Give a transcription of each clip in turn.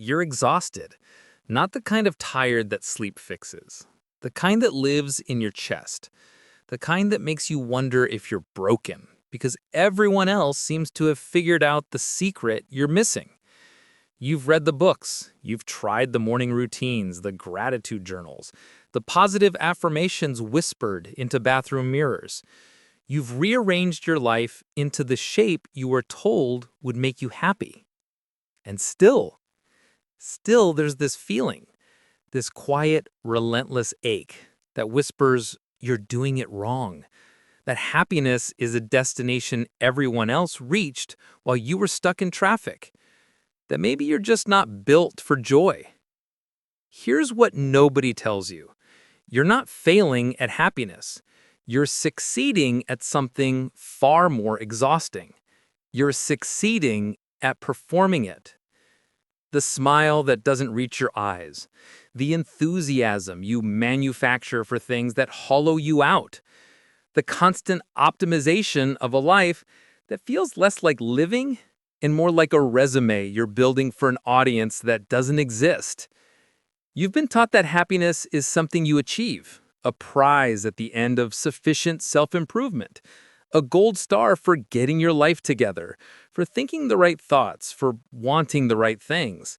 You're exhausted. Not the kind of tired that sleep fixes. The kind that lives in your chest. The kind that makes you wonder if you're broken, because everyone else seems to have figured out the secret you're missing. You've read the books, you've tried the morning routines, the gratitude journals, the positive affirmations whispered into bathroom mirrors. You've rearranged your life into the shape you were told would make you happy. And still there's this feeling, this quiet, relentless ache that whispers, you're doing it wrong. That happiness is a destination everyone else reached while you were stuck in traffic. That maybe you're just not built for joy. Here's what nobody tells you. You're not failing at happiness. You're succeeding at something far more exhausting. You're succeeding at performing it. The smile that doesn't reach your eyes. The enthusiasm you manufacture for things that hollow you out. The constant optimization of a life that feels less like living and more like a resume you're building for an audience that doesn't exist. You've been taught that happiness is something you achieve, a prize at the end of sufficient self-improvement, a gold star for getting your life together, for thinking the right thoughts, for wanting the right things.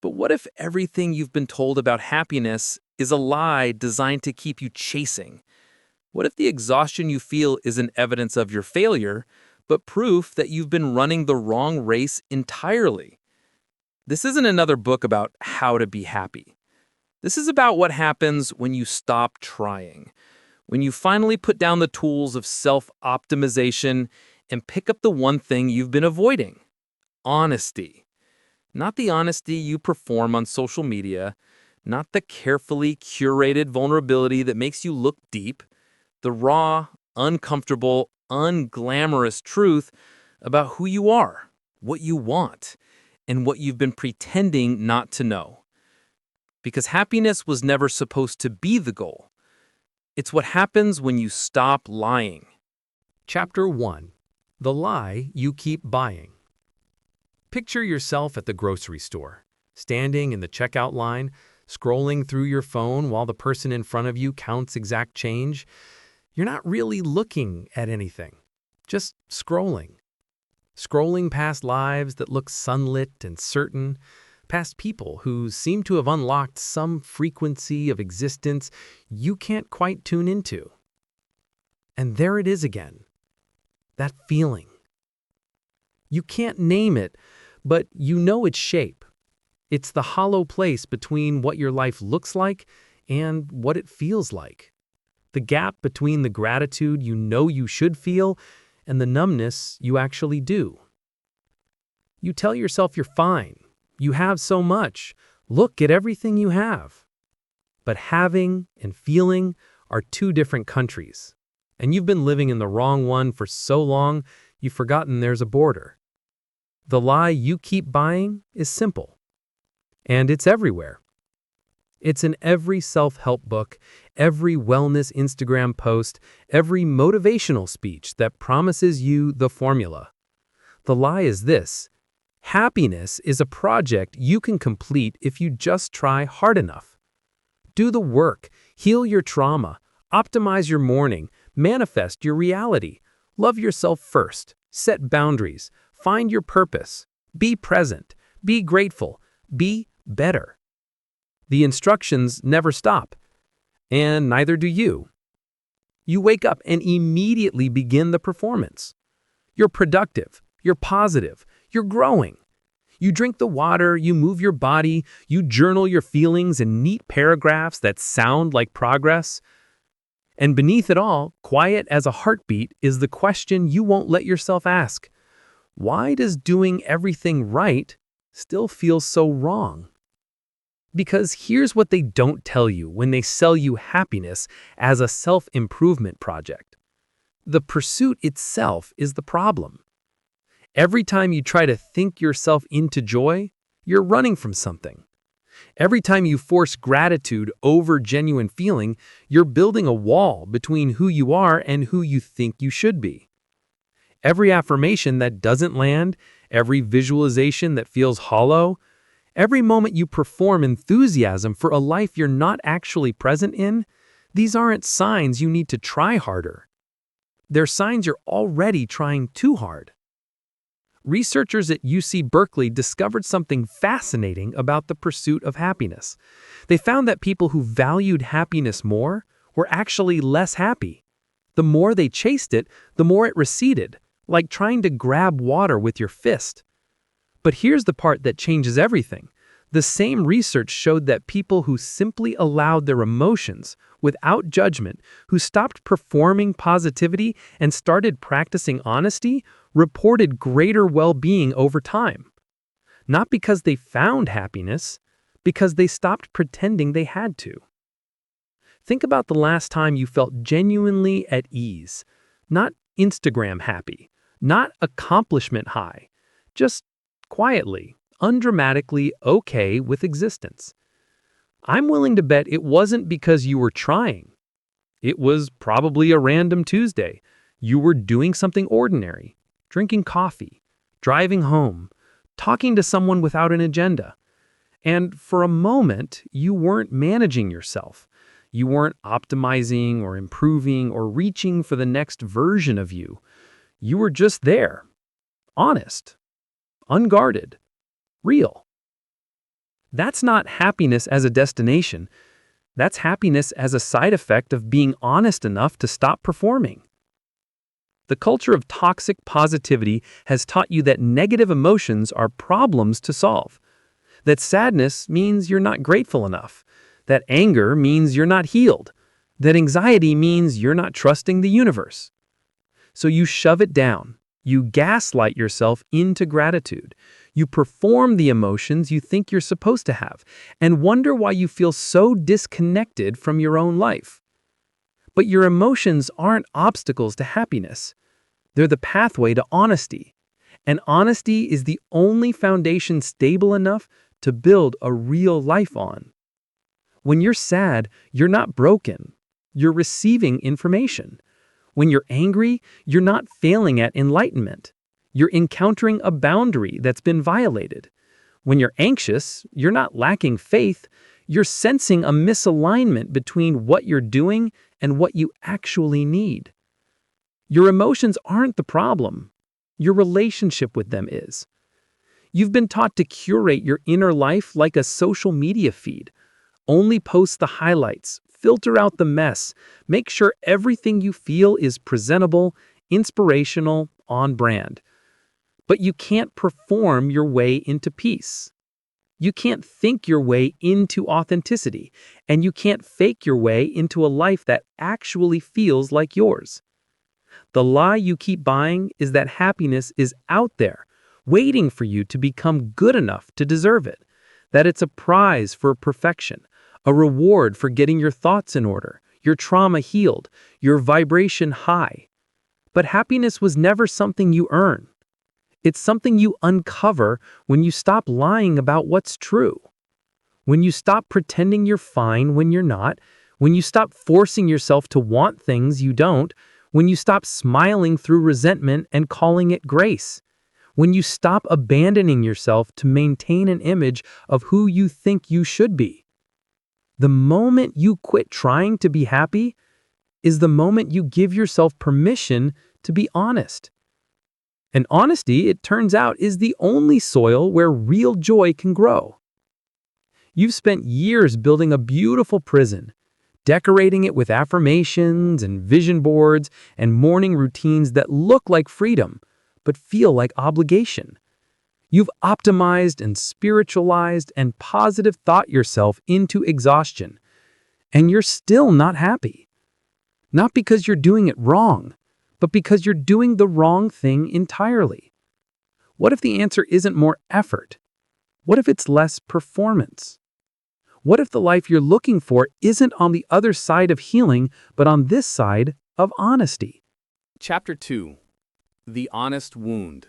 But what if everything you've been told about happiness is a lie designed to keep you chasing? What if the exhaustion you feel isn't evidence of your failure, but proof that you've been running the wrong race entirely? This isn't another book about how to be happy. This is about what happens when you stop trying, when you finally put down the tools of self-optimization and pick up the one thing you've been avoiding: honesty. Not the honesty you perform on social media, not the carefully curated vulnerability that makes you look deep, the raw, uncomfortable, unglamorous truth about who you are, what you want, and what you've been pretending not to know. Because happiness was never supposed to be the goal. It's what happens when you stop lying. Chapter 1. The Lie You Keep Buying. Picture yourself at the grocery store, standing in the checkout line, scrolling through your phone while the person in front of you counts exact change. You're not really looking at anything, just scrolling. Scrolling past lives that look sunlit and certain, past people who seem to have unlocked some frequency of existence you can't quite tune into. And there it is again, that feeling. You can't name it, but you know its shape. It's the hollow place between what your life looks like and what it feels like. The gap between the gratitude you know you should feel and the numbness you actually do. You tell yourself you're fine. You have so much. Look at everything you have. But having and feeling are two different countries. And you've been living in the wrong one for so long, you've forgotten there's a border. The lie you keep buying is simple. And it's everywhere. It's in every self-help book, every wellness Instagram post, every motivational speech that promises you the formula. The lie is this: happiness is a project you can complete if you just try hard enough. Do the work, heal your trauma, optimize your morning, manifest your reality, love yourself first, set boundaries, find your purpose, be present, be grateful, be better. The instructions never stop, and neither do you. You wake up and immediately begin the performance. You're productive, you're positive, you're growing. You drink the water, you move your body, you journal your feelings in neat paragraphs that sound like progress. And beneath it all, quiet as a heartbeat, is the question you won't let yourself ask. Why does doing everything right still feel so wrong? Because here's what they don't tell you when they sell you happiness as a self-improvement project. The pursuit itself is the problem. Every time you try to think yourself into joy, you're running from something. Every time you force gratitude over genuine feeling, you're building a wall between who you are and who you think you should be. Every affirmation that doesn't land, every visualization that feels hollow, Every moment you perform enthusiasm for a life you're not actually present in, these aren't signs you need to try harder. They're signs you're already trying too hard. Researchers at UC Berkeley discovered something fascinating about the pursuit of happiness. They found that people who valued happiness more were actually less happy. The more they chased it, the more it receded, like trying to grab water with your fist. But here's the part that changes everything. The same research showed that people who simply allowed their emotions, without judgment, who stopped performing positivity and started practicing honesty, reported greater well-being over time. Not because they found happiness, because they stopped pretending they had to. Think about the last time you felt genuinely at ease, not Instagram happy, not accomplishment high, just quietly, undramatically okay with existence. I'm willing to bet it wasn't because you were trying. It was probably a random Tuesday. You were doing something ordinary, drinking coffee, driving home, talking to someone without an agenda. And for a moment, you weren't managing yourself. You weren't optimizing or improving or reaching for the next version of you. You were just there, honest, unguarded, real. That's not happiness as a destination. That's happiness as a side effect of being honest enough to stop performing. The culture of toxic positivity has taught you that negative emotions are problems to solve. That sadness means you're not grateful enough. That anger means you're not healed. That anxiety means you're not trusting the universe. So you shove it down. You gaslight yourself into gratitude. You perform the emotions you think you're supposed to have and wonder why you feel so disconnected from your own life. But your emotions aren't obstacles to happiness. They're the pathway to honesty. And honesty is the only foundation stable enough to build a real life on. When you're sad, you're not broken. You're receiving information. When you're angry, you're not failing at enlightenment. You're encountering a boundary that's been violated. When you're anxious, you're not lacking faith. You're sensing a misalignment between what you're doing and what you actually need. Your emotions aren't the problem. Your relationship with them is. You've been taught to curate your inner life like a social media feed. Only post the highlights, filter out the mess, make sure everything you feel is presentable, inspirational, on brand. But you can't perform your way into peace. You can't think your way into authenticity, and you can't fake your way into a life that actually feels like yours. The lie you keep buying is that happiness is out there, waiting for you to become good enough to deserve it, that it's a prize for perfection, a reward for getting your thoughts in order, your trauma healed, your vibration high. But happiness was never something you earn. It's something you uncover when you stop lying about what's true. When you stop pretending you're fine when you're not, when you stop forcing yourself to want things you don't, when you stop smiling through resentment and calling it grace, when you stop abandoning yourself to maintain an image of who you think you should be. The moment you quit trying to be happy is the moment you give yourself permission to be honest. And honesty, it turns out, is the only soil where real joy can grow. You've spent years building a beautiful prison, decorating it with affirmations and vision boards and morning routines that look like freedom, but feel like obligation. You've optimized and spiritualized and positive thought yourself into exhaustion, and you're still not happy. Not because you're doing it wrong, but because you're doing the wrong thing entirely. What if the answer isn't more effort? What if it's less performance? What if the life you're looking for isn't on the other side of healing, but on this side of honesty? Chapter 2. The Honest Wound.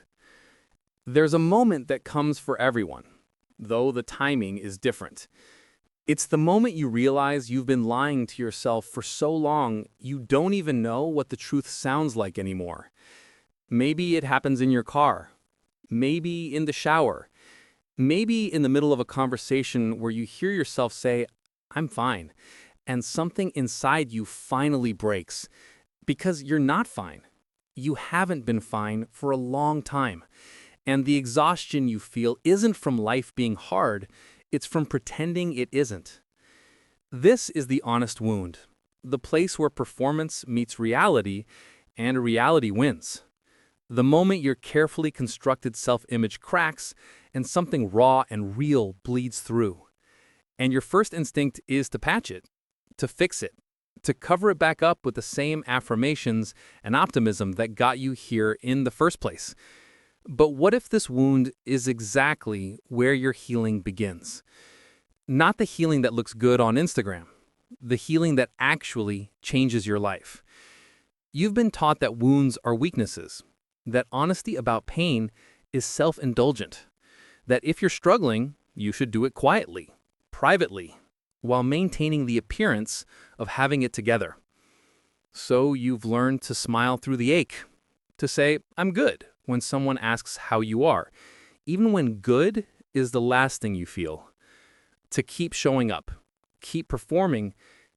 There's a moment that comes for everyone, though the timing is different. It's the moment you realize you've been lying to yourself for so long you don't even know what the truth sounds like anymore. Maybe it happens in your car. Maybe in the shower. Maybe in the middle of a conversation where you hear yourself say, I'm fine, and something inside you finally breaks because you're not fine. You haven't been fine for a long time. And the exhaustion you feel isn't from life being hard, it's from pretending it isn't. This is the honest wound, the place where performance meets reality and reality wins. The moment your carefully constructed self-image cracks and something raw and real bleeds through. And your first instinct is to patch it, to fix it, to cover it back up with the same affirmations and optimism that got you here in the first place. But what if this wound is exactly where your healing begins? Not the healing that looks good on Instagram, the healing that actually changes your life. You've been taught that wounds are weaknesses, that honesty about pain is self-indulgent, that if you're struggling, you should do it quietly, privately, while maintaining the appearance of having it together. So you've learned to smile through the ache, to say, I'm good, when someone asks how you are, even when good is the last thing you feel. To keep showing up, keep performing,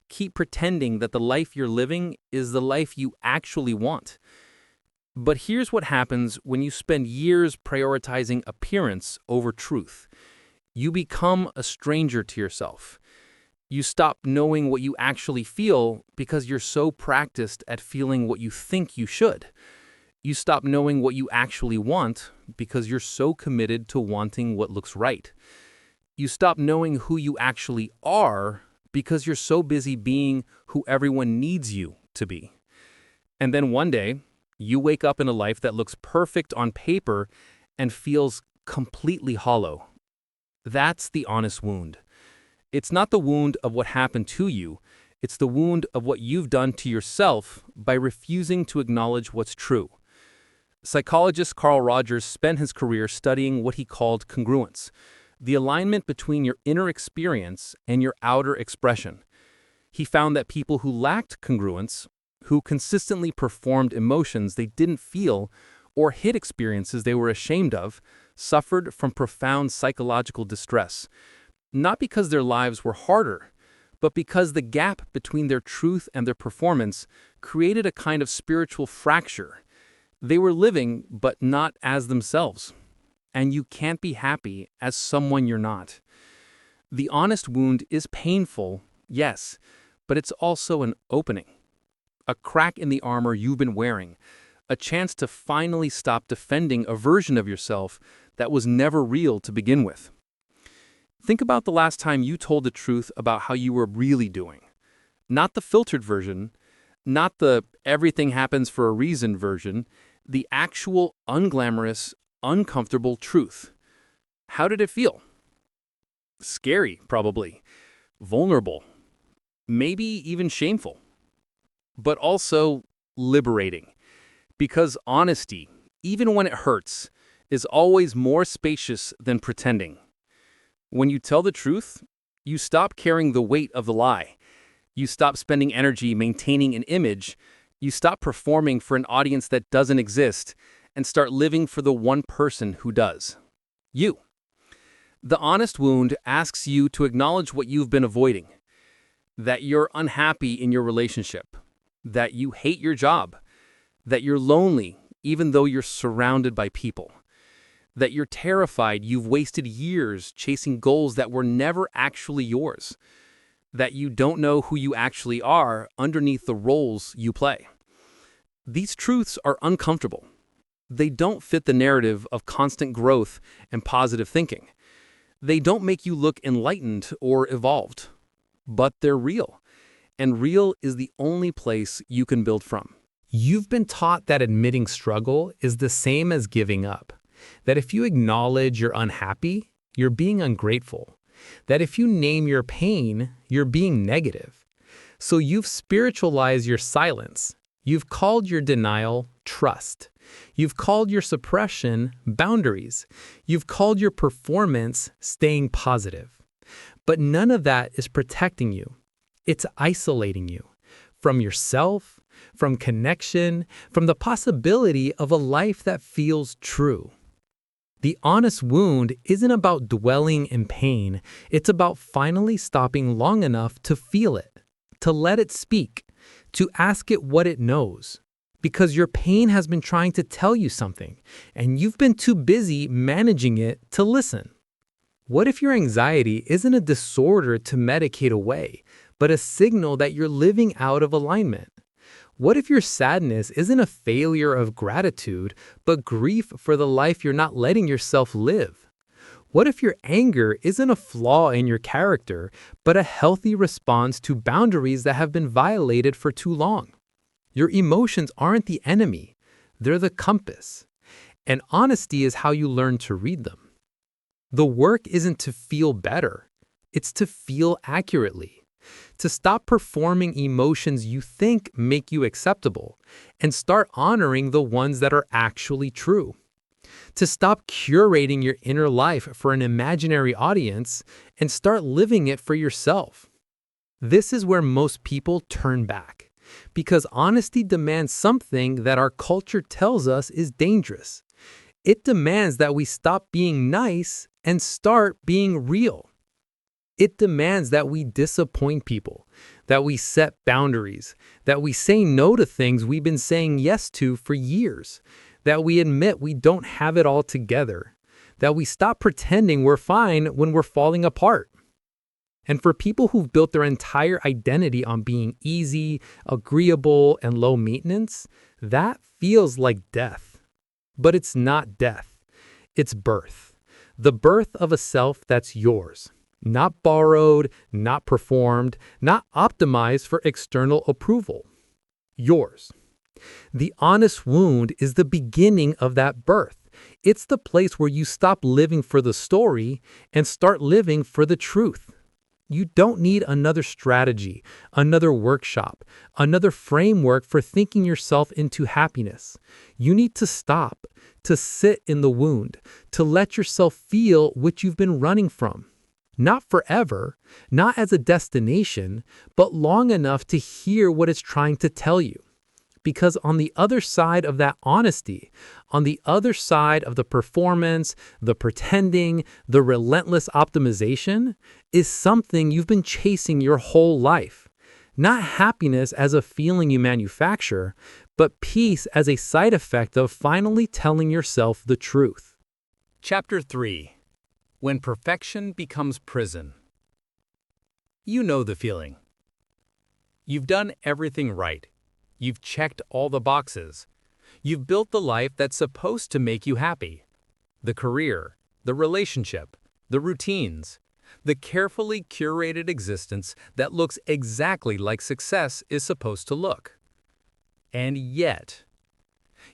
keep pretending that the life you're living is the life you actually want. But here's what happens when you spend years prioritizing appearance over truth. You become a stranger to yourself. You stop knowing what you actually feel because you're so practiced at feeling what you think you should. You stop knowing what you actually want because you're so committed to wanting what looks right. You stop knowing who you actually are because you're so busy being who everyone needs you to be. And then one day, you wake up in a life that looks perfect on paper and feels completely hollow. That's the honest wound. It's not the wound of what happened to you. It's the wound of what you've done to yourself by refusing to acknowledge what's true. Psychologist Carl Rogers spent his career studying what he called congruence, the alignment between your inner experience and your outer expression. He found that people who lacked congruence, who consistently performed emotions they didn't feel or hid experiences they were ashamed of, suffered from profound psychological distress, not because their lives were harder, but because the gap between their truth and their performance created a kind of spiritual fracture. They were living, but not as themselves. And you can't be happy as someone you're not. The honest wound is painful, yes, but it's also an opening. A crack in the armor you've been wearing, a chance to finally stop defending a version of yourself that was never real to begin with. Think about the last time you told the truth about how you were really doing. Not the filtered version, not the everything happens for a reason version, the actual unglamorous, uncomfortable truth. How did it feel? Scary, probably. Vulnerable. Maybe even shameful. But also liberating. Because honesty, even when it hurts, is always more spacious than pretending. When you tell the truth, you stop carrying the weight of the lie. You stop spending energy maintaining an image. You stop performing for an audience that doesn't exist and start living for the one person who does. You. The honest wound asks you to acknowledge what you've been avoiding. That you're unhappy in your relationship. That you hate your job, that you're lonely even though you're surrounded by people, that you're terrified you've wasted years chasing goals that were never actually yours, that you don't know who you actually are underneath the roles you play. These truths are uncomfortable. They don't fit the narrative of constant growth and positive thinking. They don't make you look enlightened or evolved, but they're real. And real is the only place you can build from. You've been taught that admitting struggle is the same as giving up. That if you acknowledge you're unhappy, you're being ungrateful. That if you name your pain, you're being negative. So you've spiritualized your silence. You've called your denial trust. You've called your suppression boundaries. You've called your performance staying positive. But none of that is protecting you. It's isolating you from yourself, from connection, from the possibility of a life that feels true. The honest wound isn't about dwelling in pain. It's about finally stopping long enough to feel it, to let it speak, to ask it what it knows. Because your pain has been trying to tell you something, and you've been too busy managing it to listen. What if your anxiety isn't a disorder to medicate away, but a signal that you're living out of alignment? What if your sadness isn't a failure of gratitude, but grief for the life you're not letting yourself live? What if your anger isn't a flaw in your character, but a healthy response to boundaries that have been violated for too long? Your emotions aren't the enemy, they're the compass. And honesty is how you learn to read them. The work isn't to feel better, it's to feel accurately. To stop performing emotions you think make you acceptable and start honoring the ones that are actually true. To stop curating your inner life for an imaginary audience and start living it for yourself. This is where most people turn back, because honesty demands something that our culture tells us is dangerous. It demands that we stop being nice and start being real. It demands that we disappoint people, that we set boundaries, that we say no to things we've been saying yes to for years, that we admit we don't have it all together, that we stop pretending we're fine when we're falling apart. And for people who've built their entire identity on being easy, agreeable, and low maintenance, that feels like death. But it's not death. It's birth. The birth of a self that's yours. Not borrowed, not performed, not optimized for external approval. Yours. The honest wound is the beginning of that birth. It's the place where you stop living for the story and start living for the truth. You don't need another strategy, another workshop, another framework for thinking yourself into happiness. You need to stop, to sit in the wound, to let yourself feel what you've been running from. Not forever, not as a destination, but long enough to hear what it's trying to tell you. Because on the other side of that honesty, on the other side of the performance, the pretending, the relentless optimization, is something you've been chasing your whole life. Not happiness as a feeling you manufacture, but peace as a side effect of finally telling yourself the truth. Chapter 3. When perfection becomes prison. You know the feeling. You've done everything right. You've checked all the boxes. You've built the life that's supposed to make you happy. The career, the relationship, the routines, the carefully curated existence that looks exactly like success is supposed to look. And yet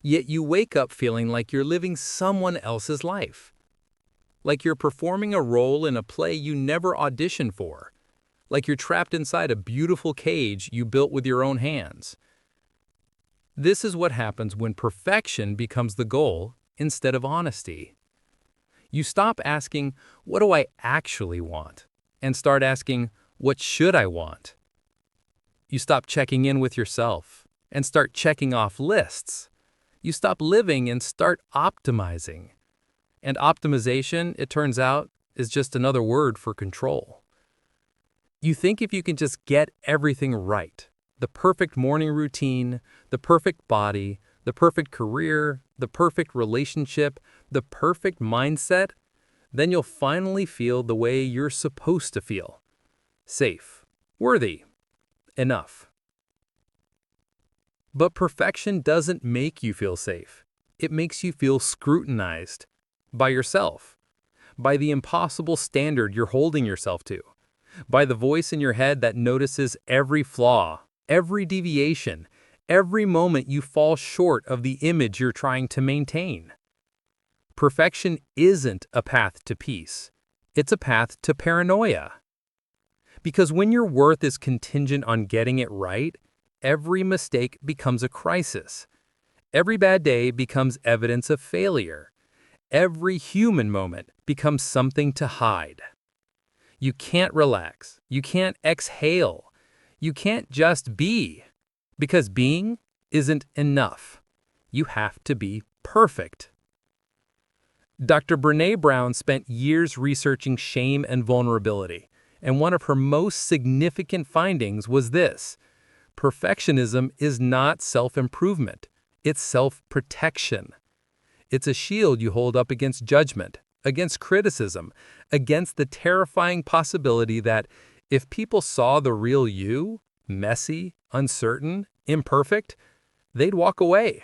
you wake up feeling like you're living someone else's life. Like you're performing a role in a play you never auditioned for. Like you're trapped inside a beautiful cage you built with your own hands. This is what happens when perfection becomes the goal instead of honesty. You stop asking, what do I actually want? And start asking, what should I want? You stop checking in with yourself and start checking off lists. You stop living and start optimizing. And optimization, it turns out, is just another word for control. You think if you can just get everything right, the perfect morning routine, the perfect body, the perfect career, the perfect relationship, the perfect mindset, then you'll finally feel the way you're supposed to feel. Safe, worthy, enough. But perfection doesn't make you feel safe. It makes you feel scrutinized. By yourself, by the impossible standard you're holding yourself to, by the voice in your head that notices every flaw, every deviation, every moment you fall short of the image you're trying to maintain. Perfection isn't a path to peace. It's a path to paranoia. Because when your worth is contingent on getting it right, every mistake becomes a crisis. Every bad day becomes evidence of failure. Every human moment becomes something to hide. You can't relax. You can't exhale. You can't just be. Because being isn't enough. You have to be perfect. Dr. Brené Brown spent years researching shame and vulnerability, and one of her most significant findings was this: perfectionism is not self-improvement, it's self-protection. It's a shield you hold up against judgment, against criticism, against the terrifying possibility that if people saw the real you, messy, uncertain, imperfect, they'd walk away.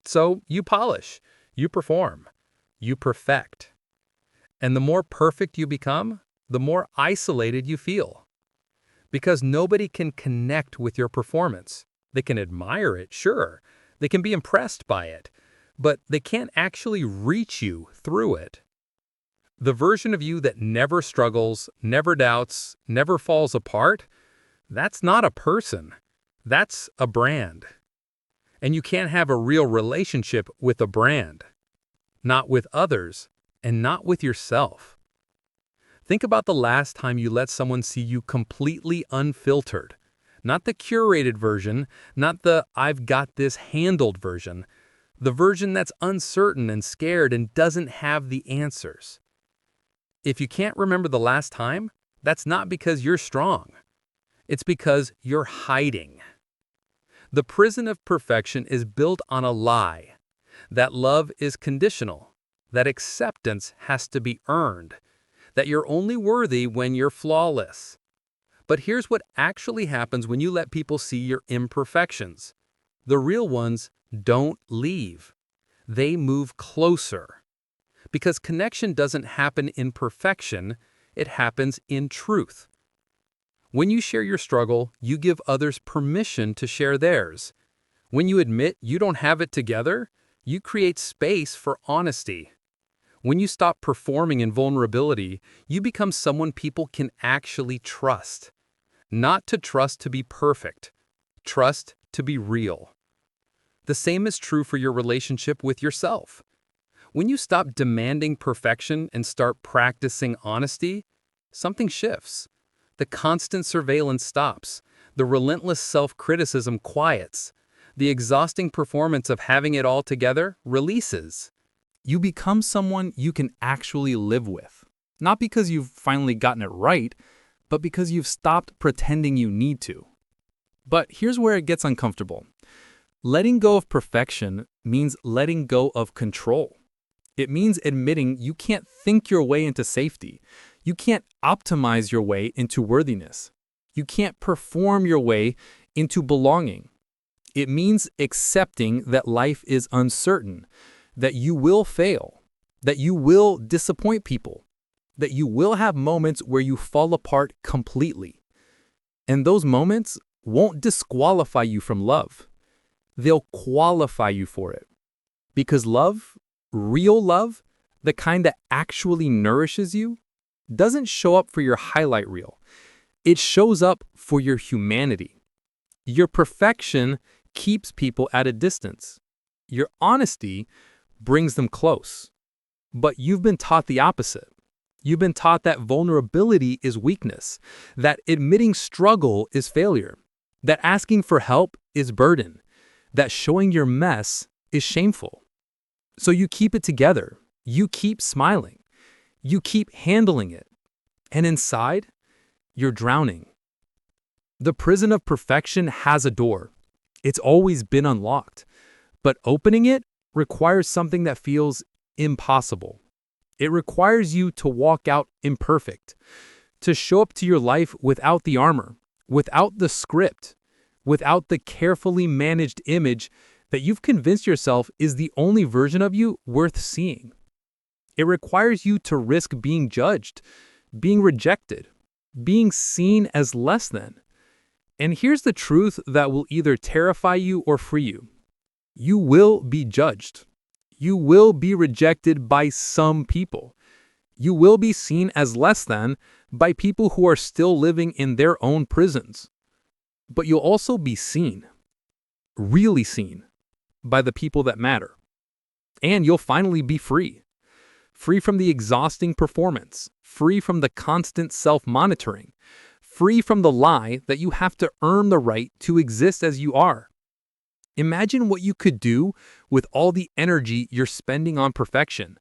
So you polish, you perform, you perfect. And the more perfect you become, the more isolated you feel. Because nobody can connect with your performance. They can admire it, sure. They can be impressed by it, but they can't actually reach you through it. The version of you that never struggles, never doubts, never falls apart, that's not a person. That's a brand. And you can't have a real relationship with a brand. Not with others, and not with yourself. Think about the last time you let someone see you completely unfiltered. Not the curated version, not the "I've got this handled" version. The version that's uncertain and scared and doesn't have the answers. If you can't remember the last time, that's not because you're strong. It's because you're hiding. The prison of perfection is built on a lie. That love is conditional. That acceptance has to be earned. That you're only worthy when you're flawless. But here's what actually happens when you let people see your imperfections. The real ones don't leave. They move closer. Because connection doesn't happen in perfection, it happens in truth. When you share your struggle, you give others permission to share theirs. When you admit you don't have it together, you create space for honesty. When you stop performing in vulnerability, you become someone people can actually trust. Not to trust to be perfect, trust to be real. The same is true for your relationship with yourself. When you stop demanding perfection and start practicing honesty, something shifts. The constant surveillance stops. The relentless self-criticism quiets. The exhausting performance of having it all together releases. You become someone you can actually live with. Not because you've finally gotten it right, but because you've stopped pretending you need to. But here's where it gets uncomfortable. Letting go of perfection means letting go of control. It means admitting you can't think your way into safety. You can't optimize your way into worthiness. You can't perform your way into belonging. It means accepting that life is uncertain, that you will fail, that you will disappoint people, that you will have moments where you fall apart completely. And those moments won't disqualify you from love. They'll qualify you for it. Because love, real love, the kind that actually nourishes you, doesn't show up for your highlight reel. It shows up for your humanity. Your perfection keeps people at a distance. Your honesty brings them close. But you've been taught the opposite. You've been taught that vulnerability is weakness, that admitting struggle is failure, that asking for help is burden, that showing your mess is shameful. So you keep it together. You keep smiling. You keep handling it. And inside, you're drowning. The prison of perfection has a door. It's always been unlocked. But opening it requires something that feels impossible. It requires you to walk out imperfect, to show up to your life without the armor, without the script, without the carefully managed image that you've convinced yourself is the only version of you worth seeing. It requires you to risk being judged, being rejected, being seen as less than. And here's the truth that will either terrify you or free you. You will be judged. You will be rejected by some people. You will be seen as less than by people who are still living in their own prisons. But you'll also be seen, really seen, by the people that matter. And you'll finally be free. Free from the exhausting performance, free from the constant self-monitoring, free from the lie that you have to earn the right to exist as you are. Imagine what you could do with all the energy you're spending on perfection,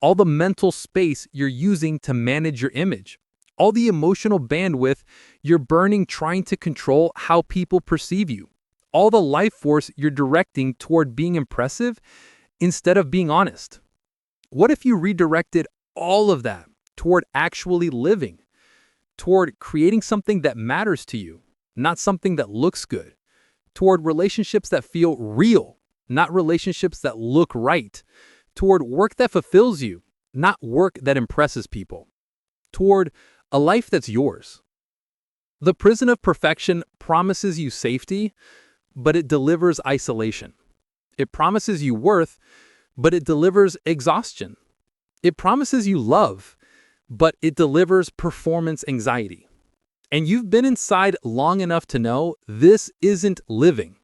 all the mental space you're using to manage your image, all the emotional bandwidth you're burning trying to control how people perceive you, all the life force you're directing toward being impressive instead of being honest. What if you redirected all of that toward actually living, toward creating something that matters to you, not something that looks good, toward relationships that feel real, not relationships that look right, toward work that fulfills you, not work that impresses people, toward a life that's yours? The prison of perfection promises you safety, but it delivers isolation. It promises you worth, but it delivers exhaustion. It promises you love, but it delivers performance anxiety. And you've been inside long enough to know this isn't living.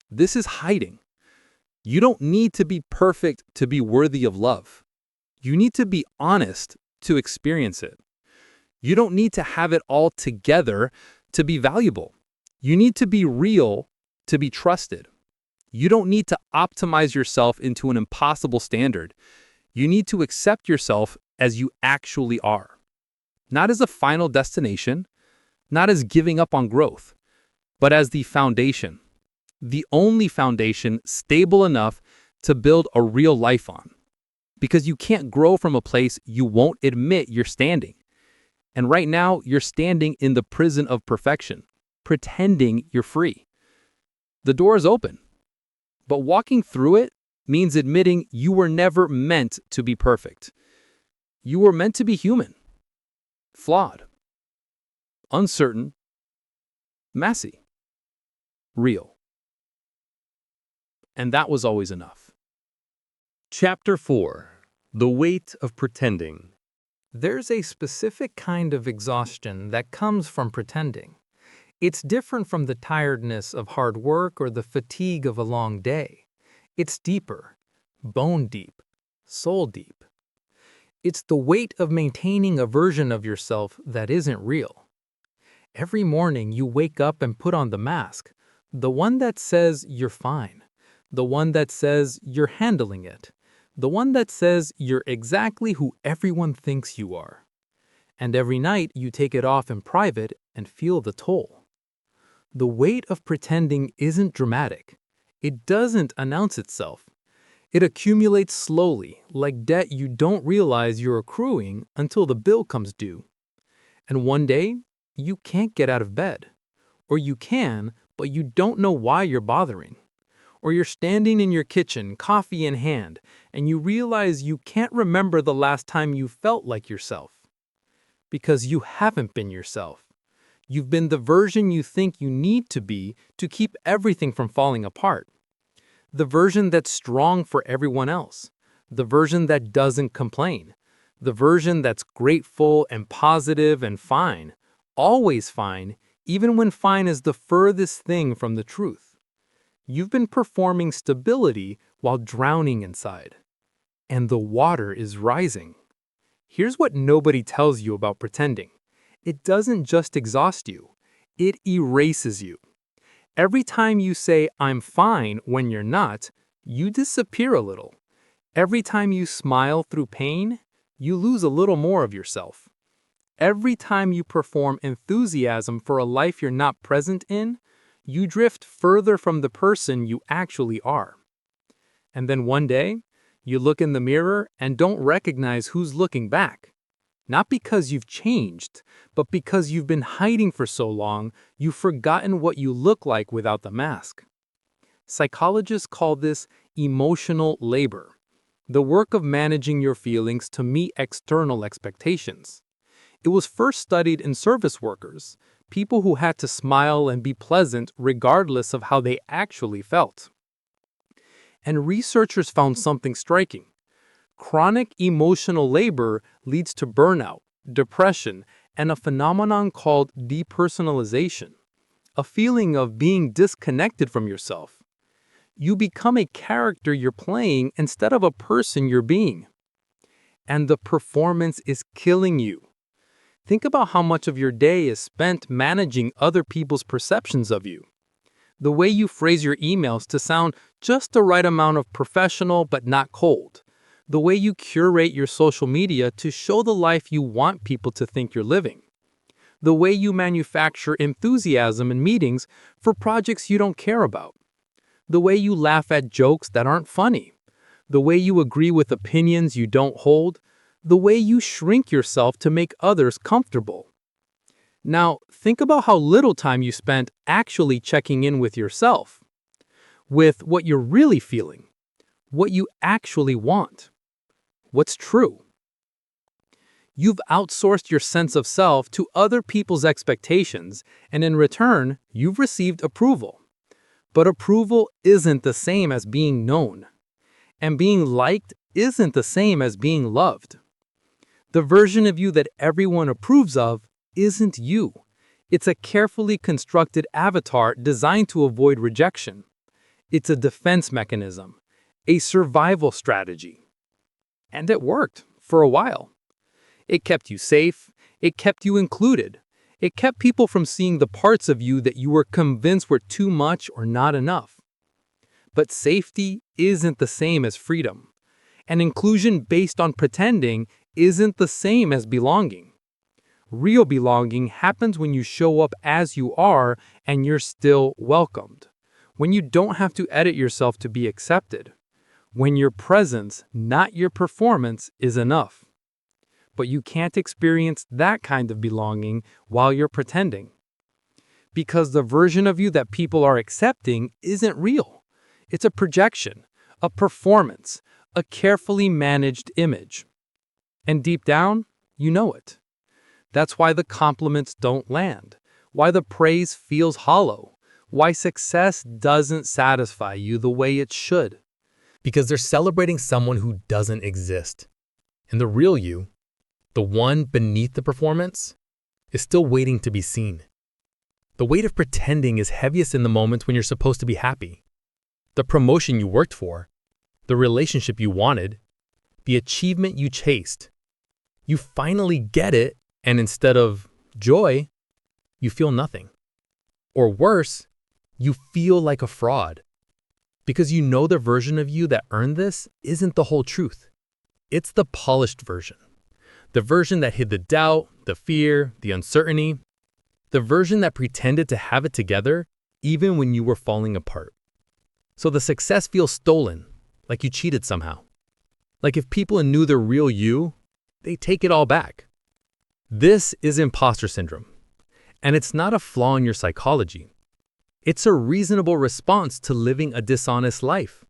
This is hiding. You don't need to be perfect to be worthy of love. You need to be honest to experience it. You don't need to have it all together to be valuable. You need to be real to be trusted. You don't need to optimize yourself into an impossible standard. You need to accept yourself as you actually are. Not as a final destination, not as giving up on growth, but as the foundation. The only foundation stable enough to build a real life on. Because you can't grow from a place you won't admit you're standing. And right now, you're standing in the prison of perfection, pretending you're free. The door is open, but walking through it means admitting you were never meant to be perfect. You were meant to be human, flawed, uncertain, messy, real. And that was always enough. Chapter 4. The Weight of Pretending. There's a specific kind of exhaustion that comes from pretending. It's different from the tiredness of hard work or the fatigue of a long day. It's deeper, bone deep, soul deep. It's the weight of maintaining a version of yourself that isn't real. Every morning you wake up and put on the mask, the one that says you're fine, the one that says you're handling it, the one that says you're exactly who everyone thinks you are. And every night you take it off in private and feel the toll. The weight of pretending isn't dramatic. It doesn't announce itself. It accumulates slowly, like debt you don't realize you're accruing until the bill comes due. And one day, you can't get out of bed. Or you can, but you don't know why you're bothering. Or you're standing in your kitchen, coffee in hand, and you realize you can't remember the last time you felt like yourself. Because you haven't been yourself. You've been the version you think you need to be to keep everything from falling apart. The version that's strong for everyone else. The version that doesn't complain. The version that's grateful and positive and fine. Always fine, even when fine is the furthest thing from the truth. You've been performing stability while drowning inside. And the water is rising. Here's what nobody tells you about pretending. It doesn't just exhaust you. It erases you. Every time you say, "I'm fine," when you're not, you disappear a little. Every time you smile through pain, you lose a little more of yourself. Every time you perform enthusiasm for a life you're not present in, you drift further from the person you actually are. And then one day, you look in the mirror and don't recognize who's looking back. Not because you've changed, but because you've been hiding for so long, you've forgotten what you look like without the mask. Psychologists call this emotional labor, the work of managing your feelings to meet external expectations. It was first studied in service workers, people who had to smile and be pleasant regardless of how they actually felt. And researchers found something striking. Chronic emotional labor leads to burnout, depression, and a phenomenon called depersonalization, a feeling of being disconnected from yourself. You become a character you're playing instead of a person you're being. And the performance is killing you. Think about how much of your day is spent managing other people's perceptions of you. The way you phrase your emails to sound just the right amount of professional but not cold. the way you curate your social media to show the life you want people to think you're living, the way you manufacture enthusiasm in meetings for projects you don't care about, the way you laugh at jokes that aren't funny, the way you agree with opinions you don't hold, the way you shrink yourself to make others comfortable. Now, think about how little time you spent actually checking in with yourself, with what you're really feeling, what you actually want, what's true. You've outsourced your sense of self to other people's expectations, and in return, you've received approval. But approval isn't the same as being known, and being liked isn't the same as being loved. The version of you that everyone approves of isn't you. It's a carefully constructed avatar designed to avoid rejection. It's a defense mechanism, a survival strategy. And it worked for a while. It kept you safe, it kept you included, it kept people from seeing the parts of you that you were convinced were too much or not enough. But safety isn't the same as freedom, and inclusion based on pretending isn't the same as belonging. Real belonging happens when you show up as you are and you're still welcomed. When you don't have to edit yourself to be accepted. When your presence, not your performance, is enough. But you can't experience that kind of belonging while you're pretending. Because the version of you that people are accepting isn't real. It's a projection, a performance, a carefully managed image. And deep down, you know it. That's why the compliments don't land, why the praise feels hollow, why success doesn't satisfy you the way it should. Because they're celebrating someone who doesn't exist. And the real you, the one beneath the performance, is still waiting to be seen. The weight of pretending is heaviest in the moments when you're supposed to be happy. The promotion you worked for, the relationship you wanted, the achievement you chased. You finally get it, and instead of joy, you feel nothing. Or worse, you feel like a fraud. Because you know the version of you that earned this isn't the whole truth. It's the polished version. The version that hid the doubt, the fear, the uncertainty. The version that pretended to have it together even when you were falling apart. So the success feels stolen, like you cheated somehow. Like if people knew the real you, they take it all back. This is imposter syndrome. And it's not a flaw in your psychology. It's a reasonable response to living a dishonest life.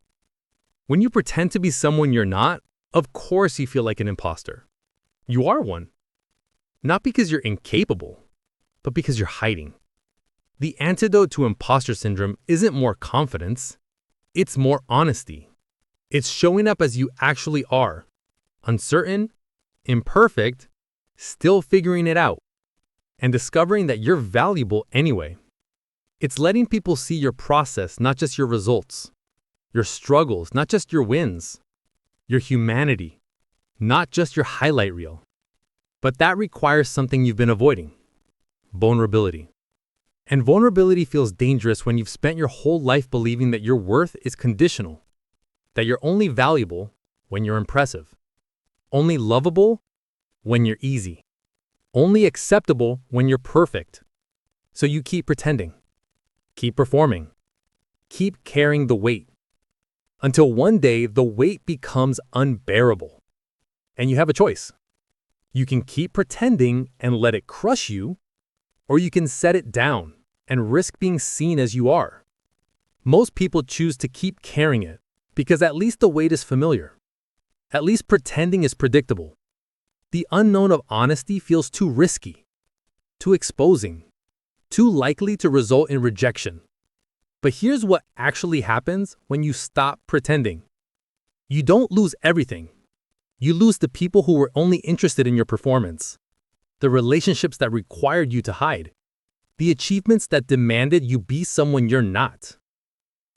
When you pretend to be someone you're not, of course you feel like an imposter. You are one. Not because you're incapable, but because you're hiding. The antidote to imposter syndrome isn't more confidence. It's more honesty. It's showing up as you actually are. Uncertain, imperfect, still figuring it out, and discovering that you're valuable anyway. It's letting people see your process, not just your results. Your struggles, not just your wins. Your humanity, not just your highlight reel. But that requires something you've been avoiding. Vulnerability. And vulnerability feels dangerous when you've spent your whole life believing that your worth is conditional. That you're only valuable when you're impressive. Only lovable when you're easy. Only acceptable when you're perfect. So you keep pretending. Keep performing. Keep carrying the weight. Until one day the weight becomes unbearable. And you have a choice. You can keep pretending and let it crush you, or you can set it down and risk being seen as you are. Most people choose to keep carrying it because at least the weight is familiar. At least pretending is predictable. The unknown of honesty feels too risky, too exposing, too likely to result in rejection. But here's what actually happens when you stop pretending. You don't lose everything. You lose the people who were only interested in your performance, the relationships that required you to hide, the achievements that demanded you be someone you're not.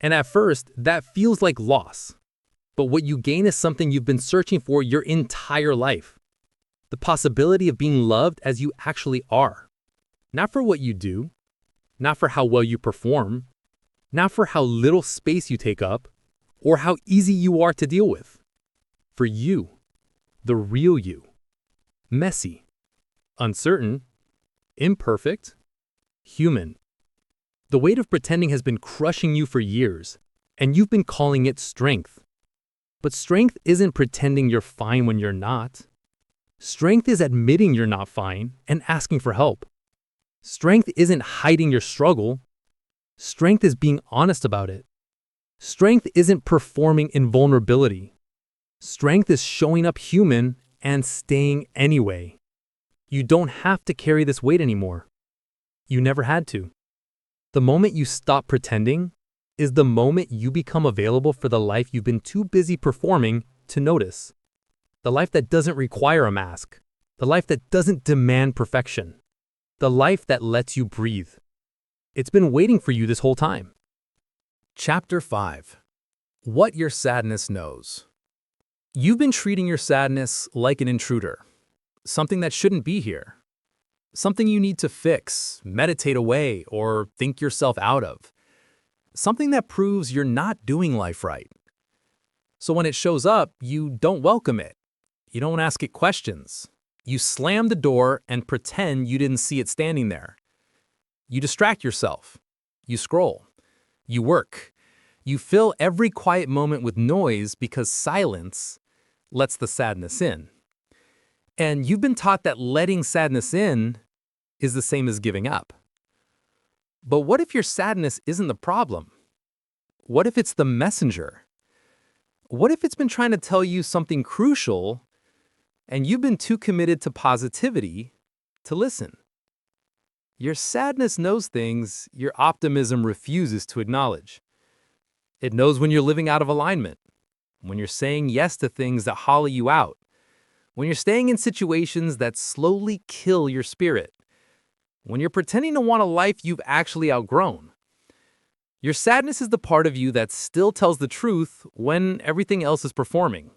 And at first, that feels like loss. But what you gain is something you've been searching for your entire life. The possibility of being loved as you actually are. Not for what you do, not for how well you perform, not for how little space you take up, or how easy you are to deal with. For you, the real you. Messy, uncertain, imperfect, human. The weight of pretending has been crushing you for years, and you've been calling it strength. But strength isn't pretending you're fine when you're not. Strength is admitting you're not fine and asking for help. Strength isn't hiding your struggle. Strength is being honest about it. Strength isn't performing in vulnerability. Strength is showing up human and staying anyway. You don't have to carry this weight anymore. You never had to. The moment you stop pretending is the moment you become available for the life you've been too busy performing to notice. The life that doesn't require a mask. The life that doesn't demand perfection. The life that lets you breathe. It's been waiting for you this whole time. Chapter 5. What Your Sadness Knows. You've been treating your sadness like an intruder, something that shouldn't be here, something you need to fix, meditate away, or think yourself out of, something that proves you're not doing life right. So when it shows up, you don't welcome it. You don't ask it questions. You slam the door and pretend you didn't see it standing there. You distract yourself. You scroll. You work. You fill every quiet moment with noise because silence lets the sadness in. And you've been taught that letting sadness in is the same as giving up. But what if your sadness isn't the problem? What if it's the messenger? What if it's been trying to tell you something crucial and you've been too committed to positivity to listen? Your sadness knows things your optimism refuses to acknowledge. It knows when you're living out of alignment, when you're saying yes to things that hollow you out, when you're staying in situations that slowly kill your spirit, when you're pretending to want a life you've actually outgrown. Your sadness is the part of you that still tells the truth when everything else is performing.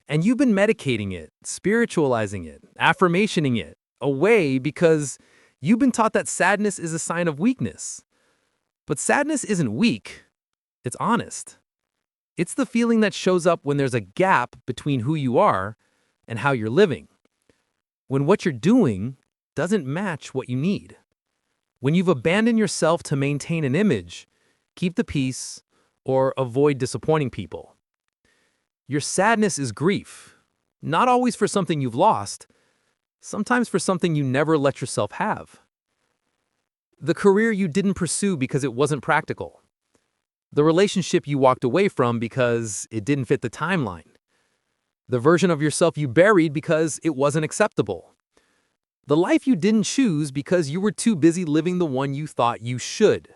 And you've been medicating it, spiritualizing it, affirmationing it away because you've been taught that sadness is a sign of weakness. But sadness isn't weak, it's honest. It's the feeling that shows up when there's a gap between who you are and how you're living. When what you're doing doesn't match what you need. When you've abandoned yourself to maintain an image, keep the peace, or avoid disappointing people. Your sadness is grief, not always for something you've lost, sometimes for something you never let yourself have. The career you didn't pursue because it wasn't practical. The relationship you walked away from because it didn't fit the timeline. The version of yourself you buried because it wasn't acceptable. The life you didn't choose because you were too busy living the one you thought you should.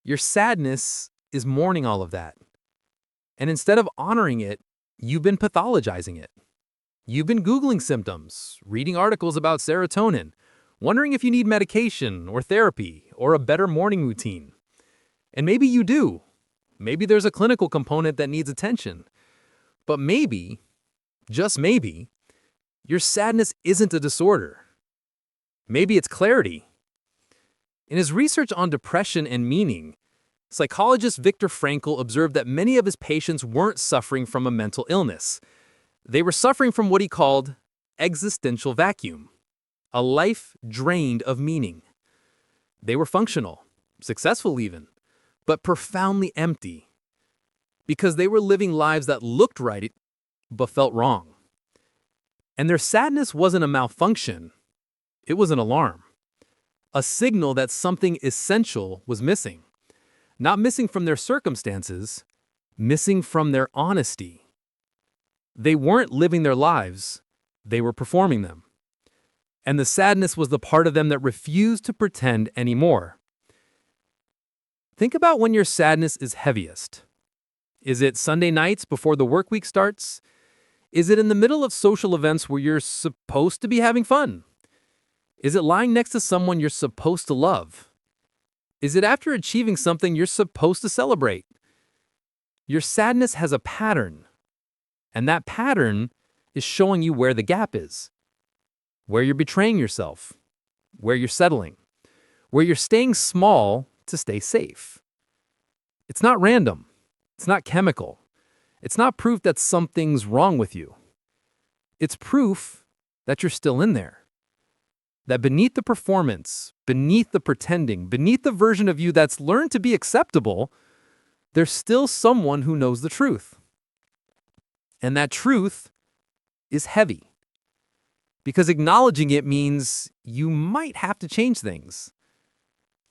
Your sadness is mourning all of that. And instead of honoring it, you've been pathologizing it. You've been Googling symptoms, reading articles about serotonin, wondering if you need medication or therapy or a better morning routine. And maybe you do. Maybe there's a clinical component that needs attention. But maybe, just maybe, your sadness isn't a disorder. Maybe it's clarity. In his research on depression and meaning, psychologist Viktor Frankl observed that many of his patients weren't suffering from a mental illness. They were suffering from what he called existential vacuum, a life drained of meaning. They were functional, successful even, but profoundly empty, because they were living lives that looked right but felt wrong. And their sadness wasn't a malfunction, it was an alarm, a signal that something essential was missing. Not missing from their circumstances, missing from their honesty. They weren't living their lives, they were performing them. And the sadness was the part of them that refused to pretend anymore. Think about when your sadness is heaviest. Is it Sunday nights before the work week starts? Is it in the middle of social events where you're supposed to be having fun? Is it lying next to someone you're supposed to love? Is it after achieving something you're supposed to celebrate? Your sadness has a pattern, and that pattern is showing you where the gap is, where you're betraying yourself, where you're settling, where you're staying small to stay safe. It's not random. It's not chemical. It's not proof that something's wrong with you. It's proof that you're still in there. That beneath the performance, beneath the pretending, beneath the version of you that's learned to be acceptable, there's still someone who knows the truth. And that truth is heavy. Because acknowledging it means you might have to change things,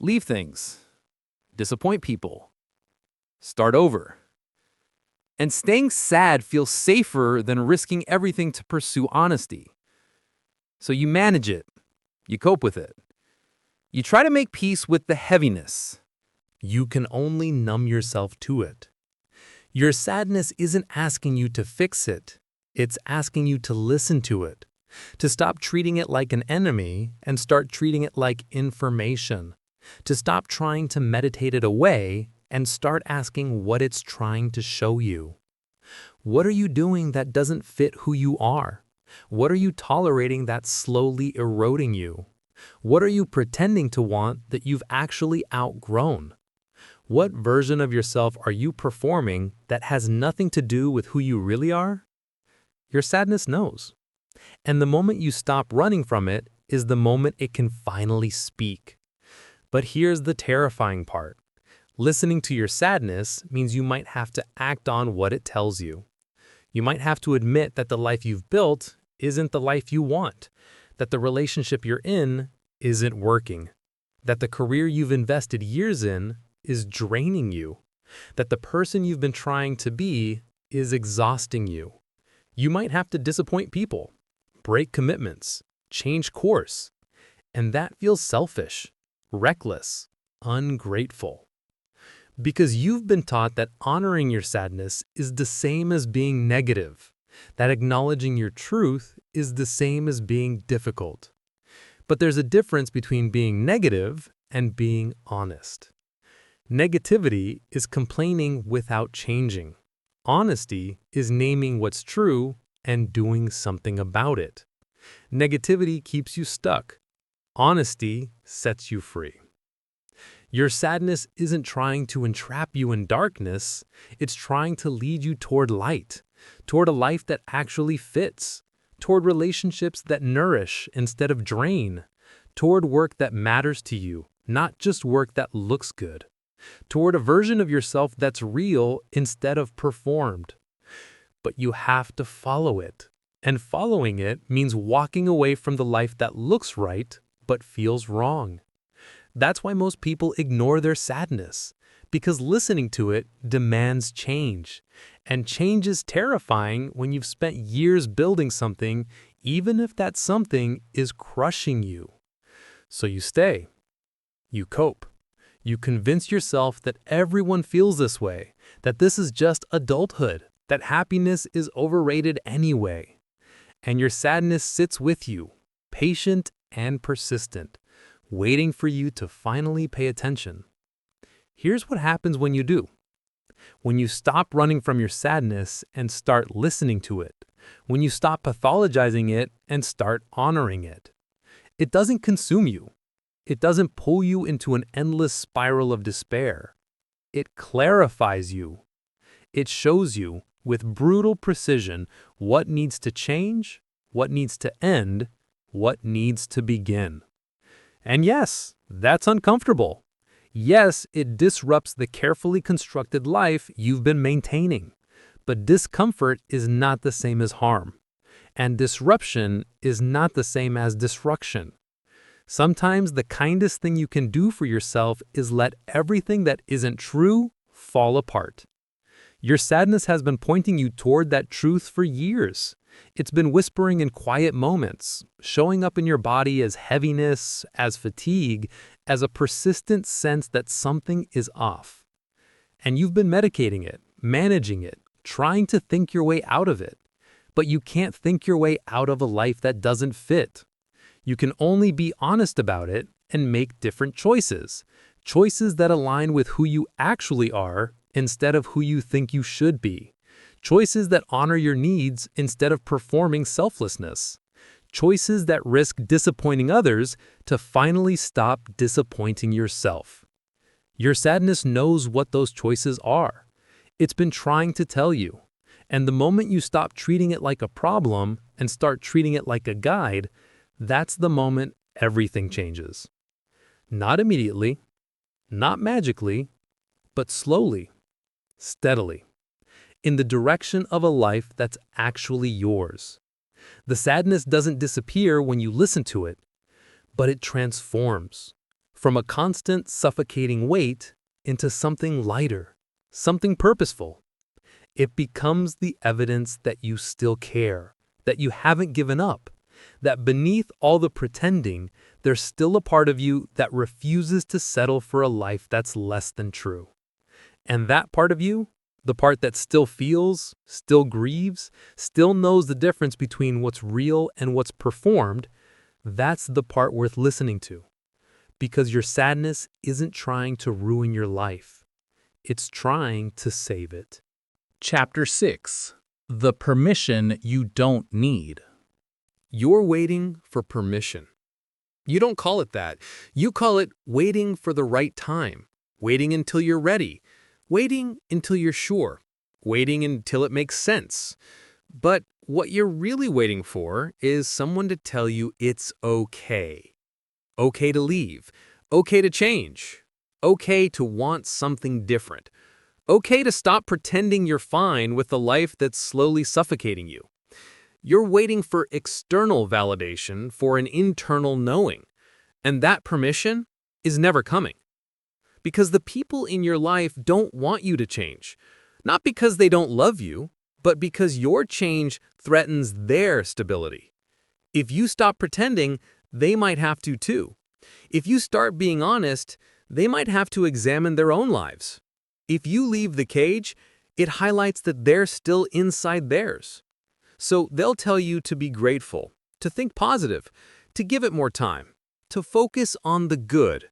leave things, disappoint people, start over. And staying sad feels safer than risking everything to pursue honesty. So you manage it. You cope with it. You try to make peace with the heaviness. You can only numb yourself to it. Your sadness isn't asking you to fix it. It's asking you to listen to it, to stop treating it like an enemy and start treating it like information, to stop trying to meditate it away and start asking what it's trying to show you. What are you doing that doesn't fit who you are? What are you tolerating that's slowly eroding you? What are you pretending to want that you've actually outgrown? What version of yourself are you performing that has nothing to do with who you really are? Your sadness knows. And the moment you stop running from it is the moment it can finally speak. But here's the terrifying part. Listening to your sadness means you might have to act on what it tells you. You might have to admit that the life you've built isn't the life you want, that the relationship you're in isn't working, that the career you've invested years in is draining you, that the person you've been trying to be is exhausting you. You might have to disappoint people, break commitments, change course, and that feels selfish, reckless, ungrateful. Because you've been taught that honoring your sadness is the same as being negative, that acknowledging your truth is the same as being difficult. But there's a difference between being negative and being honest. Negativity is complaining without changing. Honesty is naming what's true and doing something about it. Negativity keeps you stuck. Honesty sets you free. Your sadness isn't trying to entrap you in darkness, it's trying to lead you toward light, toward a life that actually fits, toward relationships that nourish instead of drain, toward work that matters to you, not just work that looks good, toward a version of yourself that's real instead of performed. But you have to follow it, and following it means walking away from the life that looks right but feels wrong. That's why most people ignore their sadness, because listening to it demands change. And change is terrifying when you've spent years building something, even if that something is crushing you. So you stay. You cope. You convince yourself that everyone feels this way, that this is just adulthood, that happiness is overrated anyway. And your sadness sits with you, patient and persistent, waiting for you to finally pay attention. Here's what happens when you do. When you stop running from your sadness and start listening to it. When you stop pathologizing it and start honoring it. It doesn't consume you. It doesn't pull you into an endless spiral of despair. It clarifies you. It shows you, with brutal precision, what needs to change, what needs to end, what needs to begin. And yes, that's uncomfortable. Yes, it disrupts the carefully constructed life you've been maintaining. But discomfort is not the same as harm. And disruption is not the same as destruction. Sometimes the kindest thing you can do for yourself is let everything that isn't true fall apart. Your sadness has been pointing you toward that truth for years. It's been whispering in quiet moments, showing up in your body as heaviness, as fatigue, as a persistent sense that something is off. And you've been medicating it, managing it, trying to think your way out of it. But you can't think your way out of a life that doesn't fit. You can only be honest about it and make different choices. Choices that align with who you actually are instead of who you think you should be. Choices that honor your needs instead of performing selflessness. Choices that risk disappointing others to finally stop disappointing yourself. Your sadness knows what those choices are. It's been trying to tell you. And the moment you stop treating it like a problem and start treating it like a guide, that's the moment everything changes. Not immediately, not magically, but slowly, steadily, in the direction of a life that's actually yours. The sadness doesn't disappear when you listen to it, but it transforms from a constant suffocating weight into something lighter, something purposeful. It becomes the evidence that you still care, that you haven't given up, that beneath all the pretending, there's still a part of you that refuses to settle for a life that's less than true. And that part of you, the part that still feels, still grieves, still knows the difference between what's real and what's performed, that's the part worth listening to. Because your sadness isn't trying to ruin your life. It's trying to save it. Chapter 6. The permission you don't need. You're waiting for permission. You don't call it that. You call it waiting for the right time, waiting until you're ready, waiting until you're sure, waiting until it makes sense. But what you're really waiting for is someone to tell you it's okay. Okay to leave, okay to change, okay to want something different, okay to stop pretending you're fine with the life that's slowly suffocating you. You're waiting for external validation for an internal knowing, and that permission is never coming. Because the people in your life don't want you to change, not because they don't love you, but because your change threatens their stability. If you stop pretending, they might have to too. If you start being honest, they might have to examine their own lives. If you leave the cage, it highlights that they're still inside theirs. So they'll tell you to be grateful, to think positive, to give it more time, to focus on the good,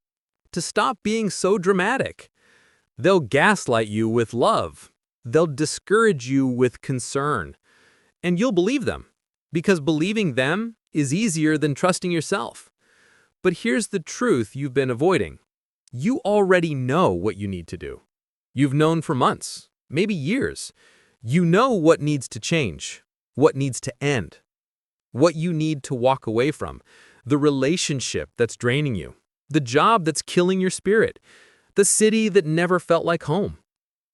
to stop being so dramatic. They'll gaslight you with love. They'll discourage you with concern. And you'll believe them, because believing them is easier than trusting yourself. But here's the truth you've been avoiding. You already know what you need to do. You've known for months, maybe years. You know what needs to change, what needs to end, what you need to walk away from, the relationship that's draining you, the job that's killing your spirit, the city that never felt like home,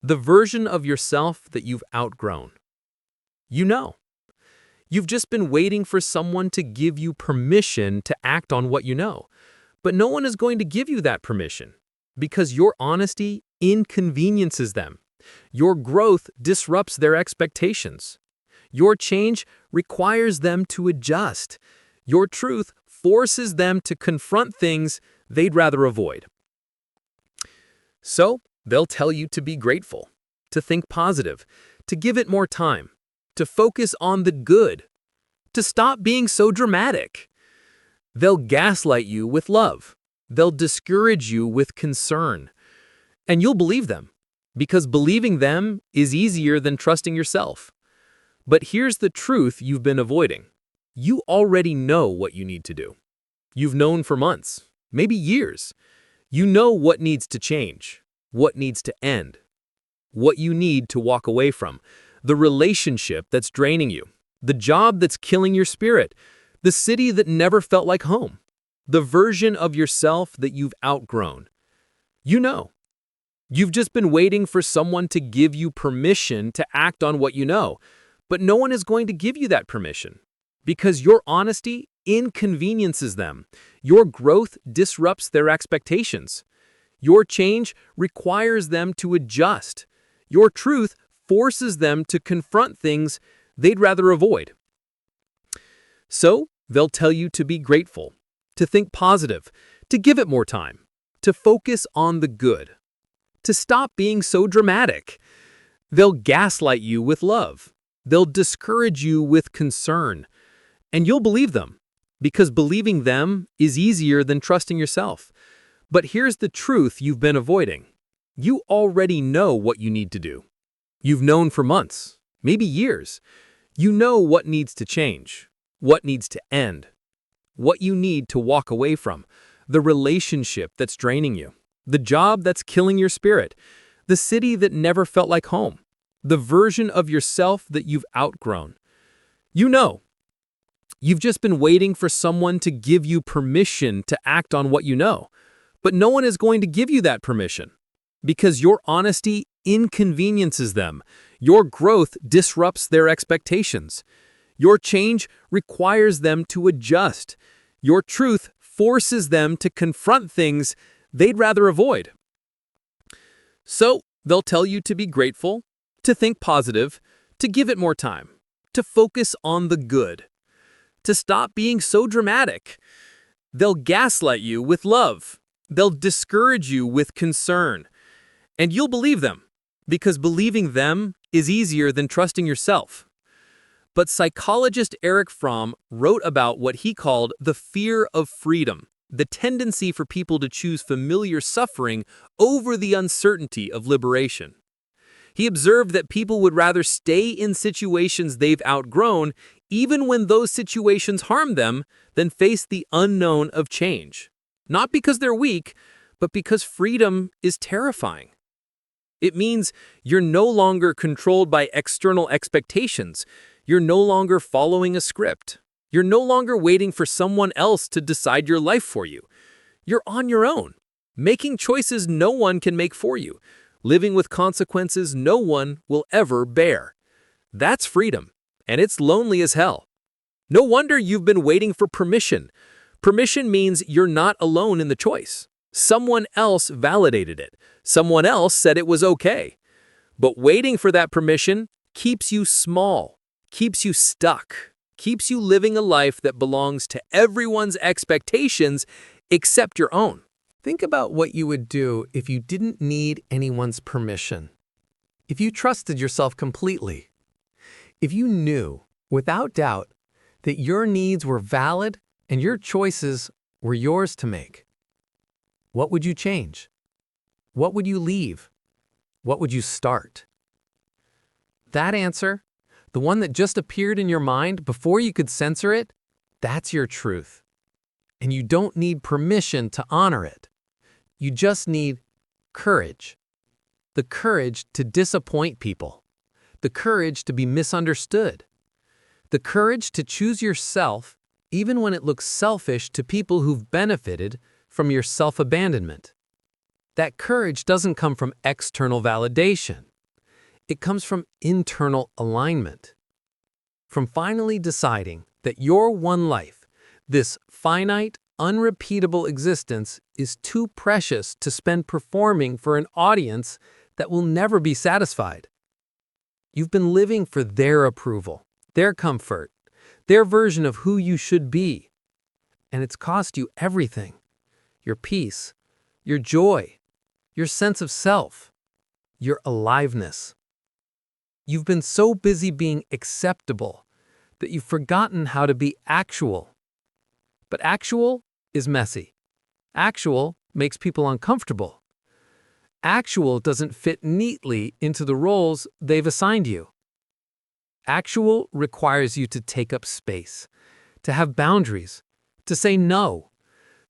the version of yourself that you've outgrown. You know. You've just been waiting for someone to give you permission to act on what you know. But no one is going to give you that permission because your honesty inconveniences them. Your growth disrupts their expectations. Your change requires them to adjust. Your truth forces them to confront things they'd rather avoid. So, they'll tell you to be grateful, to think positive, to give it more time, to focus on the good, to stop being so dramatic. They'll gaslight you with love. They'll discourage you with concern. And you'll believe them, because believing them is easier than trusting yourself. But here's the truth you've been avoiding. You already know what you need to do. You've known for months, maybe years. You know what needs to change, what needs to end, what you need to walk away from, the relationship that's draining you, the job that's killing your spirit, the city that never felt like home, the version of yourself that you've outgrown. You know. You've just been waiting for someone to give you permission to act on what you know, but no one is going to give you that permission because your honesty inconveniences them. Your growth disrupts their expectations. Your change requires them to adjust. Your truth forces them to confront things they'd rather avoid. So, they'll tell you to be grateful, to think positive, to give it more time, to focus on the good, to stop being so dramatic. They'll gaslight you with love. They'll discourage you with concern. And you'll believe them, because believing them is easier than trusting yourself. But here's the truth you've been avoiding. You already know what you need to do. You've known for months, maybe years. You know what needs to change, what needs to end, what you need to walk away from, the relationship that's draining you, the job that's killing your spirit, the city that never felt like home, the version of yourself that you've outgrown. You know, you've just been waiting for someone to give you permission to act on what you know. But no one is going to give you that permission because your honesty inconveniences them. Your growth disrupts their expectations. Your change requires them to adjust. Your truth forces them to confront things they'd rather avoid. So, they'll tell you to be grateful, to think positive, to give it more time, to focus on the good, to stop being so dramatic. They'll gaslight you with love. They'll discourage you with concern. And you'll believe them, because believing them is easier than trusting yourself. But psychologist Eric Fromm wrote about what he called the fear of freedom, the tendency for people to choose familiar suffering over the uncertainty of liberation. He observed that people would rather stay in situations they've outgrown, even when those situations harm them, than face the unknown of change. Not because they're weak, but because freedom is terrifying. It means you're no longer controlled by external expectations. You're no longer following a script. You're no longer waiting for someone else to decide your life for you. You're on your own, making choices no one can make for you, living with consequences no one will ever bear. That's freedom, and it's lonely as hell. No wonder you've been waiting for permission. Permission means you're not alone in the choice. Someone else validated it. Someone else said it was okay. But waiting for that permission keeps you small, keeps you stuck, keeps you living a life that belongs to everyone's expectations except your own. Think about what you would do if you didn't need anyone's permission. If you trusted yourself completely. If you knew, without doubt, that your needs were valid and your choices were yours to make. What would you change? What would you leave? What would you start? That answer, the one that just appeared in your mind before you could censor it, that's your truth. And you don't need permission to honor it. You just need courage. The courage to disappoint people. The courage to be misunderstood. The courage to choose yourself even when it looks selfish to people who've benefited from your self-abandonment. That courage doesn't come from external validation. It comes from internal alignment. From finally deciding that your one life, this finite, unrepeatable existence, is too precious to spend performing for an audience that will never be satisfied. You've been living for their approval, their comfort, their version of who you should be. And it's cost you everything. Your peace, your joy, your sense of self, your aliveness. You've been so busy being acceptable that you've forgotten how to be actual. But actual is messy. Actual makes people uncomfortable. Actual doesn't fit neatly into the roles they've assigned you. Actual requires you to take up space, to have boundaries, to say no,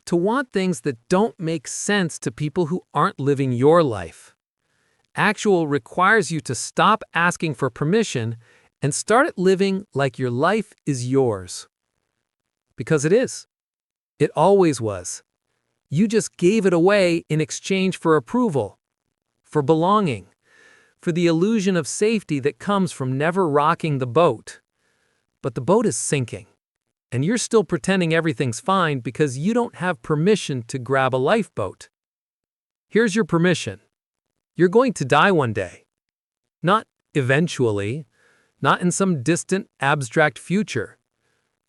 to want things that don't make sense to people who aren't living your life. Actual requires you to stop asking for permission and start living like your life is yours. Because it is. It always was. You just gave it away in exchange for approval, for belonging, for the illusion of safety that comes from never rocking the boat. But the boat is sinking. And you're still pretending everything's fine because you don't have permission to grab a lifeboat. Here's your permission. You're going to die one day. Not eventually, not in some distant, abstract future.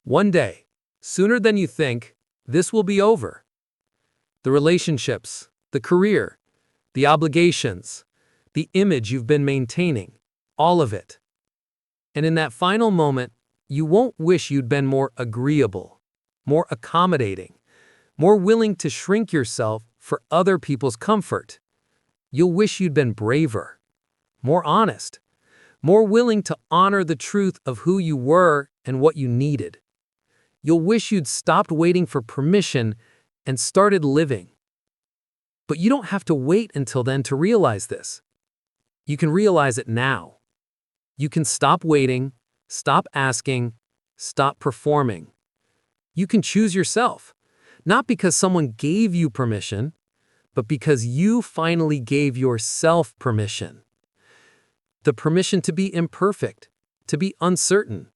One day, sooner than you think, this will be over. The relationships, the career, the obligations, the image you've been maintaining, all of it. And in that final moment, you won't wish you'd been more agreeable, more accommodating, more willing to shrink yourself for other people's comfort. You'll wish you'd been braver, more honest, more willing to honor the truth of who you were and what you needed. You'll wish you'd stopped waiting for permission and started living. But you don't have to wait until then to realize this. You can realize it now. You can stop waiting, stop asking, stop performing. You can choose yourself, not because someone gave you permission, but because you finally gave yourself permission. The permission to be imperfect, to be uncertain,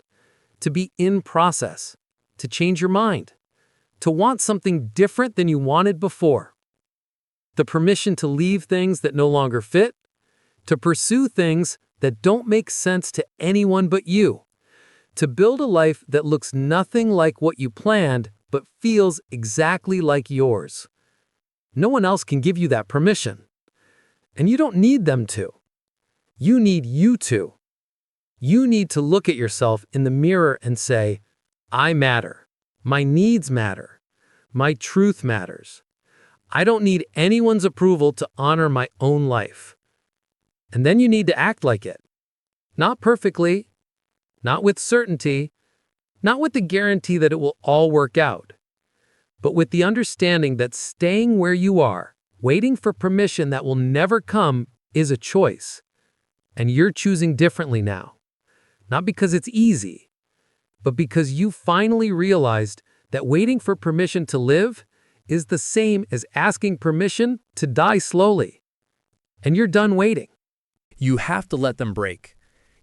to be in process, to change your mind, to want something different than you wanted before. The permission to leave things that no longer fit, to pursue things that don't make sense to anyone but you, to build a life that looks nothing like what you planned but feels exactly like yours. No one else can give you that permission. And you don't need them to. You need you to. You need to look at yourself in the mirror and say, I matter. My needs matter. My truth matters. I don't need anyone's approval to honor my own life. And then you need to act like it. Not perfectly, not with certainty, not with the guarantee that it will all work out, but with the understanding that staying where you are, waiting for permission that will never come, is a choice. And you're choosing differently now. Not because it's easy, but because you finally realized that waiting for permission to live is the same as asking permission to die slowly. And you're done waiting. You have to let them break.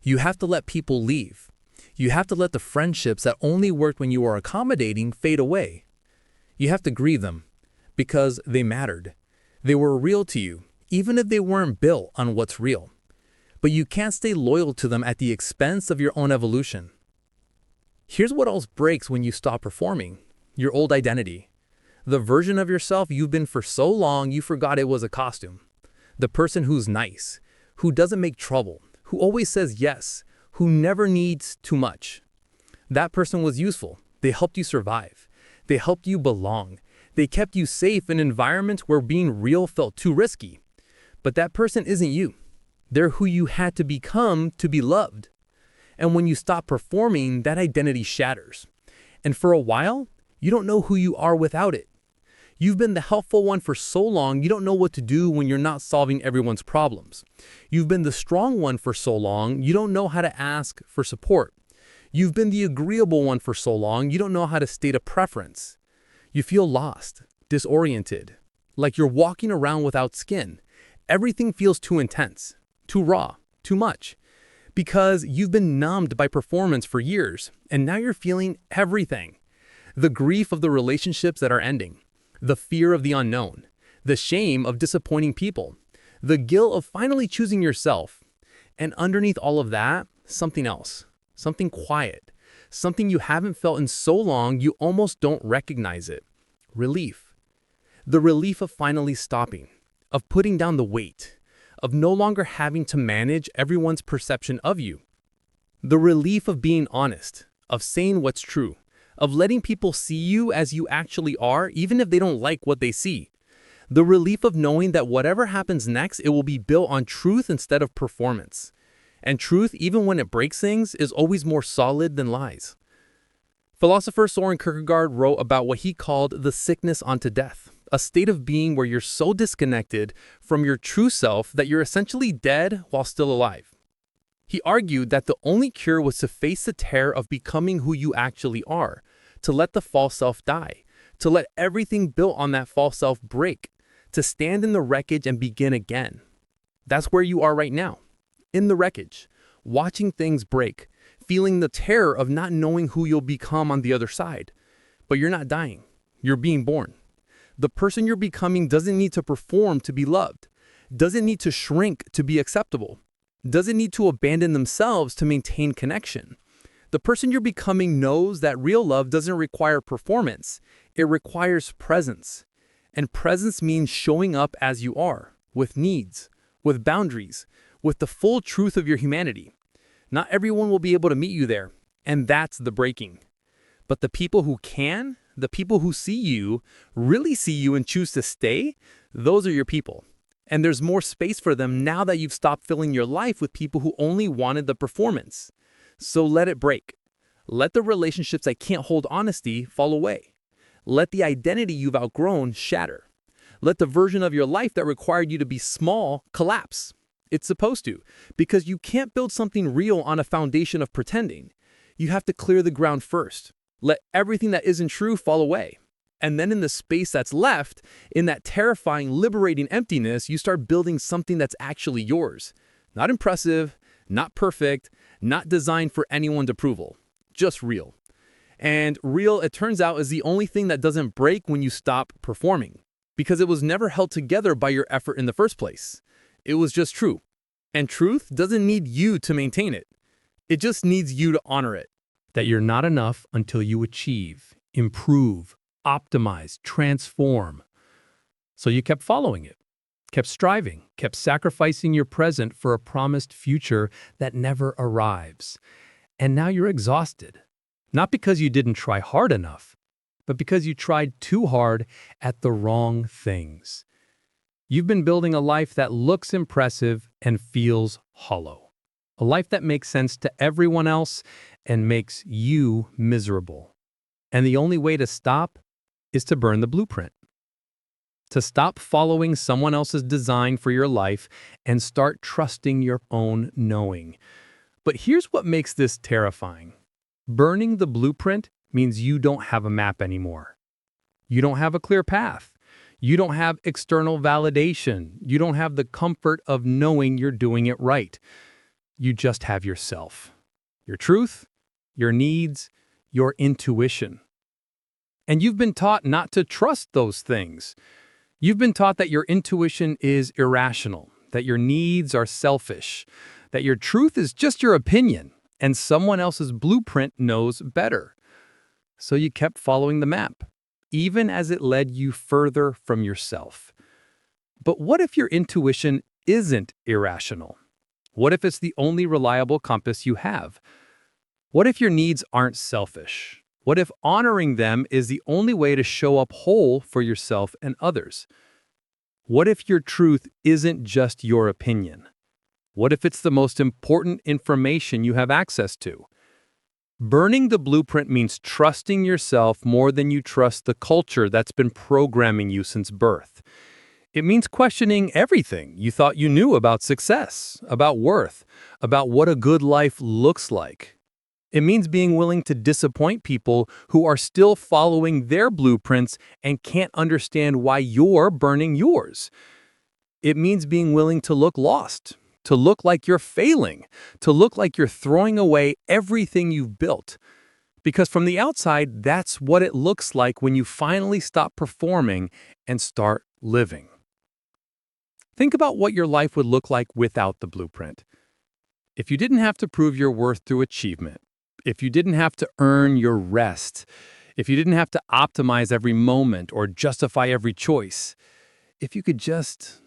You have to let people leave. You have to let the friendships that only worked when you were accommodating fade away. You have to grieve them because they mattered. They were real to you, even if they weren't built on what's real. But you can't stay loyal to them at the expense of your own evolution. Here's what else breaks when you stop performing: your old identity. The version of yourself you've been for so long you forgot it was a costume. The person who's nice, who doesn't make trouble, who always says yes, who never needs too much. That person was useful. They helped you survive. They helped you belong. They kept you safe in environments where being real felt too risky. But that person isn't you. They're who you had to become to be loved. And when you stop performing, that identity shatters. And for a while, you don't know who you are without it. You've been the helpful one for so long, you don't know what to do when you're not solving everyone's problems. You've been the strong one for so long, you don't know how to ask for support. You've been the agreeable one for so long, you don't know how to state a preference. You feel lost, disoriented, like you're walking around without skin. Everything feels too intense, too raw, too much. Because you've been numbed by performance for years, and now you're feeling everything. The grief of the relationships that are ending, the fear of the unknown, the shame of disappointing people, the guilt of finally choosing yourself. And underneath all of that, something else, something quiet, something you haven't felt in so long you almost don't recognize it. Relief. The relief of finally stopping, of putting down the weight, of no longer having to manage everyone's perception of you. The relief of being honest, of saying what's true, of letting people see you as you actually are, even if they don't like what they see. The relief of knowing that whatever happens next, it will be built on truth instead of performance. And truth, even when it breaks things, is always more solid than lies. Philosopher Soren Kierkegaard wrote about what he called the sickness unto death, a state of being where you're so disconnected from your true self that you're essentially dead while still alive. He argued that the only cure was to face the terror of becoming who you actually are, to let the false self die, to let everything built on that false self break, to stand in the wreckage and begin again. That's where you are right now, in the wreckage, watching things break, feeling the terror of not knowing who you'll become on the other side. But you're not dying, you're being born. The person you're becoming doesn't need to perform to be loved, doesn't need to shrink to be acceptable, doesn't need to abandon themselves to maintain connection. The person you're becoming knows that real love doesn't require performance, it requires presence. And presence means showing up as you are, with needs, with boundaries, with the full truth of your humanity. Not everyone will be able to meet you there, and that's the breaking. But the people who can, the people who see you, really see you and choose to stay, those are your people. And there's more space for them now that you've stopped filling your life with people who only wanted the performance. So let it break. Let the relationships that can't hold honesty fall away. Let the identity you've outgrown shatter. Let the version of your life that required you to be small collapse. It's supposed to, because you can't build something real on a foundation of pretending. You have to clear the ground first. Let everything that isn't true fall away. And then in the space that's left, in that terrifying, liberating emptiness, you start building something that's actually yours. Not impressive, not perfect, not designed for anyone's approval. Just real. And real, it turns out, is the only thing that doesn't break when you stop performing. Because it was never held together by your effort in the first place. It was just true. And truth doesn't need you to maintain it. It just needs you to honor it. That you're not enough until you achieve, improve, optimize, transform. So you kept following it, kept striving, kept sacrificing your present for a promised future that never arrives. And now you're exhausted. Not because you didn't try hard enough, but because you tried too hard at the wrong things. You've been building a life that looks impressive and feels hollow. A life that makes sense to everyone else and makes you miserable. And the only way to stop is to burn the blueprint. To stop following someone else's design for your life and start trusting your own knowing. But here's what makes this terrifying. Burning the blueprint means you don't have a map anymore. You don't have a clear path. You don't have external validation. You don't have the comfort of knowing you're doing it right. You just have yourself, your truth, your needs, your intuition. And you've been taught not to trust those things. You've been taught that your intuition is irrational, that your needs are selfish, that your truth is just your opinion, and someone else's blueprint knows better. So you kept following the map, even as it led you further from yourself. But what if your intuition isn't irrational? What if it's the only reliable compass you have? What if your needs aren't selfish? What if honoring them is the only way to show up whole for yourself and others? What if your truth isn't just your opinion? What if it's the most important information you have access to? Burning the blueprint means trusting yourself more than you trust the culture that's been programming you since birth. It means questioning everything you thought you knew about success, about worth, about what a good life looks like. It means being willing to disappoint people who are still following their blueprints and can't understand why you're burning yours. It means being willing to look lost, to look like you're failing, to look like you're throwing away everything you've built. Because from the outside, that's what it looks like when you finally stop performing and start living. Think about what your life would look like without the blueprint. If you didn't have to prove your worth through achievement, if you didn't have to earn your rest, if you didn't have to optimize every moment or justify every choice, if you could just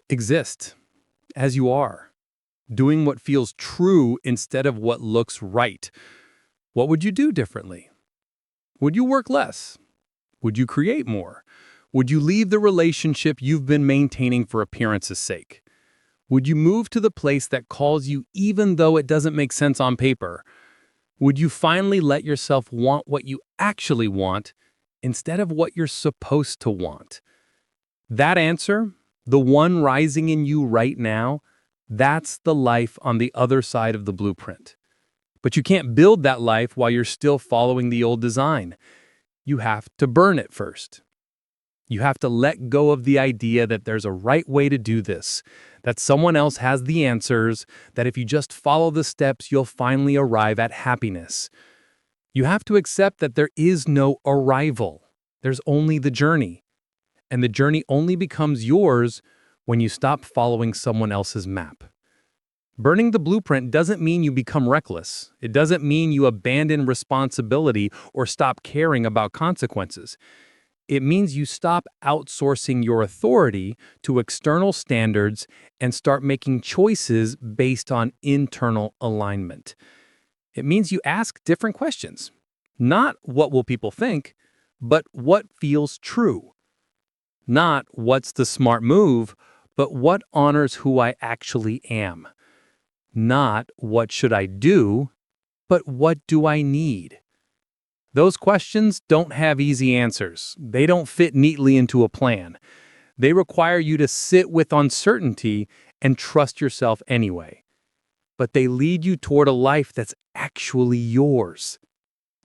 exist as you are, doing what feels true instead of what looks right, what would you do differently? Would you work less? Would you create more? Would you leave the relationship you've been maintaining for appearance's sake? Would you move to the place that calls you even though it doesn't make sense on paper? Would you finally let yourself want what you actually want instead of what you're supposed to want? That answer, the one rising in you right now, that's the life on the other side of the blueprint. But you can't build that life while you're still following the old design. You have to burn it first. You have to let go of the idea that there's a right way to do this, that someone else has the answers, that if you just follow the steps, you'll finally arrive at happiness. You have to accept that there is no arrival. There's only the journey. And the journey only becomes yours when you stop following someone else's map. Burning the blueprint doesn't mean you become reckless. It doesn't mean you abandon responsibility or stop caring about consequences. It means you stop outsourcing your authority to external standards and start making choices based on internal alignment. It means you ask different questions. Not what will people think, but what feels true. Not what's the smart move, but what honors who I actually am. Not what should I do, but what do I need? Those questions don't have easy answers. They don't fit neatly into a plan. They require you to sit with uncertainty and trust yourself anyway. But they lead you toward a life that's actually yours.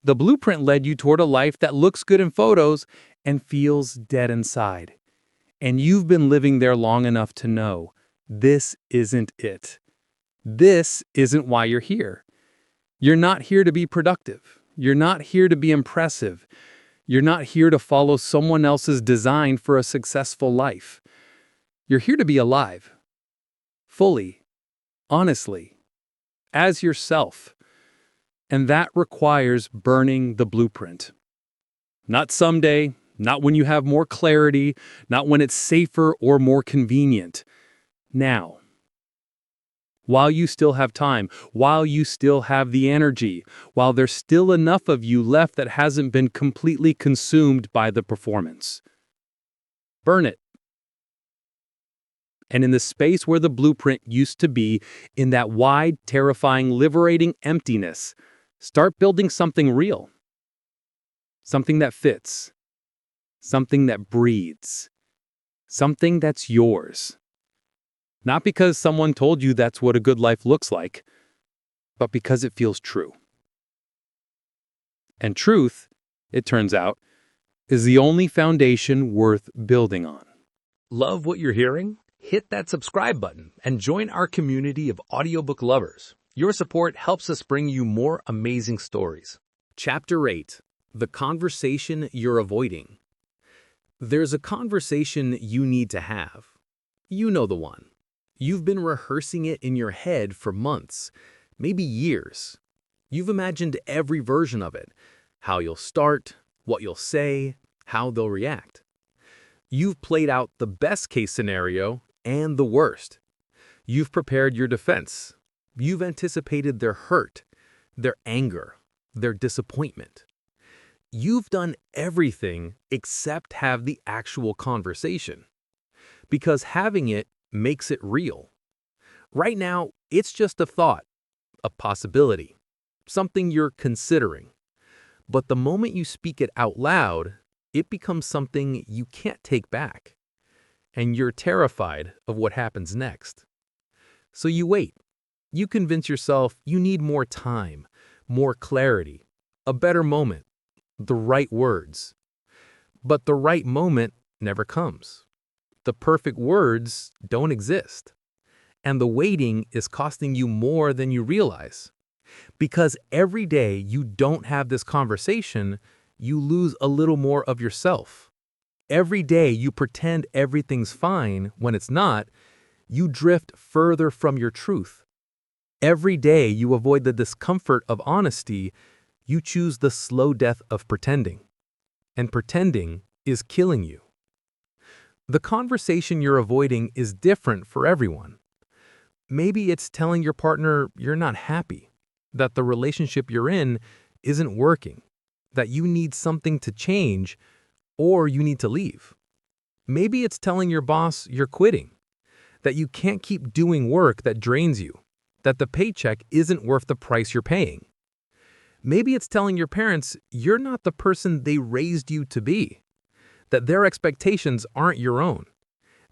The blueprint led you toward a life that looks good in photos and feels dead inside. And you've been living there long enough to know this isn't it. This isn't why you're here. You're not here to be productive. You're not here to be impressive. You're not here to follow someone else's design for a successful life. You're here to be alive. Fully. Honestly. As yourself. And that requires burning the blueprint. Not someday, not when you have more clarity, not when it's safer or more convenient. Now. While you still have time, while you still have the energy, while there's still enough of you left that hasn't been completely consumed by the performance. Burn it. And in the space where the blueprint used to be, in that wide, terrifying, liberating emptiness, start building something real. Something that fits. Something that breathes. Something that's yours. Not because someone told you that's what a good life looks like, but because it feels true. And truth, it turns out, is the only foundation worth building on. Love what you're hearing? Hit that subscribe button and join our community of audiobook lovers. Your support helps us bring you more amazing stories. Chapter 8. The Conversation You're Avoiding. There's a conversation you need to have. You know the one. You've been rehearsing it in your head for months, maybe years. You've imagined every version of it, how you'll start, what you'll say, how they'll react. You've played out the best-case scenario and the worst. You've prepared your defense. You've anticipated their hurt, their anger, their disappointment. You've done everything except have the actual conversation. Because having it makes it real. Right now, it's just a thought, a possibility, something you're considering. But the moment you speak it out loud, it becomes something you can't take back. And you're terrified of what happens next. So you wait. You convince yourself you need more time, more clarity, a better moment, the right words. But the right moment never comes. The perfect words don't exist. And the waiting is costing you more than you realize. Because every day you don't have this conversation, you lose a little more of yourself. Every day you pretend everything's fine when it's not, you drift further from your truth. Every day you avoid the discomfort of honesty, you choose the slow death of pretending. And pretending is killing you. The conversation you're avoiding is different for everyone. Maybe it's telling your partner you're not happy, that the relationship you're in isn't working, that you need something to change, or you need to leave. Maybe it's telling your boss you're quitting, that you can't keep doing work that drains you, that the paycheck isn't worth the price you're paying. Maybe it's telling your parents you're not the person they raised you to be, that their expectations aren't your own,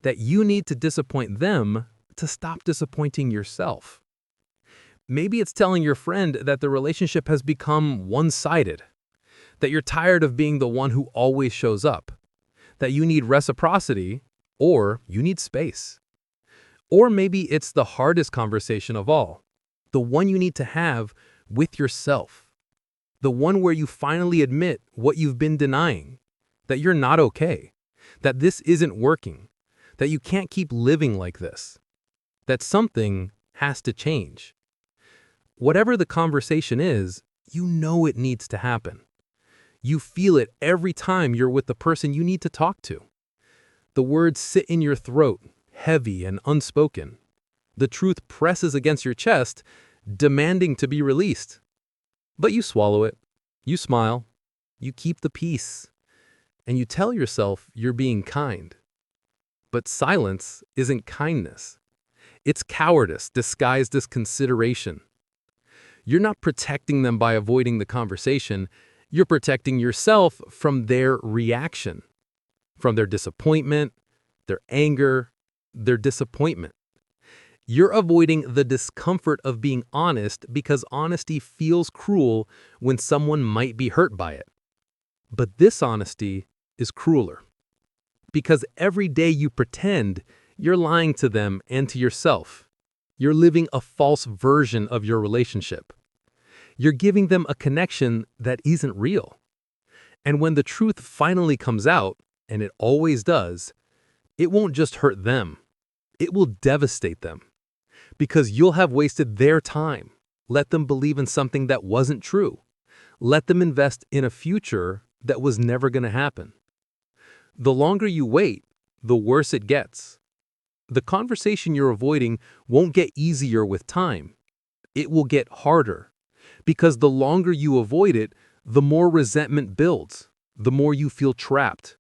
that you need to disappoint them to stop disappointing yourself. Maybe it's telling your friend that the relationship has become one-sided, that you're tired of being the one who always shows up, that you need reciprocity or you need space. Or maybe it's the hardest conversation of all, the one you need to have with yourself, the one where you finally admit what you've been denying, that you're not okay, that this isn't working, that you can't keep living like this, that something has to change. Whatever the conversation is, you know it needs to happen. You feel it every time you're with the person you need to talk to. The words sit in your throat, heavy and unspoken. The truth presses against your chest, demanding to be released. But you swallow it, you smile, you keep the peace, and you tell yourself you're being kind. But silence isn't kindness. It's cowardice disguised as consideration. You're not protecting them by avoiding the conversation. You're protecting yourself from their reaction, from their disappointment, their anger, their disappointment. You're avoiding the discomfort of being honest because honesty feels cruel when someone might be hurt by it. But this honesty is crueler because every day you pretend, you're lying to them and to yourself. You're living a false version of your relationship. You're giving them a connection that isn't real. And when the truth finally comes out, and it always does, it won't just hurt them. It will devastate them. Because you'll have wasted their time. Let them believe in something that wasn't true. Let them invest in a future that was never going to happen. The longer you wait, the worse it gets. The conversation you're avoiding won't get easier with time. It will get harder. Because the longer you avoid it, the more resentment builds, the more you feel trapped,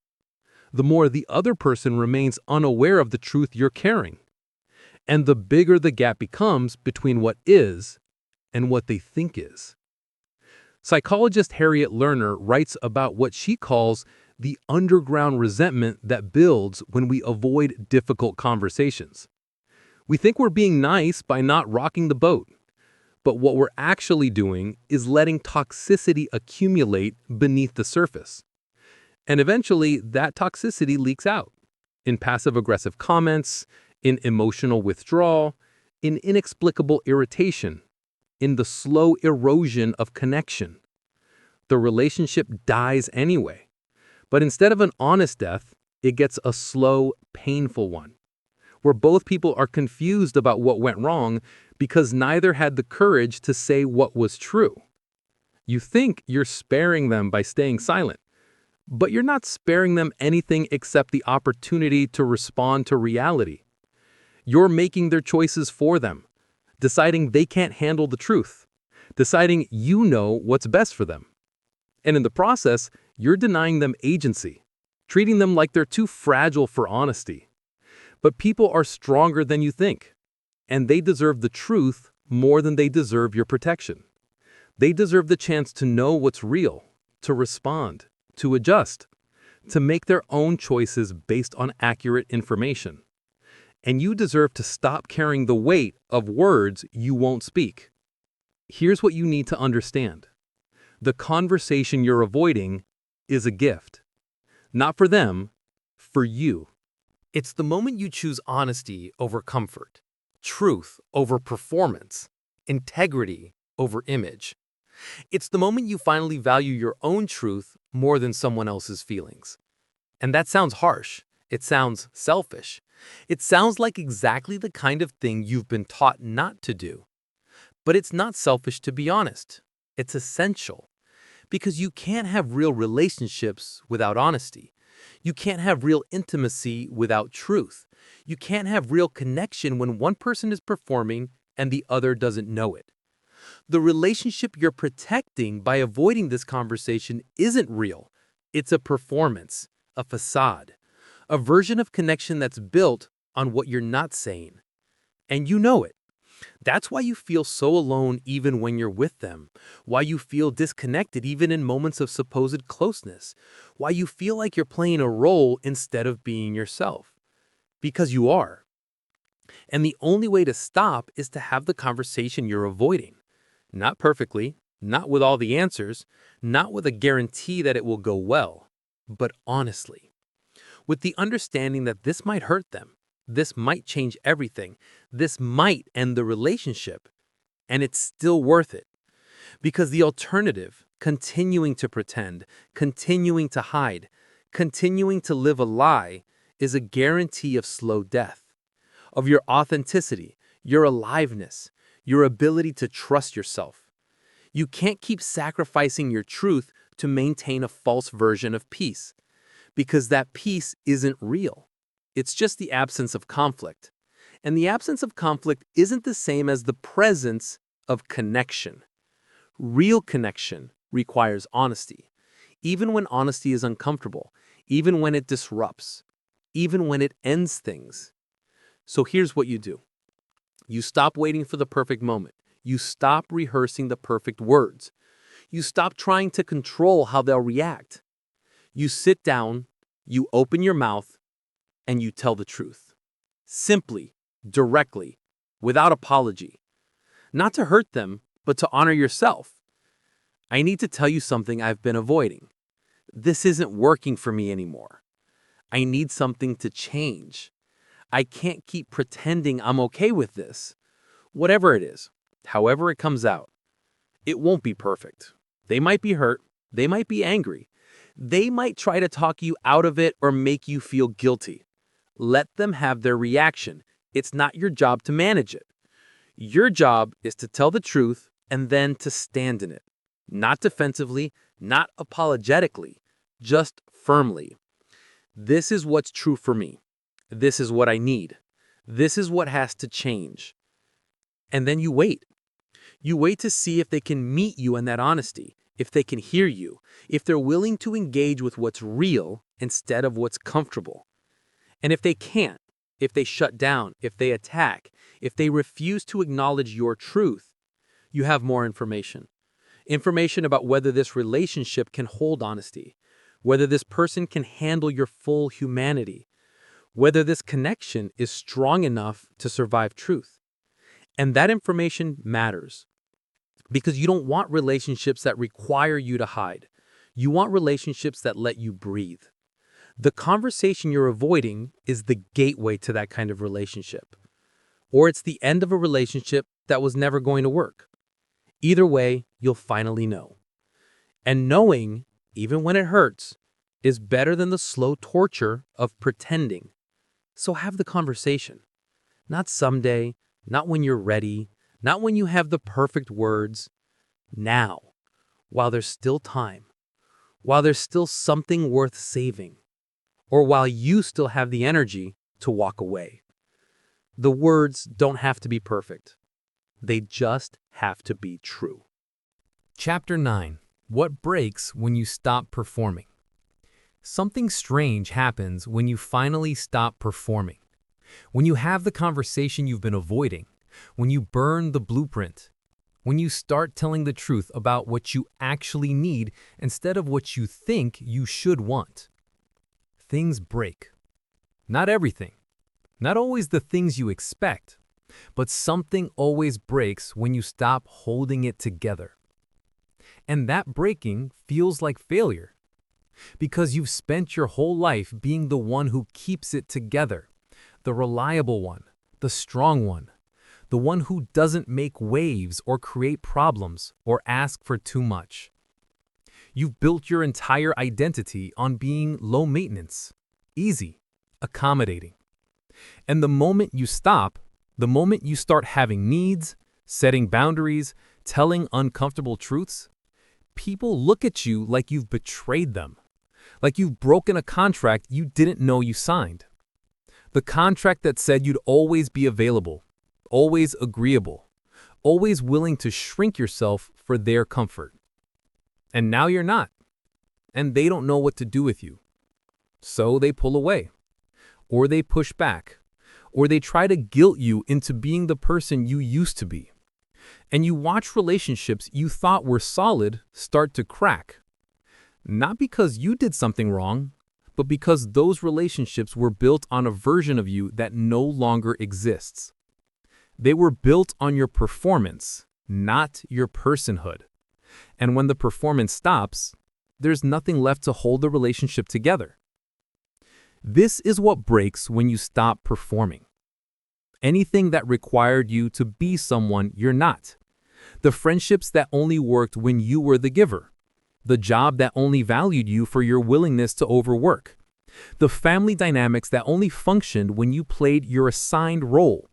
the more the other person remains unaware of the truth you're carrying. And the bigger the gap becomes between what is and what they think is. Psychologist Harriet Lerner writes about what she calls the underground resentment that builds when we avoid difficult conversations. We think we're being nice by not rocking the boat, but what we're actually doing is letting toxicity accumulate beneath the surface. And eventually, that toxicity leaks out in passive-aggressive comments, in emotional withdrawal, in inexplicable irritation, in the slow erosion of connection. The relationship dies anyway. But instead of an honest death, it gets a slow, painful one, where both people are confused about what went wrong because neither had the courage to say what was true. You think you're sparing them by staying silent, but you're not sparing them anything except the opportunity to respond to reality. You're making their choices for them, deciding they can't handle the truth, deciding you know what's best for them. And in the process, you're denying them agency, treating them like they're too fragile for honesty. But people are stronger than you think, and they deserve the truth more than they deserve your protection. They deserve the chance to know what's real, to respond, to adjust, to make their own choices based on accurate information. And you deserve to stop carrying the weight of words you won't speak. Here's what you need to understand. The conversation you're avoiding is a gift. Not for them, for you. It's the moment you choose honesty over comfort, truth over performance, integrity over image. It's the moment you finally value your own truth more than someone else's feelings. And that sounds harsh. It sounds selfish. It sounds like exactly the kind of thing you've been taught not to do. But it's not selfish to be honest. It's essential. Because you can't have real relationships without honesty. You can't have real intimacy without truth. You can't have real connection when one person is performing and the other doesn't know it. The relationship you're protecting by avoiding this conversation isn't real. It's a performance, a facade, a version of connection that's built on what you're not saying. And you know it. That's why you feel so alone even when you're with them, why you feel disconnected even in moments of supposed closeness, why you feel like you're playing a role instead of being yourself. Because you are. And the only way to stop is to have the conversation you're avoiding. Not perfectly, not with all the answers, not with a guarantee that it will go well, but honestly. With the understanding that this might hurt them, this might change everything, this might end the relationship, and it's still worth it. Because the alternative, continuing to pretend, continuing to hide, continuing to live a lie, is a guarantee of slow death, of your authenticity, your aliveness, your ability to trust yourself. You can't keep sacrificing your truth to maintain a false version of peace, because that peace isn't real. It's just the absence of conflict. And the absence of conflict isn't the same as the presence of connection. Real connection requires honesty, even when honesty is uncomfortable, even when it disrupts, even when it ends things. So here's what you do. You stop waiting for the perfect moment. You stop rehearsing the perfect words. You stop trying to control how they'll react. You sit down, you open your mouth, and you tell the truth. Simply, directly, without apology. Not to hurt them, but to honor yourself. I need to tell you something I've been avoiding. This isn't working for me anymore. I need something to change. I can't keep pretending I'm okay with this. Whatever it is, however it comes out, it won't be perfect. They might be hurt. They might be angry. They might try to talk you out of it or make you feel guilty. Let them have their reaction. It's not your job to manage it. Your job is to tell the truth and then to stand in it. Not defensively, not apologetically, just firmly. This is what's true for me. This is what I need. This is what has to change. And then you wait. You wait to see if they can meet you in that honesty, if they can hear you, if they're willing to engage with what's real instead of what's comfortable. And if they can't, if they shut down, if they attack, if they refuse to acknowledge your truth, you have more information. Information about whether this relationship can hold honesty, whether this person can handle your full humanity, whether this connection is strong enough to survive truth. And that information matters because you don't want relationships that require you to hide. You want relationships that let you breathe. The conversation you're avoiding is the gateway to that kind of relationship. Or it's the end of a relationship that was never going to work. Either way, you'll finally know. And knowing, even when it hurts, is better than the slow torture of pretending. So have the conversation. Not someday, not when you're ready, not when you have the perfect words. Now, while there's still time, while there's still something worth saving, or while you still have the energy to walk away. The words don't have to be perfect. They just have to be true. Chapter 9. What breaks when you stop performing? Something strange happens when you finally stop performing. When you have the conversation you've been avoiding, when you burn the blueprint, when you start telling the truth about what you actually need instead of what you think you should want. Things break. Not everything. Not always the things you expect. But something always breaks when you stop holding it together. And that breaking feels like failure. Because you've spent your whole life being the one who keeps it together. The reliable one. The strong one. The one who doesn't make waves or create problems or ask for too much. You've built your entire identity on being low maintenance, easy, accommodating. And the moment you stop, the moment you start having needs, setting boundaries, telling uncomfortable truths, people look at you like you've betrayed them, like you've broken a contract you didn't know you signed. The contract that said you'd always be available, always agreeable, always willing to shrink yourself for their comfort. And now you're not, and they don't know what to do with you. So they pull away, or they push back, or they try to guilt you into being the person you used to be. And you watch relationships you thought were solid start to crack. Not because you did something wrong, but because those relationships were built on a version of you that no longer exists. They were built on your performance, not your personhood. And when the performance stops, there's nothing left to hold the relationship together. This is what breaks when you stop performing. Anything that required you to be someone you're not. The friendships that only worked when you were the giver. The job that only valued you for your willingness to overwork. The family dynamics that only functioned when you played your assigned role.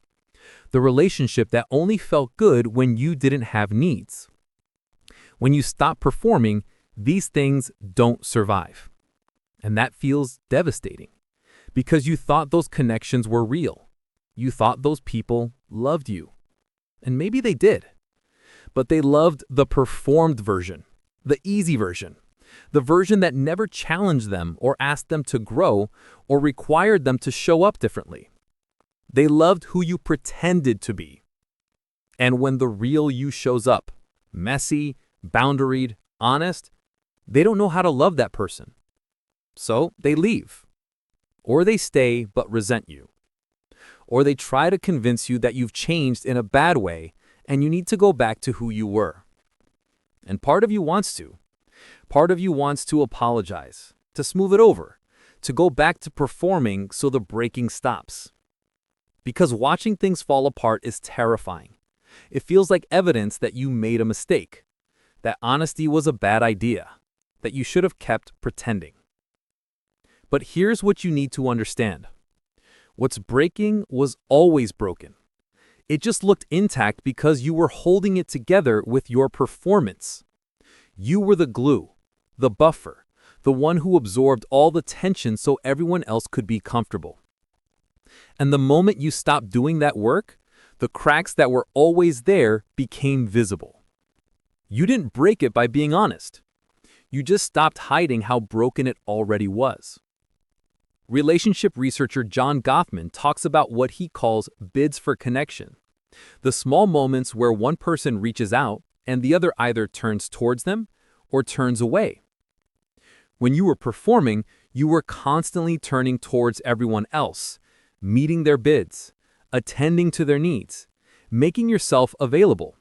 The relationship that only felt good when you didn't have needs. When you stop performing, these things don't survive. And that feels devastating. Because you thought those connections were real. You thought those people loved you. And maybe they did. But they loved the performed version, the easy version, the version that never challenged them or asked them to grow or required them to show up differently. They loved who you pretended to be. And when the real you shows up, messy, boundaried, honest, they don't know how to love that person. So they leave. Or they stay but resent you. or they try to convince you that you've changed in a bad way and you need to go back to who you were. And part of you wants to. Part of you wants to apologize, to smooth it over, to go back to performing so the breaking stops. Because watching things fall apart is terrifying. It feels like evidence that you made a mistake, that honesty was a bad idea, that you should have kept pretending. But here's what you need to understand. What's breaking was always broken. It just looked intact because you were holding it together with your performance. You were the glue, the buffer, the one who absorbed all the tension so everyone else could be comfortable. And the moment you stopped doing that work, the cracks that were always there became visible. You didn't break it by being honest. You just stopped hiding how broken it already was. Relationship researcher John Goffman talks about what he calls bids for connection. The small moments where one person reaches out and the other either turns towards them or turns away. When you were performing, you were constantly turning towards everyone else, meeting their bids, attending to their needs, making yourself available.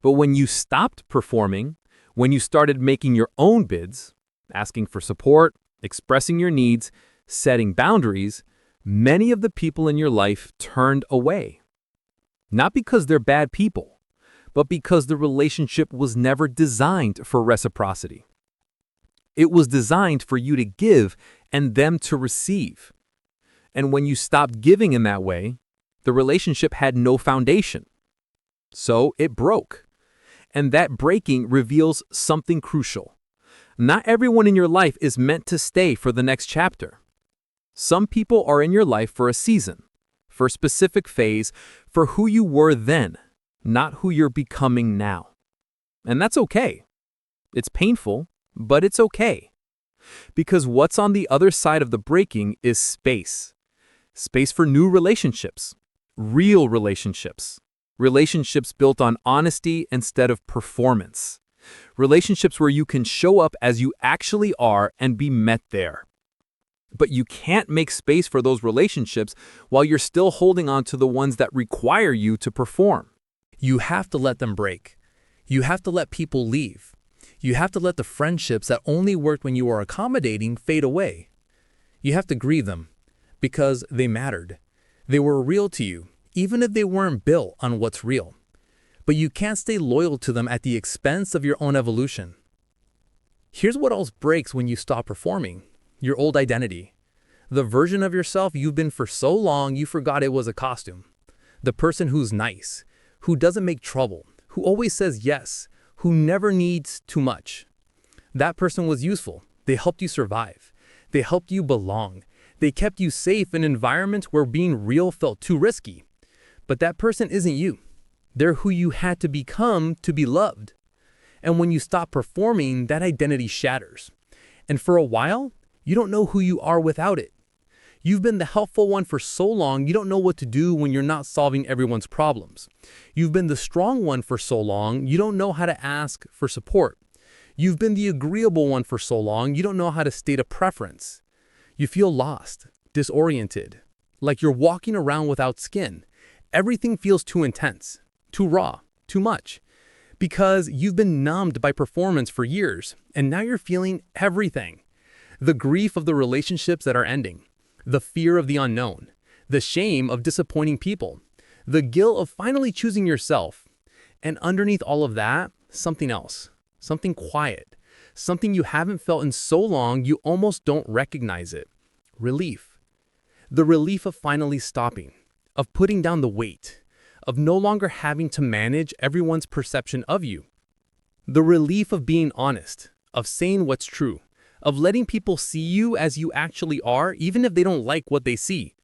But when you stopped performing, when you started making your own bids, asking for support, expressing your needs, setting boundaries, many of the people in your life turned away. Not because they're bad people, but because the relationship was never designed for reciprocity. It was designed for you to give and them to receive. And when you stopped giving in that way, the relationship had no foundation. So it broke. And that breaking reveals something crucial. Not everyone in your life is meant to stay for the next chapter. Some people are in your life for a season, for a specific phase, for who you were then, not who you're becoming now. And that's okay. It's painful, but it's okay. Because what's on the other side of the breaking is space. Space for new relationships, real relationships. Relationships built on honesty instead of performance. Relationships where you can show up as you actually are and be met there. But you can't make space for those relationships while you're still holding on to the ones that require you to perform. You have to let them break. You have to let people leave. You have to let the friendships that only worked when you were accommodating fade away. You have to grieve them because they mattered. They were real to you, even if they weren't built on what's real. But you can't stay loyal to them at the expense of your own evolution. Here's what else breaks when you stop performing: your old identity. The version of yourself you've been for so long you forgot it was a costume. The person who's nice, who doesn't make trouble, who always says yes, who never needs too much. That person was useful. They helped you survive. They helped you belong. They kept you safe in environments where being real felt too risky. But that person isn't you. They're who you had to become to be loved. And when you stop performing, that identity shatters. And for a while, you don't know who you are without it. You've been the helpful one for so long, you don't know what to do when you're not solving everyone's problems. You've been the strong one for so long, you don't know how to ask for support. You've been the agreeable one for so long, you don't know how to state a preference. You feel lost, disoriented, like you're walking around without skin. Everything feels too intense, too raw, too much. Because you've been numbed by performance for years, and now you're feeling everything. The grief of the relationships that are ending. The fear of the unknown, the shame of disappointing people, the guilt of finally choosing yourself, and underneath all of that, something else, something quiet, something you haven't felt in so long you almost don't recognize it. Relief. The relief of finally stopping, of putting down the weight, of no longer having to manage everyone's perception of you. The relief of being honest, of saying what's true, of letting people see you as you actually are, even if they don't like what they see.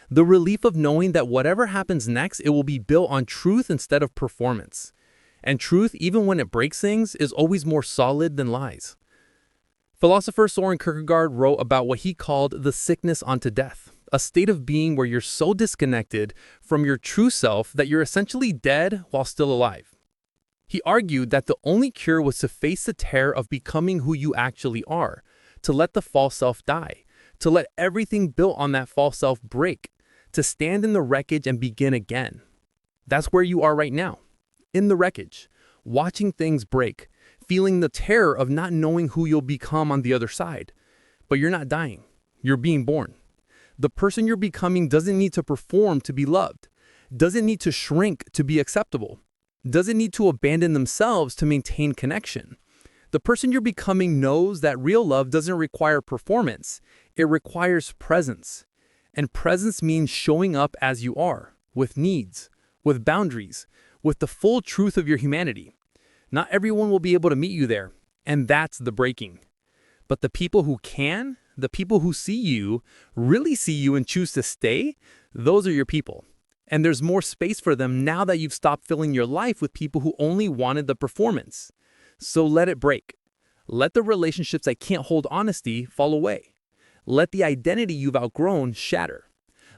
The relief of knowing that whatever happens next, it will be built on truth instead of performance. And truth, even when it breaks things, is always more solid than lies. Philosopher Soren Kierkegaard wrote about what he called the sickness unto death, a state of being where you're so disconnected from your true self that you're essentially dead while still alive. He argued that the only cure was to face the terror of becoming who you actually are, to let the false self die, to let everything built on that false self break, to stand in the wreckage and begin again. That's where you are right now, in the wreckage, watching things break, feeling the terror of not knowing who you'll become on the other side. But you're not dying. You're being born. The person you're becoming doesn't need to perform to be loved, doesn't need to shrink to be acceptable, doesn't need to abandon themselves to maintain connection. The person you're becoming knows that real love doesn't require performance. It requires presence. And presence means showing up as you are, with needs, with boundaries, with the full truth of your humanity. Not everyone will be able to meet you there, and that's the breaking. But the people who can, the people who see you, really see you and choose to stay, those are your people. And there's more space for them now that you've stopped filling your life with people who only wanted the performance. So let it break. Let the relationships that can't hold honesty fall away. Let the identity you've outgrown shatter.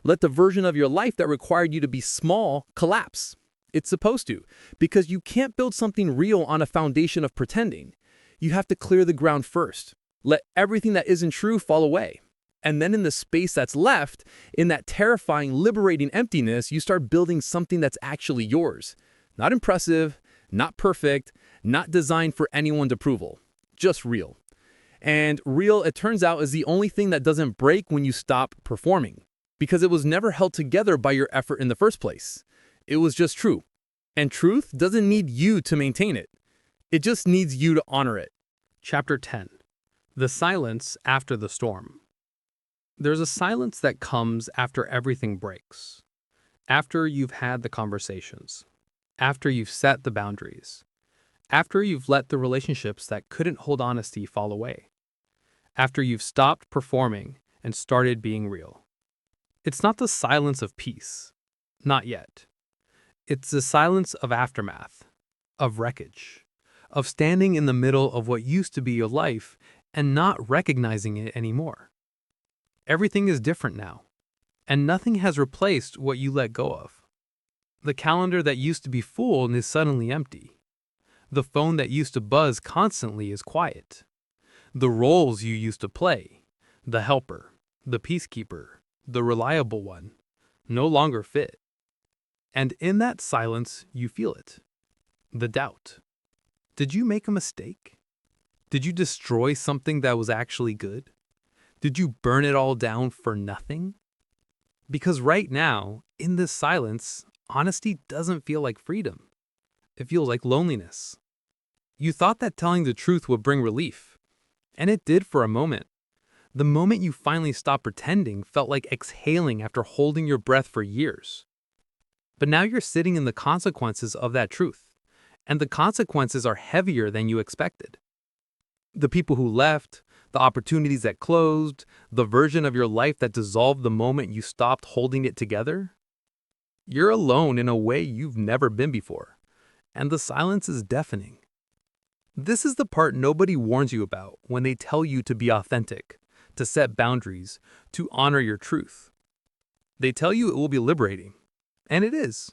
Let the version of your life that required you to be small collapse. It's supposed to, because you can't build something real on a foundation of pretending. You have to clear the ground first. Let everything that isn't true fall away. And then in the space that's left, in that terrifying, liberating emptiness, you start building something that's actually yours. Not impressive, not perfect, not designed for anyone's approval. Just real. And real, it turns out, is the only thing that doesn't break when you stop performing. Because it was never held together by your effort in the first place. It was just true. And truth doesn't need you to maintain it. It just needs you to honor it. Chapter 10. The Silence After the Storm. There's a silence that comes after everything breaks. After you've had the conversations. After you've set the boundaries. After you've let the relationships that couldn't hold honesty fall away. After you've stopped performing and started being real. It's not the silence of peace. Not yet. It's the silence of aftermath, of wreckage, of standing in the middle of what used to be your life and not recognizing it anymore. Everything is different now, and nothing has replaced what you let go of. The calendar that used to be full is suddenly empty. The phone that used to buzz constantly is quiet. The roles you used to play, the helper, the peacekeeper, the reliable one, no longer fit. And in that silence, you feel it. The doubt. Did you make a mistake? Did you destroy something that was actually good? Did you burn it all down for nothing? Because right now, in this silence, honesty doesn't feel like freedom. It feels like loneliness. You thought that telling the truth would bring relief, and it did for a moment. The moment you finally stopped pretending felt like exhaling after holding your breath for years. But now you're sitting in the consequences of that truth, and the consequences are heavier than you expected. The people who left, the opportunities that closed, the version of your life that dissolved the moment you stopped holding it together. You're alone in a way you've never been before, and the silence is deafening. This is the part nobody warns you about when they tell you to be authentic, to set boundaries, to honor your truth. They tell you it will be liberating, and it is.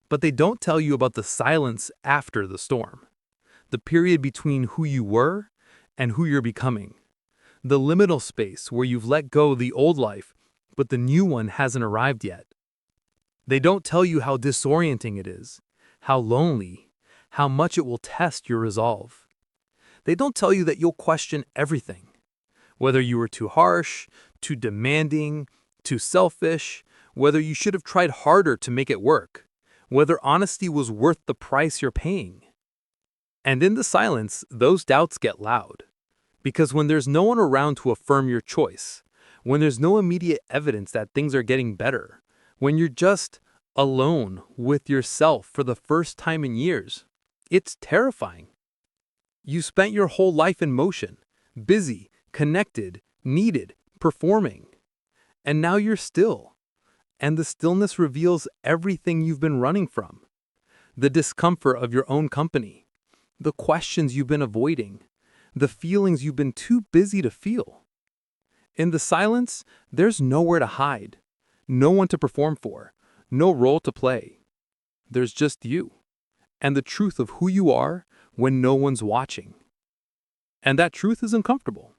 But they don't tell you about the silence after the storm, the period between who you were and who you're becoming, the liminal space where you've let go the old life, but the new one hasn't arrived yet. They don't tell you how disorienting it is, how lonely, how much it will test your resolve. They don't tell you that you'll question everything, whether you were too harsh, too demanding, too selfish, whether you should have tried harder to make it work, whether honesty was worth the price you're paying. And in the silence, those doubts get loud. Because when there's no one around to affirm your choice, when there's no immediate evidence that things are getting better, when you're just alone with yourself for the first time in years, it's terrifying. You spent your whole life in motion, busy, connected, needed, performing. And now you're still. And the stillness reveals everything you've been running from. The discomfort of your own company. The questions you've been avoiding. The feelings you've been too busy to feel. In the silence, there's nowhere to hide. No one to perform for. No role to play. There's just you. And the truth of who you are when no one's watching. And that truth is uncomfortable.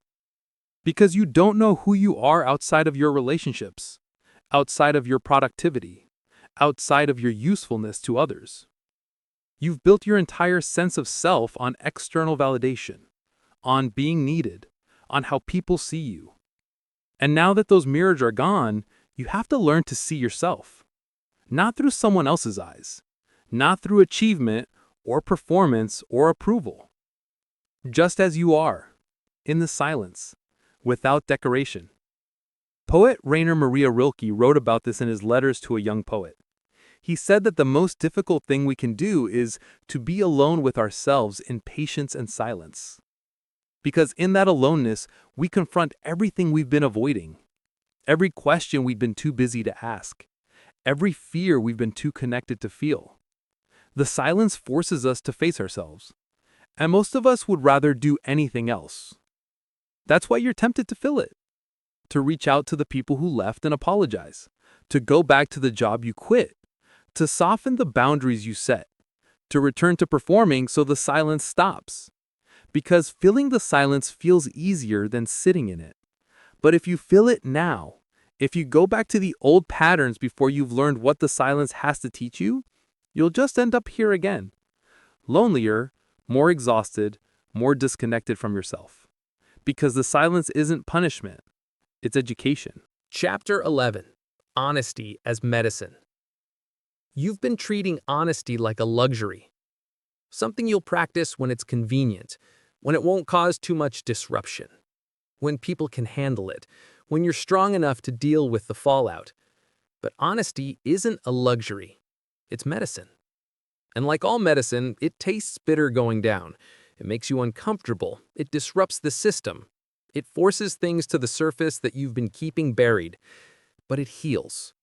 Because you don't know who you are outside of your relationships, outside of your productivity, outside of your usefulness to others. You've built your entire sense of self on external validation, on being needed, on how people see you. And now that those mirrors are gone, you have to learn to see yourself. Not through someone else's eyes, not through achievement or performance or approval. Just as you are, in the silence, without decoration. Poet Rainer Maria Rilke wrote about this in his letters to a young poet. He said that the most difficult thing we can do is to be alone with ourselves in patience and silence. Because in that aloneness, we confront everything we've been avoiding, every question we've been too busy to ask, every fear we've been too connected to feel. The silence forces us to face ourselves, and most of us would rather do anything else. That's why you're tempted to fill it, to reach out to the people who left and apologize, to go back to the job you quit, to soften the boundaries you set, to return to performing so the silence stops. Because filling the silence feels easier than sitting in it. But if you fill it now, if you go back to the old patterns before you've learned what the silence has to teach you, you'll just end up here again. Lonelier, more exhausted, more disconnected from yourself. Because the silence isn't punishment, it's education. Chapter 11. Honesty as Medicine. You've been treating honesty like a luxury. Something you'll practice when it's convenient, when it won't cause too much disruption, when people can handle it, when you're strong enough to deal with the fallout. But honesty isn't a luxury. It's medicine. And like all medicine, it tastes bitter going down. It makes you uncomfortable. It disrupts the system. It forces things to the surface that you've been keeping buried. But it heals.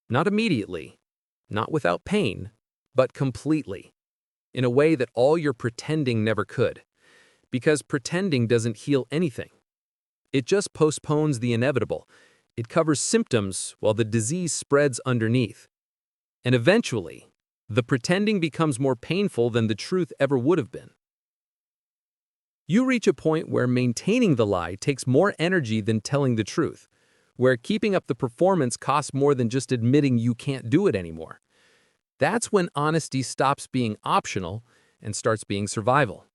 Not immediately, not without pain, but completely. In a way that all your pretending never could. Because pretending doesn't heal anything. It just postpones the inevitable. It covers symptoms while the disease spreads underneath. And eventually, the pretending becomes more painful than the truth ever would have been. You reach a point where maintaining the lie takes more energy than telling the truth, where keeping up the performance costs more than just admitting you can't do it anymore. That's when honesty stops being optional and starts being survival.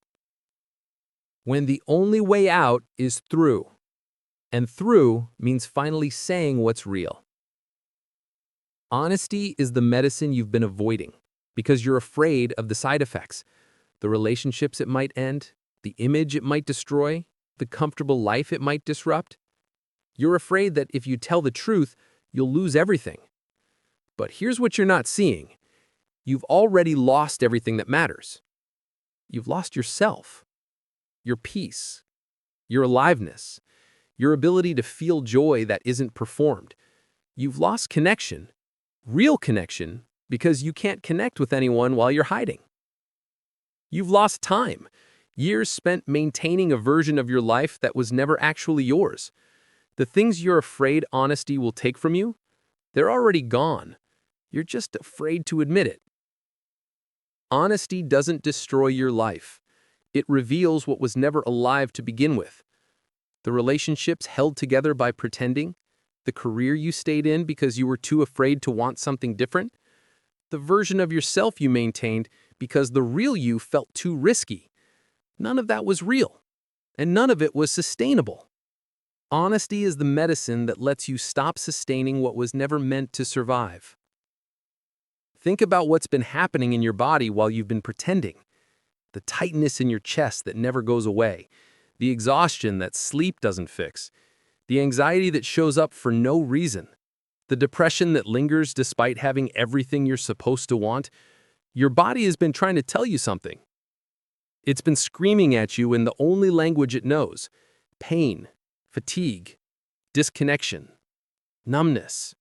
When the only way out is through, and through means finally saying what's real. Honesty is the medicine you've been avoiding because you're afraid of the side effects, the relationships it might end, the image it might destroy, the comfortable life it might disrupt. You're afraid that if you tell the truth, you'll lose everything. But here's what you're not seeing. You've already lost everything that matters. You've lost yourself, your peace, your aliveness, your ability to feel joy that isn't performed. You've lost connection, real connection, because you can't connect with anyone while you're hiding. You've lost time, years spent maintaining a version of your life that was never actually yours. The things you're afraid honesty will take from you, they're already gone. You're just afraid to admit it. Honesty doesn't destroy your life. It reveals what was never alive to begin with. The relationships held together by pretending, the career you stayed in because you were too afraid to want something different, the version of yourself you maintained because the real you felt too risky. None of that was real, and none of it was sustainable. Honesty is the medicine that lets you stop sustaining what was never meant to survive. Think about what's been happening in your body while you've been pretending. The tightness in your chest that never goes away, the exhaustion that sleep doesn't fix, the anxiety that shows up for no reason, the depression that lingers despite having everything you're supposed to want. Your body has been trying to tell you something. It's been screaming at you in the only language it knows: pain, fatigue, disconnection, numbness.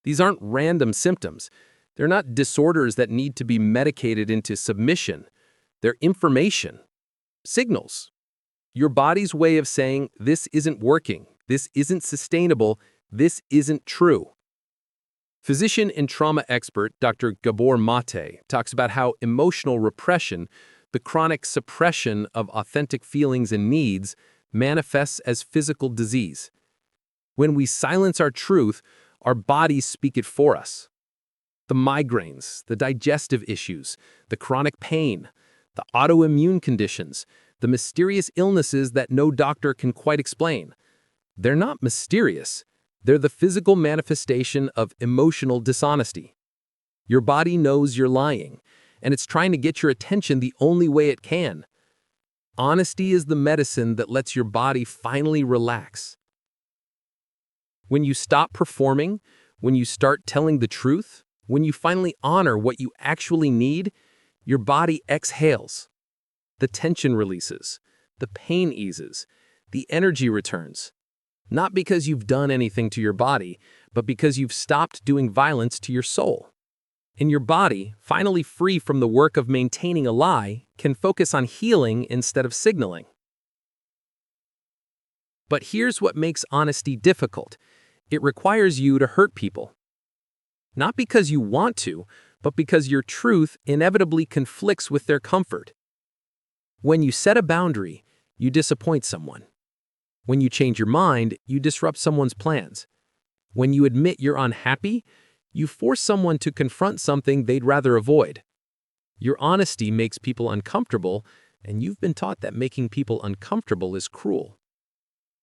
These aren't random symptoms. They're not disorders that need to be medicated into submission. They're information, signals. Your body's way of saying, this isn't working, this isn't sustainable, this isn't true. Physician and trauma expert Dr. Gabor Mate talks about how emotional repression, the chronic suppression of authentic feelings and needs, manifests as physical disease. When we silence our truth, Our bodies speak it for us. The migraines, the digestive issues, the chronic pain, the autoimmune conditions, the mysterious illnesses that no doctor can quite explain. They're not mysterious. They're the physical manifestation of emotional dishonesty. Your body knows you're lying, and it's trying to get your attention the only way it can. Honesty is the medicine that lets your body finally relax. When you stop performing, when you start telling the truth, when you finally honor what you actually need, your body exhales. The tension releases, the pain eases, the energy returns. Not because you've done anything to your body, but because you've stopped doing violence to your soul. And your body, finally free from the work of maintaining a lie, can focus on healing instead of signaling. But here's what makes honesty difficult. It requires you to hurt people. Not because you want to, but because your truth inevitably conflicts with their comfort. When you set a boundary, you disappoint someone. When you change your mind, you disrupt someone's plans. When you admit you're unhappy, you force someone to confront something they'd rather avoid. Your honesty makes people uncomfortable, and you've been taught that making people uncomfortable is cruel.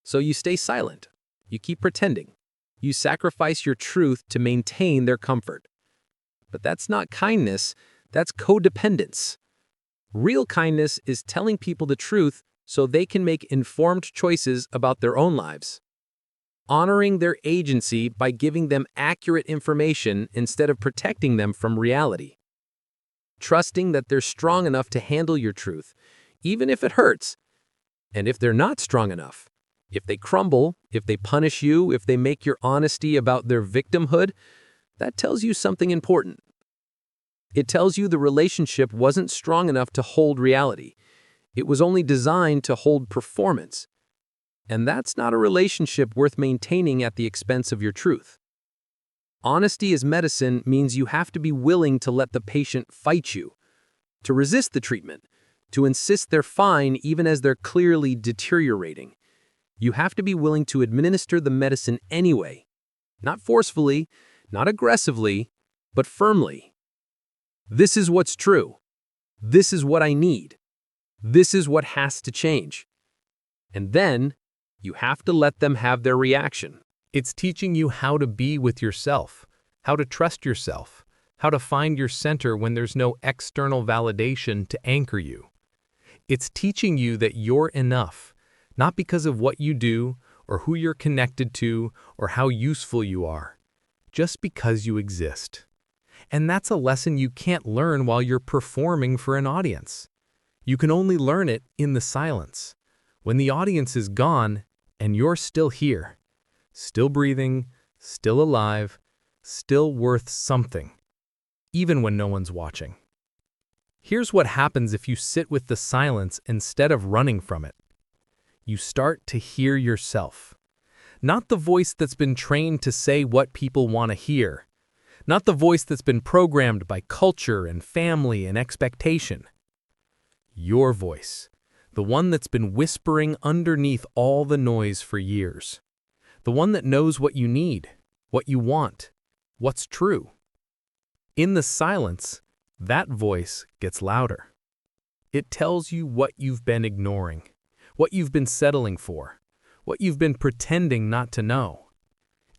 So you stay silent. You keep pretending. You sacrifice your truth to maintain their comfort. But that's not kindness, that's codependence. Real kindness is telling people the truth so they can make informed choices about their own lives. Honoring their agency by giving them accurate information instead of protecting them from reality. Trusting that they're strong enough to handle your truth, even if it hurts. And if they're not strong enough, if they crumble, if they punish you, if they make your honesty about their victimhood, that tells you something important. It tells you the relationship wasn't strong enough to hold reality. It was only designed to hold performance. And that's not a relationship worth maintaining at the expense of your truth. Honesty as medicine means you have to be willing to let the patient fight you, to resist the treatment, to insist they're fine even as they're clearly deteriorating. You have to be willing to administer the medicine anyway, not forcefully, not aggressively, but firmly. This is what's true. This is what I need. This is what has to change. And then, you have to let them have their reaction. It's teaching you how to be with yourself, how to trust yourself, how to find your center when there's no external validation to anchor you. It's teaching you that you're enough, not because of what you do or who you're connected to or how useful you are, just because you exist. And that's a lesson you can't learn while you're performing for an audience. You can only learn it in the silence, when the audience is gone and you're still here, still breathing, still alive, still worth something, even when no one's watching. Here's what happens if you sit with the silence instead of running from it. You start to hear yourself. Not the voice that's been trained to say what people want to hear. Not the voice that's been programmed by culture and family and expectation. Your voice, the one that's been whispering underneath all the noise for years. The one that knows what you need, what you want, what's true. In the silence, that voice gets louder. It tells you what you've been ignoring, what you've been settling for, what you've been pretending not to know.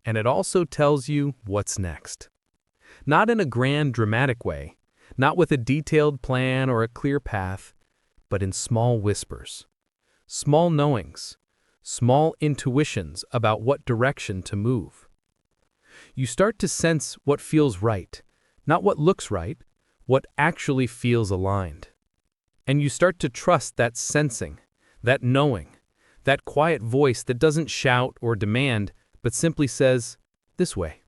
And it also tells you what's next. Not in a grand, dramatic way, not with a detailed plan or a clear path, but in small whispers, small knowings, small intuitions about what direction to move. You start to sense what feels right, not what looks right, what actually feels aligned. And you start to trust that sensing, that knowing, that quiet voice that doesn't shout or demand, but simply says, "This way."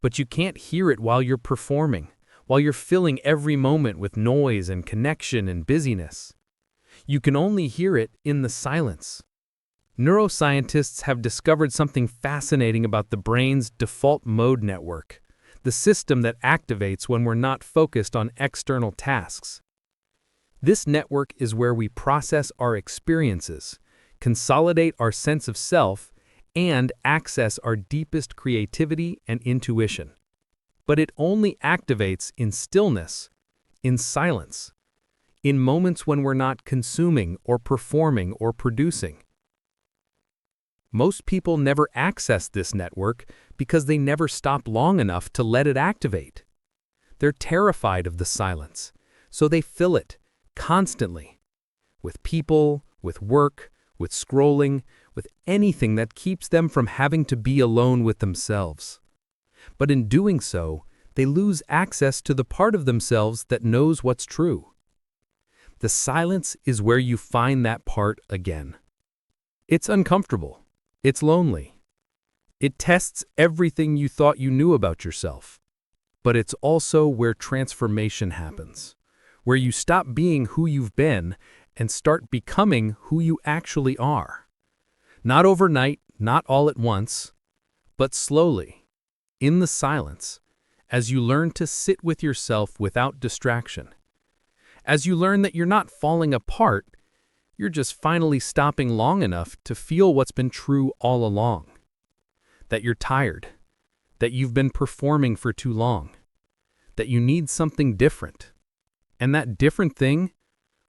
But you can't hear it while you're performing, while you're filling every moment with noise and connection and busyness. You can only hear it in the silence. Neuroscientists have discovered something fascinating about the brain's default mode network, the system that activates when we're not focused on external tasks. This network is where we process our experiences, consolidate our sense of self, and access our deepest creativity and intuition. But it only activates in stillness, in silence, in moments when we're not consuming or performing or producing. Most people never access this network because they never stop long enough to let it activate. They're terrified of the silence, so they fill it constantly with people, with work, with scrolling, with anything that keeps them from having to be alone with themselves. But in doing so, they lose access to the part of themselves that knows what's true. The silence is where you find that part again. It's uncomfortable. It's lonely. It tests everything you thought you knew about yourself. But it's also where transformation happens, where you stop being who you've been and start becoming who you actually are. Not overnight, not all at once, but slowly, in the silence, as you learn to sit with yourself without distraction. As you learn that you're not falling apart, you're just finally stopping long enough to feel what's been true all along. That you're tired, that you've been performing for too long, that you need something different. And that different thing,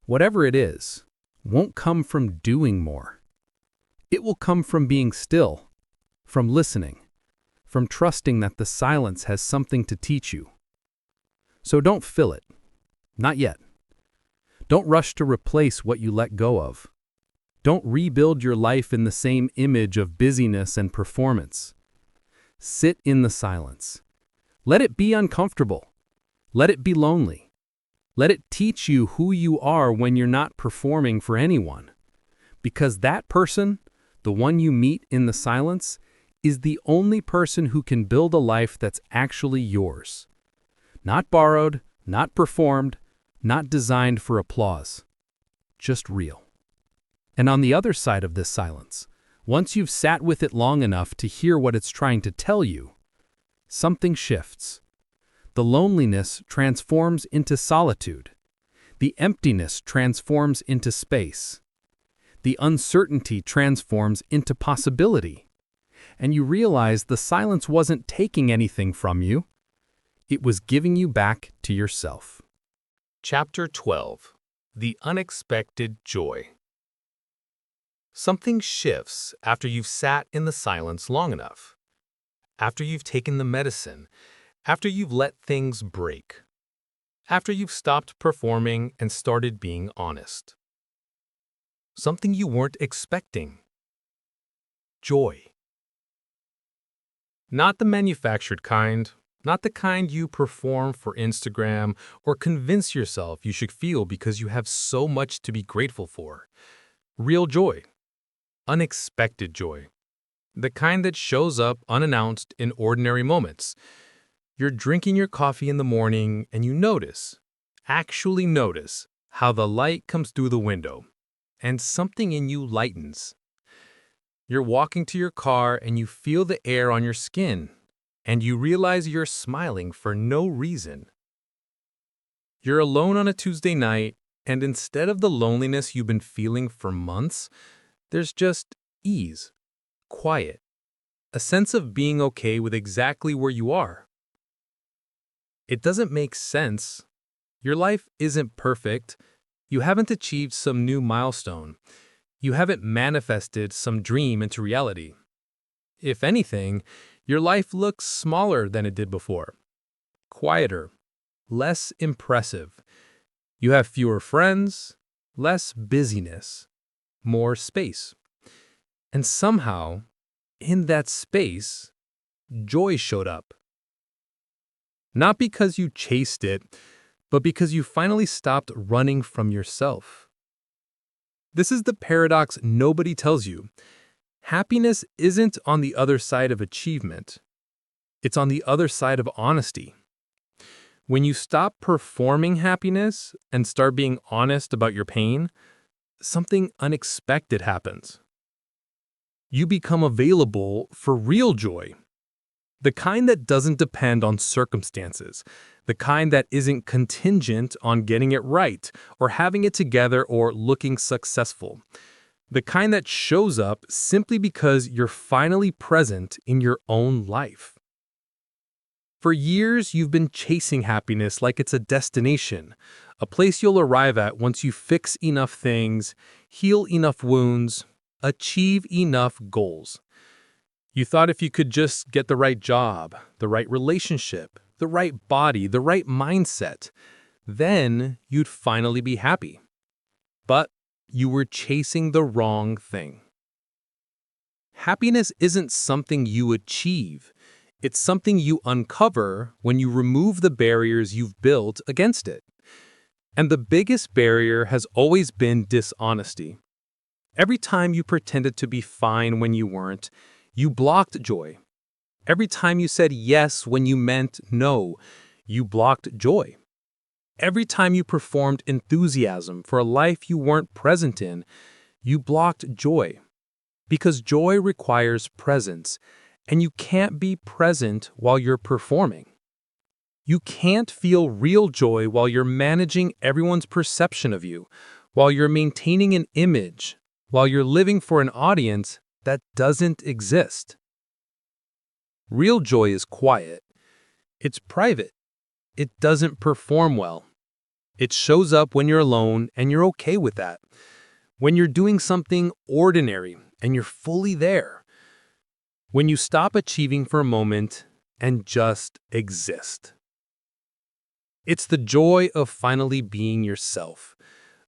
whatever it is, won't come from doing more. It will come from being still, from listening, from trusting that the silence has something to teach you. So don't fill it. Not yet. Don't rush to replace what you let go of. Don't rebuild your life in the same image of busyness and performance. Sit in the silence. Let it be uncomfortable. Let it be lonely. Let it teach you who you are when you're not performing for anyone. Because that person, the one you meet in the silence, is the only person who can build a life that's actually yours. Not borrowed, not performed, not designed for applause. Just real. And on the other side of this silence, once you've sat with it long enough to hear what it's trying to tell you, something shifts. The loneliness transforms into solitude. The emptiness transforms into space. The uncertainty transforms into possibility. And you realize the silence wasn't taking anything from you. It was giving you back to yourself. Chapter 12. The Unexpected Joy. Something shifts after you've sat in the silence long enough. After you've taken the medicine, after you've let things break. After you've stopped performing and started being honest. Something you weren't expecting. Joy. Not the manufactured kind, not the kind you perform for Instagram or convince yourself you should feel because you have so much to be grateful for. Real joy. Unexpected joy. The kind that shows up unannounced in ordinary moments. You're drinking your coffee in the morning and you notice, actually notice, how the light comes through the window and something in you lightens. You're walking to your car and you feel the air on your skin and you realize you're smiling for no reason. You're alone on a Tuesday night and instead of the loneliness you've been feeling for months, there's just ease, quiet, a sense of being okay with exactly where you are. It doesn't make sense. Your life isn't perfect. You haven't achieved some new milestone. You haven't manifested some dream into reality. If anything, your life looks smaller than it did before. Quieter, less impressive. You have fewer friends, less busyness, more space. And somehow, in that space, joy showed up. Not because you chased it, but because you finally stopped running from yourself. This is the paradox nobody tells you. Happiness isn't on the other side of achievement. It's on the other side of honesty. When you stop performing happiness and start being honest about your pain, something unexpected happens. You become available for real joy. The kind that doesn't depend on circumstances. The kind that isn't contingent on getting it right, or having it together, or looking successful. The kind that shows up simply because you're finally present in your own life. For years, you've been chasing happiness like it's a destination, a place you'll arrive at once you fix enough things, heal enough wounds, achieve enough goals. You thought if you could just get the right job, the right relationship, the right body, the right mindset, then you'd finally be happy. But you were chasing the wrong thing. Happiness isn't something you achieve. It's something you uncover when you remove the barriers you've built against it. And the biggest barrier has always been dishonesty. Every time you pretended to be fine when you weren't, you blocked joy. Every time you said yes when you meant no, you blocked joy. Every time you performed enthusiasm for a life you weren't present in, you blocked joy. Because joy requires presence, and you can't be present while you're performing. You can't feel real joy while you're managing everyone's perception of you, while you're maintaining an image, while you're living for an audience that doesn't exist. Real joy is quiet. It's private. It doesn't perform well. It shows up when you're alone and you're okay with that. When you're doing something ordinary and you're fully there. When you stop achieving for a moment and just exist. It's the joy of finally being yourself,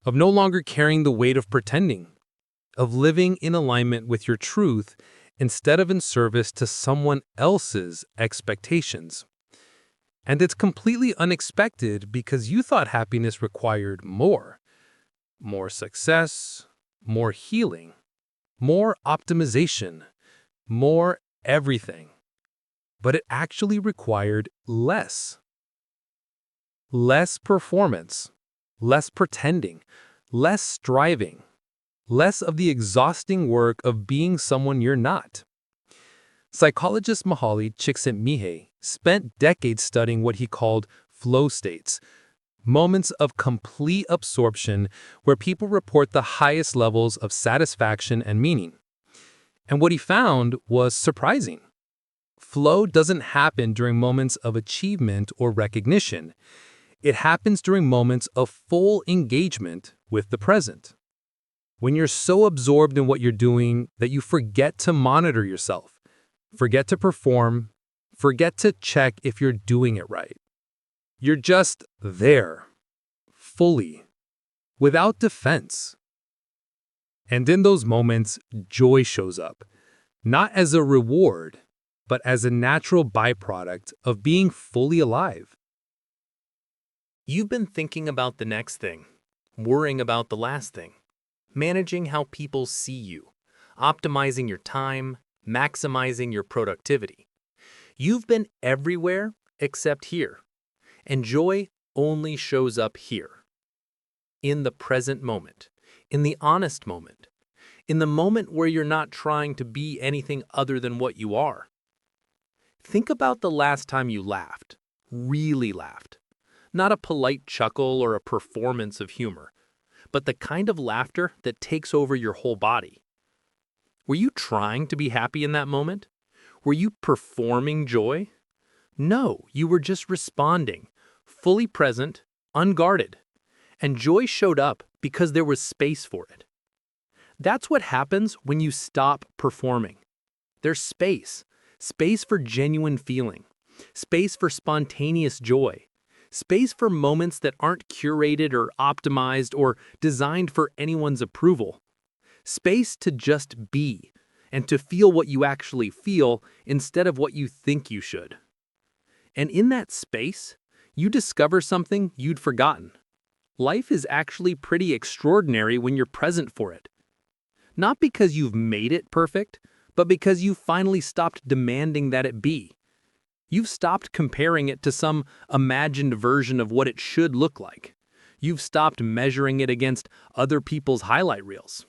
of no longer carrying the weight of pretending, of living in alignment with your truth instead of in service to someone else's expectations. And it's completely unexpected because you thought happiness required more. More success, more healing, more optimization, more everything. But it actually required less. Less performance, less pretending, less striving, less of the exhausting work of being someone you're not. Psychologist Mihaly Csikszentmihalyi spent decades studying what he called flow states, moments of complete absorption where people report the highest levels of satisfaction and meaning. And what he found was surprising. Flow doesn't happen during moments of achievement or recognition. It happens during moments of full engagement with the present. When you're so absorbed in what you're doing that you forget to monitor yourself, forget to perform, forget to check if you're doing it right. You're just there, fully, without defense. And in those moments, joy shows up, not as a reward, but as a natural byproduct of being fully alive. You've been thinking about the next thing, worrying about the last thing, managing how people see you, optimizing your time, maximizing your productivity. You've been everywhere except here, and joy only shows up here. In the present moment, in the honest moment, in the moment where you're not trying to be anything other than what you are. Think about the last time you laughed, really laughed. Not a polite chuckle or a performance of humor, but the kind of laughter that takes over your whole body. Were you trying to be happy in that moment? Were you performing joy? No, you were just responding, fully present, unguarded. And joy showed up because there was space for it. That's what happens when you stop performing. There's space for genuine feeling, space for spontaneous joy, space for moments that aren't curated or optimized or designed for anyone's approval, space to just be and to feel what you actually feel instead of what you think you should. And in that space, you discover something you'd forgotten. Life is actually pretty extraordinary when you're present for it. Not because you've made it perfect, but because you finally stopped demanding that it be. You've stopped comparing it to some imagined version of what it should look like. You've stopped measuring it against other people's highlight reels.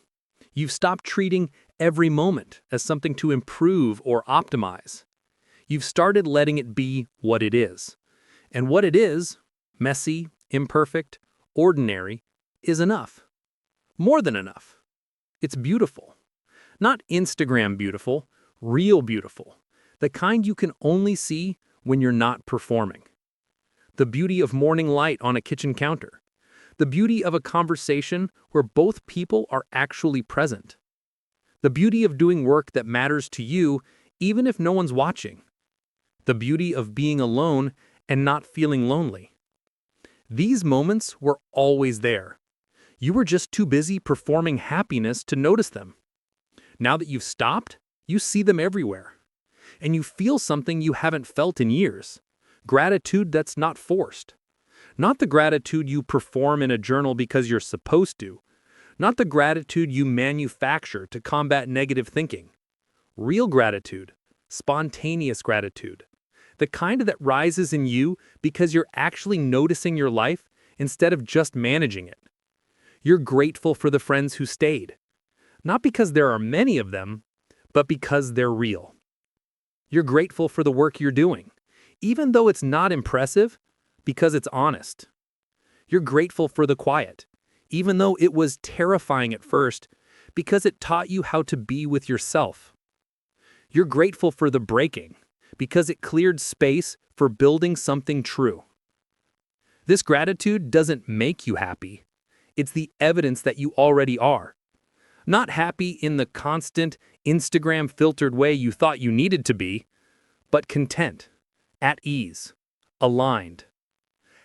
You've stopped treating every moment as something to improve or optimize. You've started letting it be what it is. And what it is, messy, imperfect, ordinary, is enough. More than enough. It's beautiful. Not Instagram beautiful, real beautiful. The kind you can only see when you're not performing. The beauty of morning light on a kitchen counter. The beauty of a conversation where both people are actually present. The beauty of doing work that matters to you even if no one's watching. The beauty of being alone and not feeling lonely. These moments were always there. You were just too busy performing happiness to notice them. Now that you've stopped, you see them everywhere. And you feel something you haven't felt in years. Gratitude that's not forced. Not the gratitude you perform in a journal because you're supposed to. Not the gratitude you manufacture to combat negative thinking. Real gratitude. Spontaneous gratitude. The kind that rises in you because you're actually noticing your life instead of just managing it. You're grateful for the friends who stayed. Not because there are many of them, but because they're real. You're grateful for the work you're doing, even though it's not impressive, because it's honest. You're grateful for the quiet, even though it was terrifying at first, because it taught you how to be with yourself. You're grateful for the breaking, because it cleared space for building something true. This gratitude doesn't make you happy. It's the evidence that you already are. Not happy in the constant, Instagram-filtered way you thought you needed to be, but content, at ease, aligned.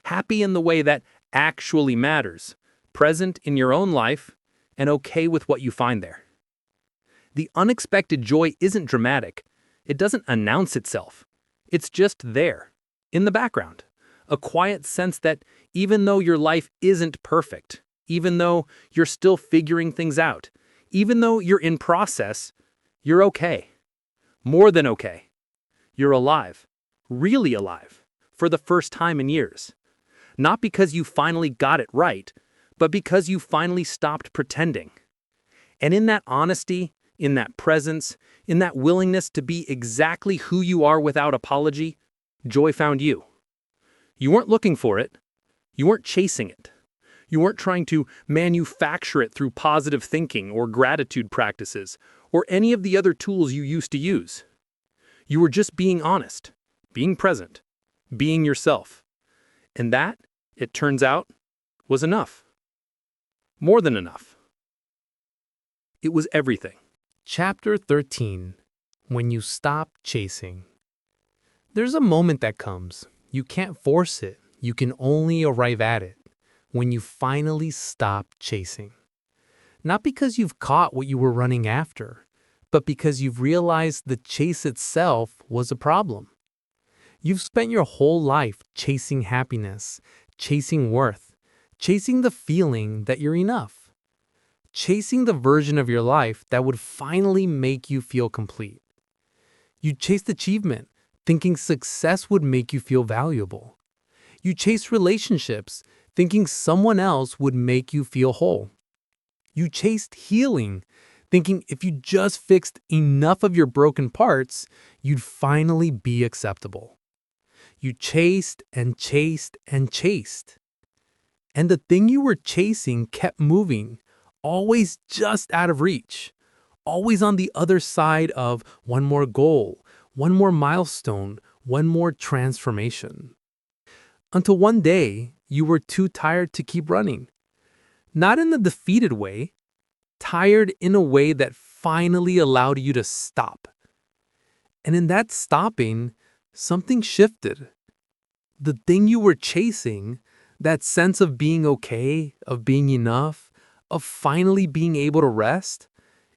Happy in the way that actually matters, present in your own life, and okay with what you find there. The unexpected joy isn't dramatic. It doesn't announce itself. It's just there, in the background. A quiet sense that even though your life isn't perfect, even though you're still figuring things out, even though you're in process, you're okay. More than okay. You're alive. Really alive. For the first time in years. Not because you finally got it right, but because you finally stopped pretending. And in that honesty, in that presence, in that willingness to be exactly who you are without apology, joy found you. You weren't looking for it. You weren't chasing it. You weren't trying to manufacture it through positive thinking or gratitude practices or any of the other tools you used to use. You were just being honest, being present, being yourself. And that, it turns out, was enough. More than enough. It was everything. Chapter 13. When you stop chasing. There's a moment that comes. You can't force it. You can only arrive at it. When you finally stop chasing. Not because you've caught what you were running after, but because you've realized the chase itself was a problem. You've spent your whole life chasing happiness, chasing worth, chasing the feeling that you're enough, chasing the version of your life that would finally make you feel complete. You chased achievement, thinking success would make you feel valuable. You chased relationships, thinking someone else would make you feel whole. You chased healing, thinking if you just fixed enough of your broken parts, you'd finally be acceptable. You chased and chased and chased. And the thing you were chasing kept moving, always just out of reach, always on the other side of one more goal, one more milestone, one more transformation. Until one day, you were too tired to keep running. Not in the defeated way, tired in a way that finally allowed you to stop. And in that stopping, something shifted. The thing you were chasing, that sense of being okay, of being enough, of finally being able to rest,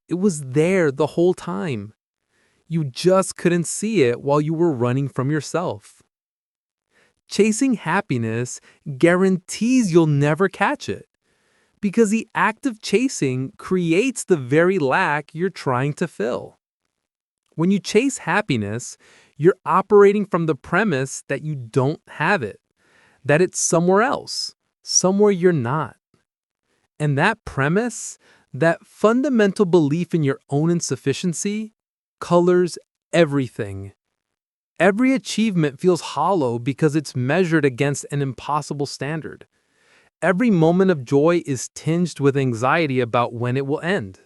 it was there the whole time. You just couldn't see it while you were running from yourself. Chasing happiness guarantees you'll never catch it, because the act of chasing creates the very lack you're trying to fill. When you chase happiness, you're operating from the premise that you don't have it, that it's somewhere else, somewhere you're not. And that premise, that fundamental belief in your own insufficiency, colors everything. Every achievement feels hollow because it's measured against an impossible standard. Every moment of joy is tinged with anxiety about when it will end.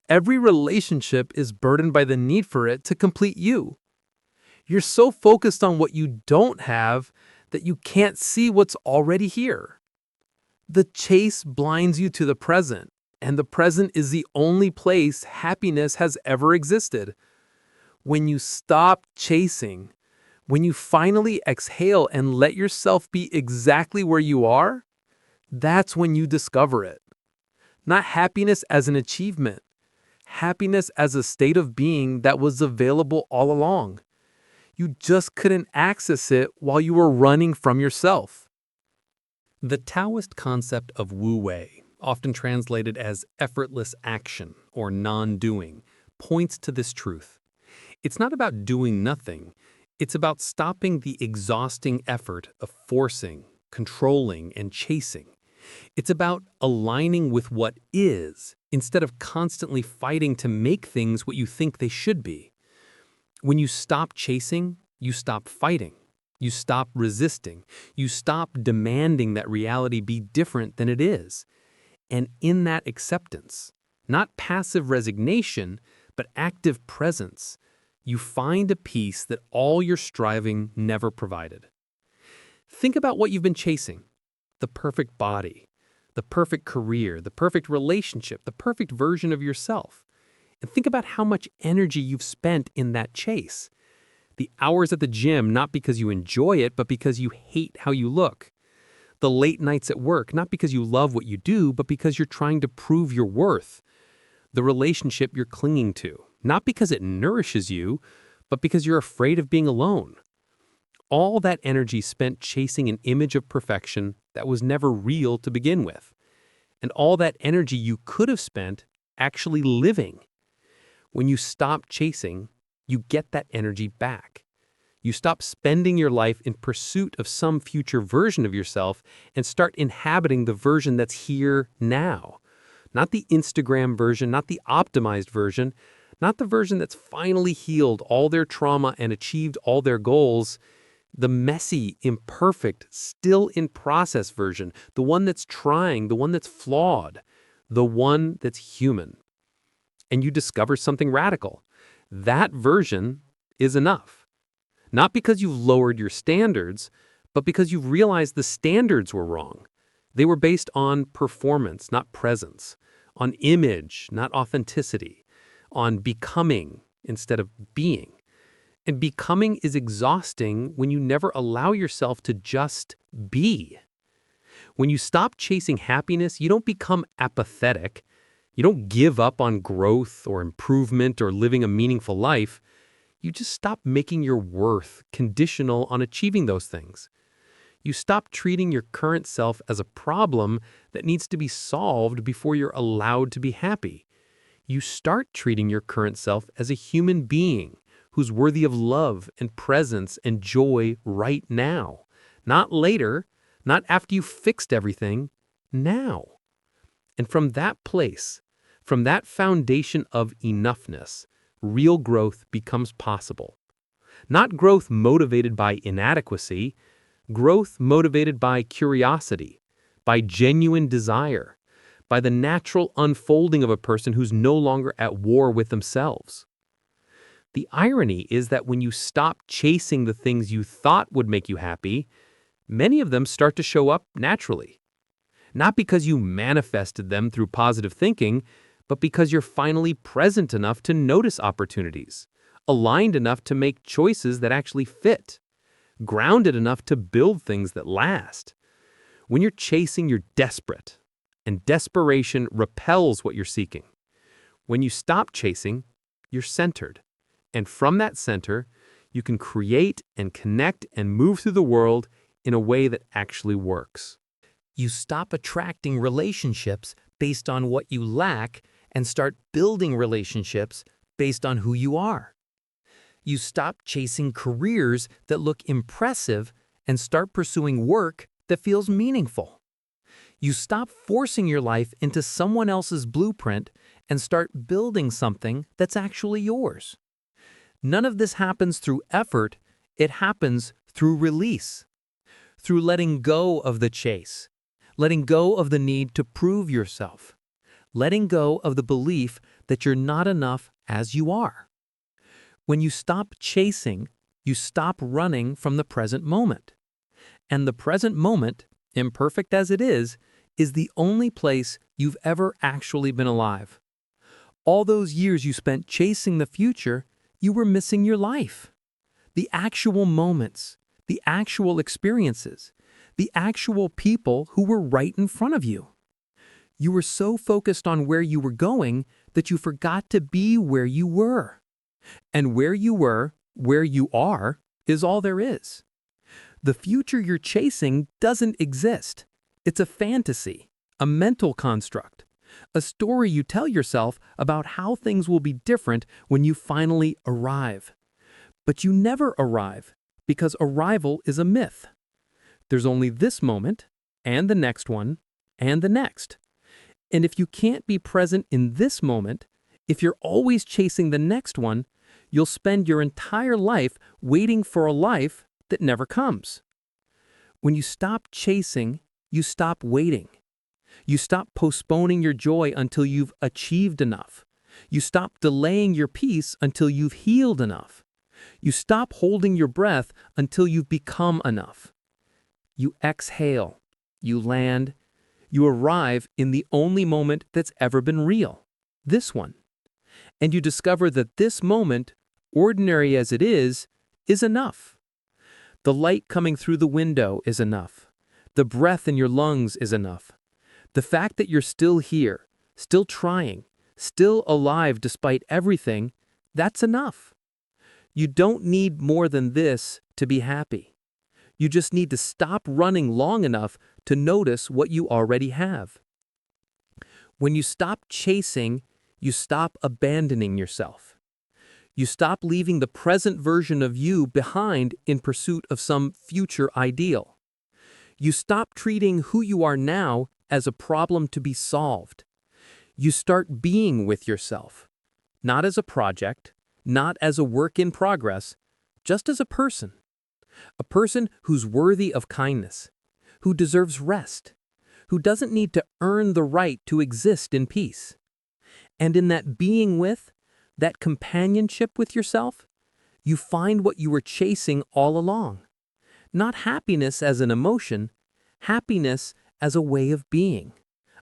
Every relationship is burdened by the need for it to complete you. You're so focused on what you don't have that you can't see what's already here. The chase blinds you to the present, and the present is the only place happiness has ever existed. When you stop chasing, when you finally exhale and let yourself be exactly where you are, that's when you discover it. Not happiness as an achievement, happiness as a state of being that was available all along. You just couldn't access it while you were running from yourself. The Taoist concept of Wu Wei, often translated as effortless action or non-doing, points to this truth. It's not about doing nothing. It's about stopping the exhausting effort of forcing, controlling, and chasing. It's about aligning with what is instead of constantly fighting to make things what you think they should be. When you stop chasing, you stop fighting. You stop resisting. You stop demanding that reality be different than it is. And in that acceptance, not passive resignation, but active presence, you find a peace that all your striving never provided. Think about what you've been chasing: the perfect body, the perfect career, the perfect relationship, the perfect version of yourself. And think about how much energy you've spent in that chase. The hours at the gym, not because you enjoy it, but because you hate how you look. The late nights at work, not because you love what you do, but because you're trying to prove your worth. The relationship you're clinging to, not because it nourishes you, but because you're afraid of being alone. All that energy spent chasing an image of perfection that was never real to begin with. And all that energy you could have spent actually living. When you stop chasing, you get that energy back. You stop spending your life in pursuit of some future version of yourself and start inhabiting the version that's here now. Not the Instagram version, not the optimized version, not the version that's finally healed all their trauma and achieved all their goals. The messy, imperfect, still in process version, the one that's trying, the one that's flawed, the one that's human. And you discover something radical. That version is enough. Not because you've lowered your standards, but because you've realized the standards were wrong. They were based on performance, not presence, on image, not authenticity, on becoming instead of being. And becoming is exhausting when you never allow yourself to just be. When you stop chasing happiness, you don't become apathetic. You don't give up on growth or improvement or living a meaningful life. You just stop making your worth conditional on achieving those things. You stop treating your current self as a problem that needs to be solved before you're allowed to be happy. You start treating your current self as a human being who's worthy of love and presence and joy right now. Not later, not after you've fixed everything, now. And from that place, from that foundation of enoughness, real growth becomes possible. Not growth motivated by inadequacy, growth motivated by curiosity, by genuine desire, by the natural unfolding of a person who's no longer at war with themselves. The irony is that when you stop chasing the things you thought would make you happy, many of them start to show up naturally. Not because you manifested them through positive thinking, but because you're finally present enough to notice opportunities, aligned enough to make choices that actually fit, grounded enough to build things that last. When you're chasing, you're desperate, and desperation repels what you're seeking. When you stop chasing, you're centered. And from that center, you can create and connect and move through the world in a way that actually works. You stop attracting relationships based on what you lack and start building relationships based on who you are. You stop chasing careers that look impressive and start pursuing work that feels meaningful. You stop forcing your life into someone else's blueprint and start building something that's actually yours. None of this happens through effort, it happens through release. Through letting go of the chase, letting go of the need to prove yourself, letting go of the belief that you're not enough as you are. When you stop chasing, you stop running from the present moment. And the present moment, imperfect as it is the only place you've ever actually been alive. All those years you spent chasing the future, you were missing your life. The actual moments, the actual experiences, the actual people who were right in front of you. You were so focused on where you were going that you forgot to be where you were. And where you were, where you are, is all there is. The future you're chasing doesn't exist. It's a fantasy, a mental construct, a story you tell yourself about how things will be different when you finally arrive. But you never arrive, because arrival is a myth. There's only this moment, and the next one, and the next. And if you can't be present in this moment, if you're always chasing the next one, you'll spend your entire life waiting for a life that never comes. When you stop chasing, you stop waiting. You stop postponing your joy until you've achieved enough. You stop delaying your peace until you've healed enough. You stop holding your breath until you've become enough. You exhale, you land, you arrive in the only moment that's ever been real, this one. And you discover that this moment, ordinary as it is enough. The light coming through the window is enough. The breath in your lungs is enough. The fact that you're still here, still trying, still alive despite everything, that's enough. You don't need more than this to be happy. You just need to stop running long enough to notice what you already have. When you stop chasing, you stop abandoning yourself. You stop leaving the present version of you behind in pursuit of some future ideal. You stop treating who you are now as a problem to be solved. You start being with yourself, not as a project, not as a work in progress, just as a person who's worthy of kindness, who deserves rest, who doesn't need to earn the right to exist in peace. And in that being with, that companionship with yourself, you find what you were chasing all along. Not happiness as an emotion, happiness as a way of being,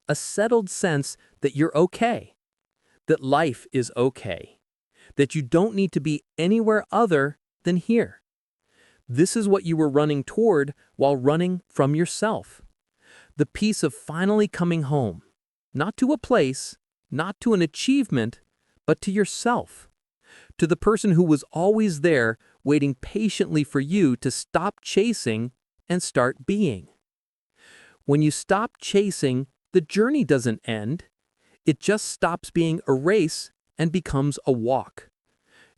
a settled sense that you're okay, that life is okay, that you don't need to be anywhere other than here. This is what you were running toward while running from yourself. The peace of finally coming home, not to a place, not to an achievement, but to yourself, to the person who was always there waiting patiently for you to stop chasing and start being. When you stop chasing, the journey doesn't end. It just stops being a race and becomes a walk.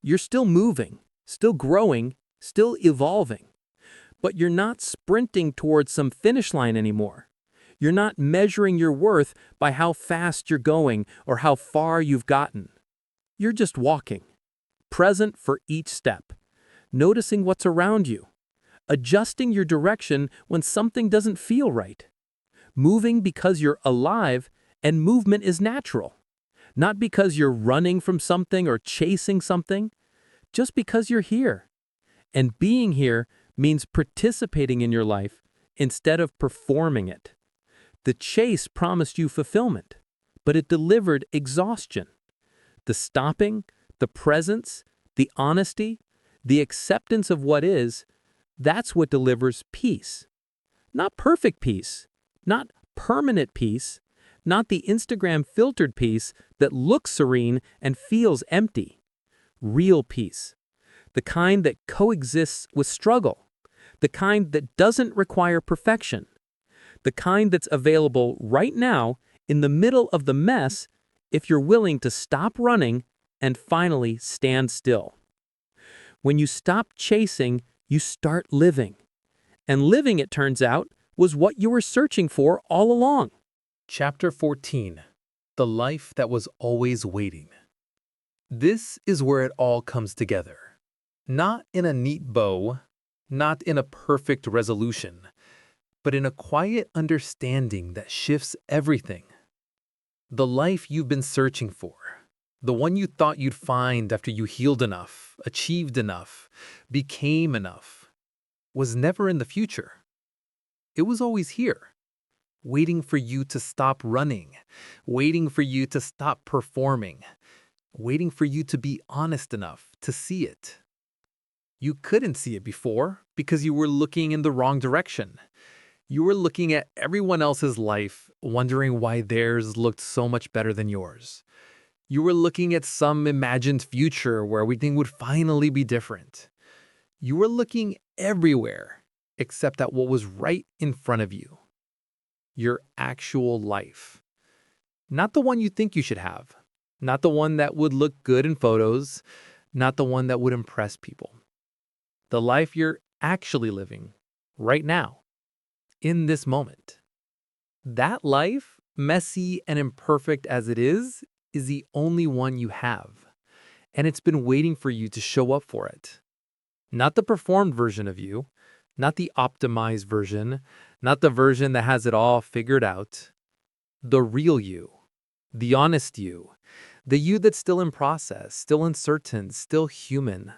You're still moving, still growing, still evolving, but you're not sprinting towards some finish line anymore. You're not measuring your worth by how fast you're going or how far you've gotten. You're just walking, present for each step, noticing what's around you, adjusting your direction when something doesn't feel right, moving because you're alive and movement is natural, not because you're running from something or chasing something, just because you're here. And being here means participating in your life instead of performing it. The chase promised you fulfillment, but it delivered exhaustion. The stopping, the presence, the honesty, the acceptance of what is, that's what delivers peace. Not perfect peace, not permanent peace, not the Instagram filtered peace that looks serene and feels empty. Real peace. The kind that coexists with struggle. The kind that doesn't require perfection. The kind that's available right now in the middle of the mess if you're willing to stop running and finally stand still. When you stop chasing, you start living. And living, it turns out, was what you were searching for all along. Chapter 14. The Life That Was Always Waiting. This is where it all comes together. Not in a neat bow, not in a perfect resolution, but in a quiet understanding that shifts everything. The life you've been searching for, The one you thought you'd find after you healed enough, achieved enough, became enough, was never in the future. It was always here, waiting for you to stop running, waiting for you to stop performing, waiting for you to be honest enough to see it. You couldn't see it before because you were looking in the wrong direction. You were looking at everyone else's life, wondering why theirs looked so much better than yours. You were looking at some imagined future where everything would finally be different. You were looking everywhere except at what was right in front of you. Your actual life. Not the one you think you should have. Not the one that would look good in photos. Not the one that would impress people. The life you're actually living right now, in this moment. That life, messy and imperfect as it is the only one you have. And it's been waiting for you to show up for it. Not the performed version of you, not the optimized version, not the version that has it all figured out. The real you, the honest you, the you that's still in process, still uncertain, still human.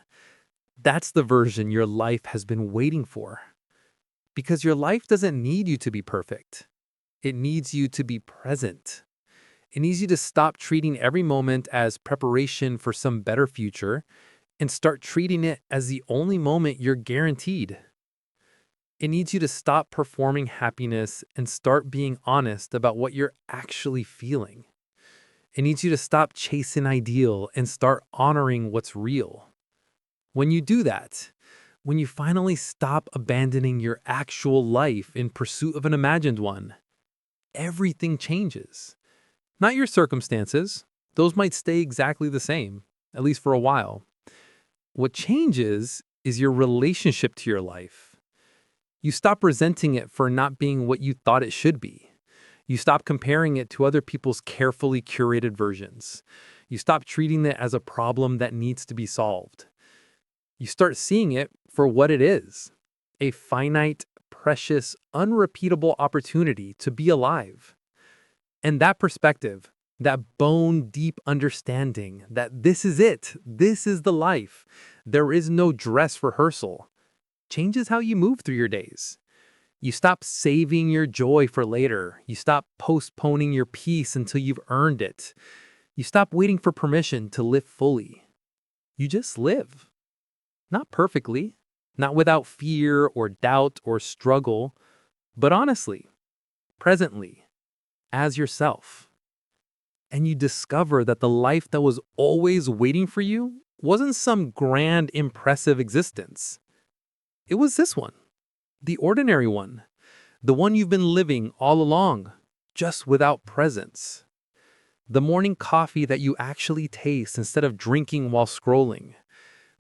That's the version your life has been waiting for. Because your life doesn't need you to be perfect. It needs you to be present. It needs you to stop treating every moment as preparation for some better future and start treating it as the only moment you're guaranteed. It needs you to stop performing happiness and start being honest about what you're actually feeling. It needs you to stop chasing ideal and start honoring what's real. When you do that, when you finally stop abandoning your actual life in pursuit of an imagined one, everything changes. Not your circumstances. Those might stay exactly the same, at least for a while. What changes is your relationship to your life. You stop resenting it for not being what you thought it should be. You stop comparing it to other people's carefully curated versions. You stop treating it as a problem that needs to be solved. You start seeing it for what it is, a finite, precious, unrepeatable opportunity to be alive. And that perspective, that bone-deep understanding that this is it, this is the life, there is no dress rehearsal, changes how you move through your days. You stop saving your joy for later. You stop postponing your peace until you've earned it. You stop waiting for permission to live fully. You just live. Not perfectly, not without fear or doubt or struggle, but honestly, presently, as yourself. And you discover that the life that was always waiting for you wasn't some grand, impressive existence. It was this one, the ordinary one, the one you've been living all along, just without presence. The morning coffee that you actually taste instead of drinking while scrolling.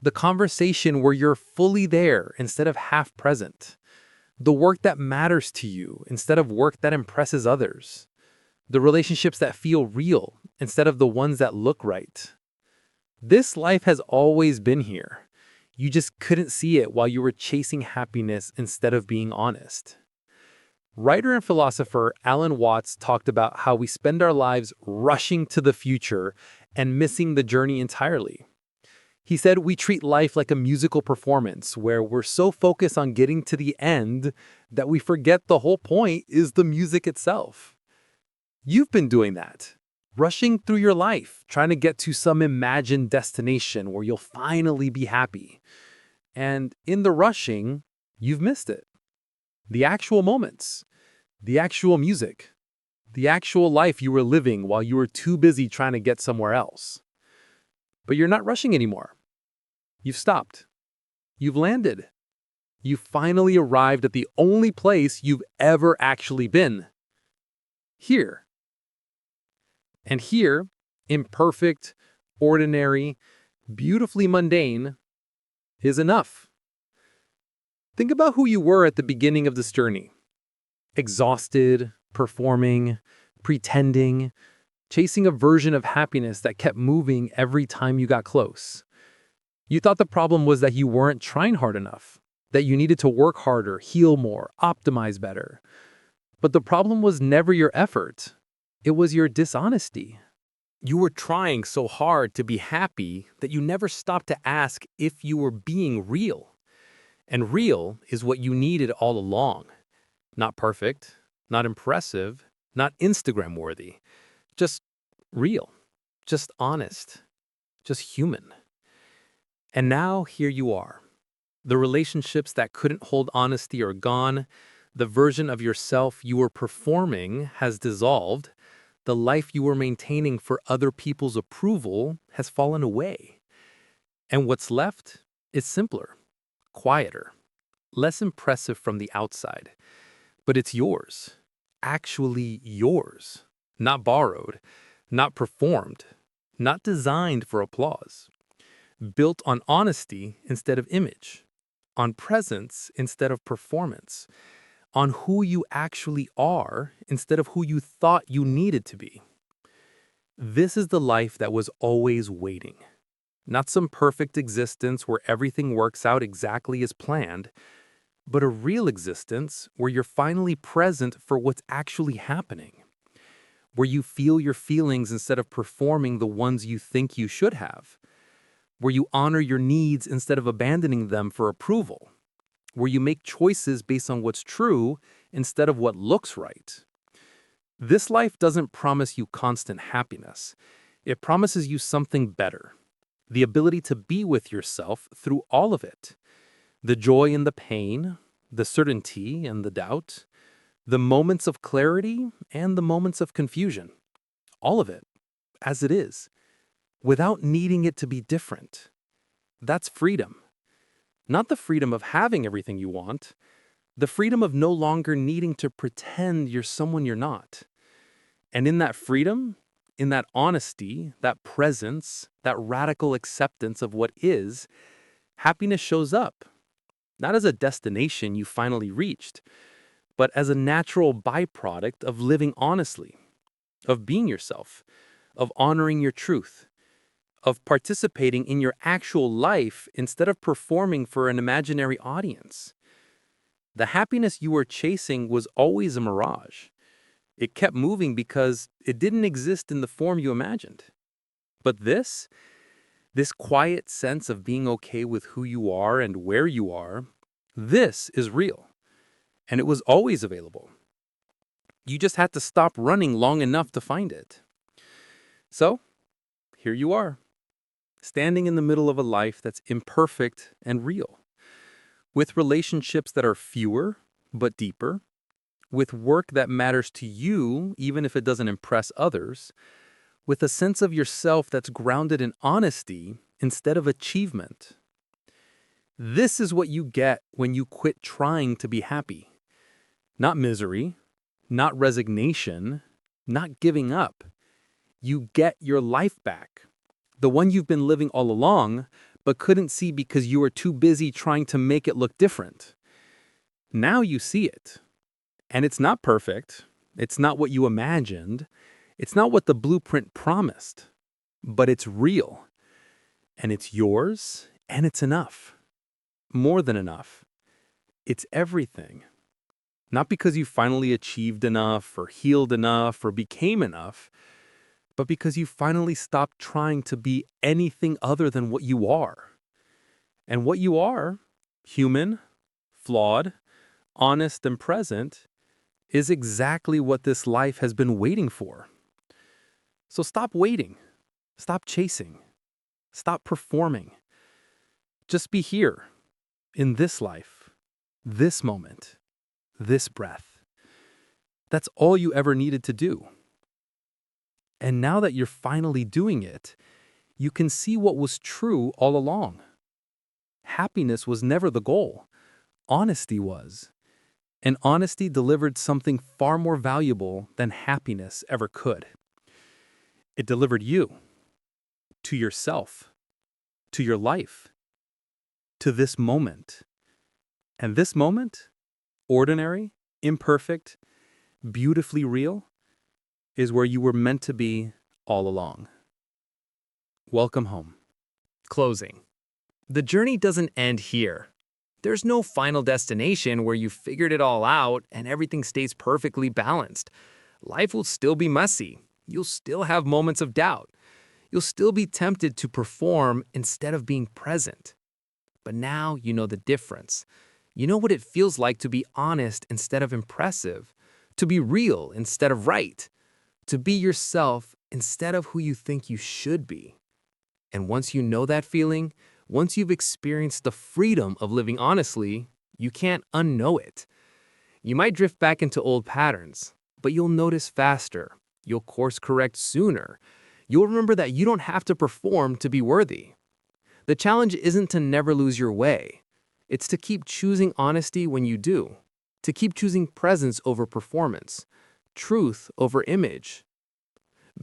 The conversation where you're fully there instead of half present. The work that matters to you instead of work that impresses others. The relationships that feel real instead of the ones that look right. This life has always been here. You just couldn't see it while you were chasing happiness instead of being honest. Writer and philosopher Alan Watts talked about how we spend our lives rushing to the future and missing the journey entirely. He said we treat life like a musical performance where we're so focused on getting to the end that we forget the whole point is the music itself. You've been doing that, rushing through your life, trying to get to some imagined destination where you'll finally be happy. And in the rushing, you've missed it. The actual moments, the actual music, the actual life you were living while you were too busy trying to get somewhere else. But you're not rushing anymore. You've stopped. You've landed. You finally arrived at the only place you've ever actually been. Here. And here, imperfect, ordinary, beautifully mundane, is enough. Think about who you were at the beginning of this journey. Exhausted, performing, pretending, chasing a version of happiness that kept moving every time you got close. You thought the problem was that you weren't trying hard enough, that you needed to work harder, heal more, optimize better. But the problem was never your effort. It was your dishonesty. You were trying so hard to be happy that you never stopped to ask if you were being real. And real is what you needed all along. Not perfect, not impressive, not Instagram worthy. Just real, just honest, just human. And now here you are. The relationships that couldn't hold honesty are gone. The version of yourself you were performing has dissolved. The life you were maintaining for other people's approval has fallen away. And what's left is simpler, quieter, less impressive from the outside. But it's yours, actually yours, not borrowed, not performed, not designed for applause. Built on honesty instead of image, on presence instead of performance, on who you actually are instead of who you thought you needed to be. This is the life that was always waiting. Not some perfect existence where everything works out exactly as planned, but a real existence where you're finally present for what's actually happening, where you feel your feelings instead of performing the ones you think you should have, where you honor your needs instead of abandoning them for approval, where you make choices based on what's true instead of what looks right. This life doesn't promise you constant happiness. It promises you something better, the ability to be with yourself through all of it. The joy and the pain, the certainty and the doubt, the moments of clarity and the moments of confusion. All of it, as it is, without needing it to be different. That's freedom. Not the freedom of having everything you want, the freedom of no longer needing to pretend you're someone you're not. And in that freedom, in that honesty, that presence, that radical acceptance of what is, happiness shows up. Not as a destination you finally reached, but as a natural byproduct of living honestly, of being yourself, of honoring your truth, of participating in your actual life instead of performing for an imaginary audience. The happiness you were chasing was always a mirage. It kept moving because it didn't exist in the form you imagined. But this quiet sense of being okay with who you are and where you are, this is real. And it was always available. You just had to stop running long enough to find it. So, here you are, standing in the middle of a life that's imperfect and real, with relationships that are fewer but deeper, with work that matters to you even if it doesn't impress others, with a sense of yourself that's grounded in honesty instead of achievement. This is what you get when you quit trying to be happy. Not misery, not resignation, not giving up. You get your life back. The one you've been living all along, but couldn't see because you were too busy trying to make it look different. Now you see it. And it's not perfect. It's not what you imagined. It's not what the blueprint promised. But it's real. And it's yours, and it's enough. More than enough. It's everything. Not because you finally achieved enough, or healed enough, or became enough, but because you finally stopped trying to be anything other than what you are. And what you are, human, flawed, honest, and present, is exactly what this life has been waiting for. So stop waiting. Stop chasing. Stop performing. Just be here, in this life, this moment, this breath. That's all you ever needed to do. And now that you're finally doing it, you can see what was true all along. Happiness was never the goal. Honesty was. And honesty delivered something far more valuable than happiness ever could. It delivered you, to yourself, to your life, to this moment. And this moment, ordinary, imperfect, beautifully real, is where you were meant to be all along. Welcome home. Closing. The journey doesn't end here. There's no final destination where you've figured it all out and everything stays perfectly balanced. Life will still be messy, You'll still have moments of doubt. You'll still be tempted to perform instead of being present. But now you know the difference. You know what it feels like to be honest instead of impressive, to be real instead of right, to be yourself instead of who you think you should be. And once you know that feeling, once you've experienced the freedom of living honestly, you can't unknow it. You might drift back into old patterns, but you'll notice faster. You'll course correct sooner. You'll remember that you don't have to perform to be worthy. The challenge isn't to never lose your way. It's to keep choosing honesty when you do, to keep choosing presence over performance, truth over image,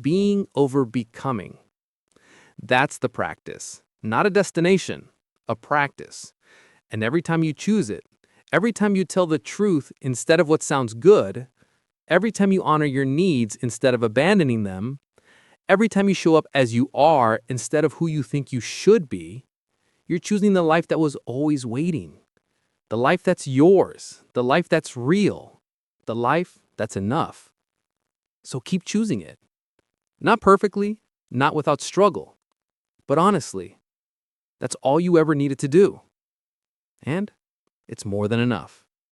being over becoming. That's the practice, not a destination, a practice. And every time you choose it, every time you tell the truth instead of what sounds good, every time you honor your needs instead of abandoning them, every time you show up as you are instead of who you think you should be, you're choosing the life that was always waiting. The life that's yours, the life that's real, the life that's enough. So keep choosing it. Not perfectly, not without struggle, but honestly, that's all you ever needed to do. And it's more than enough.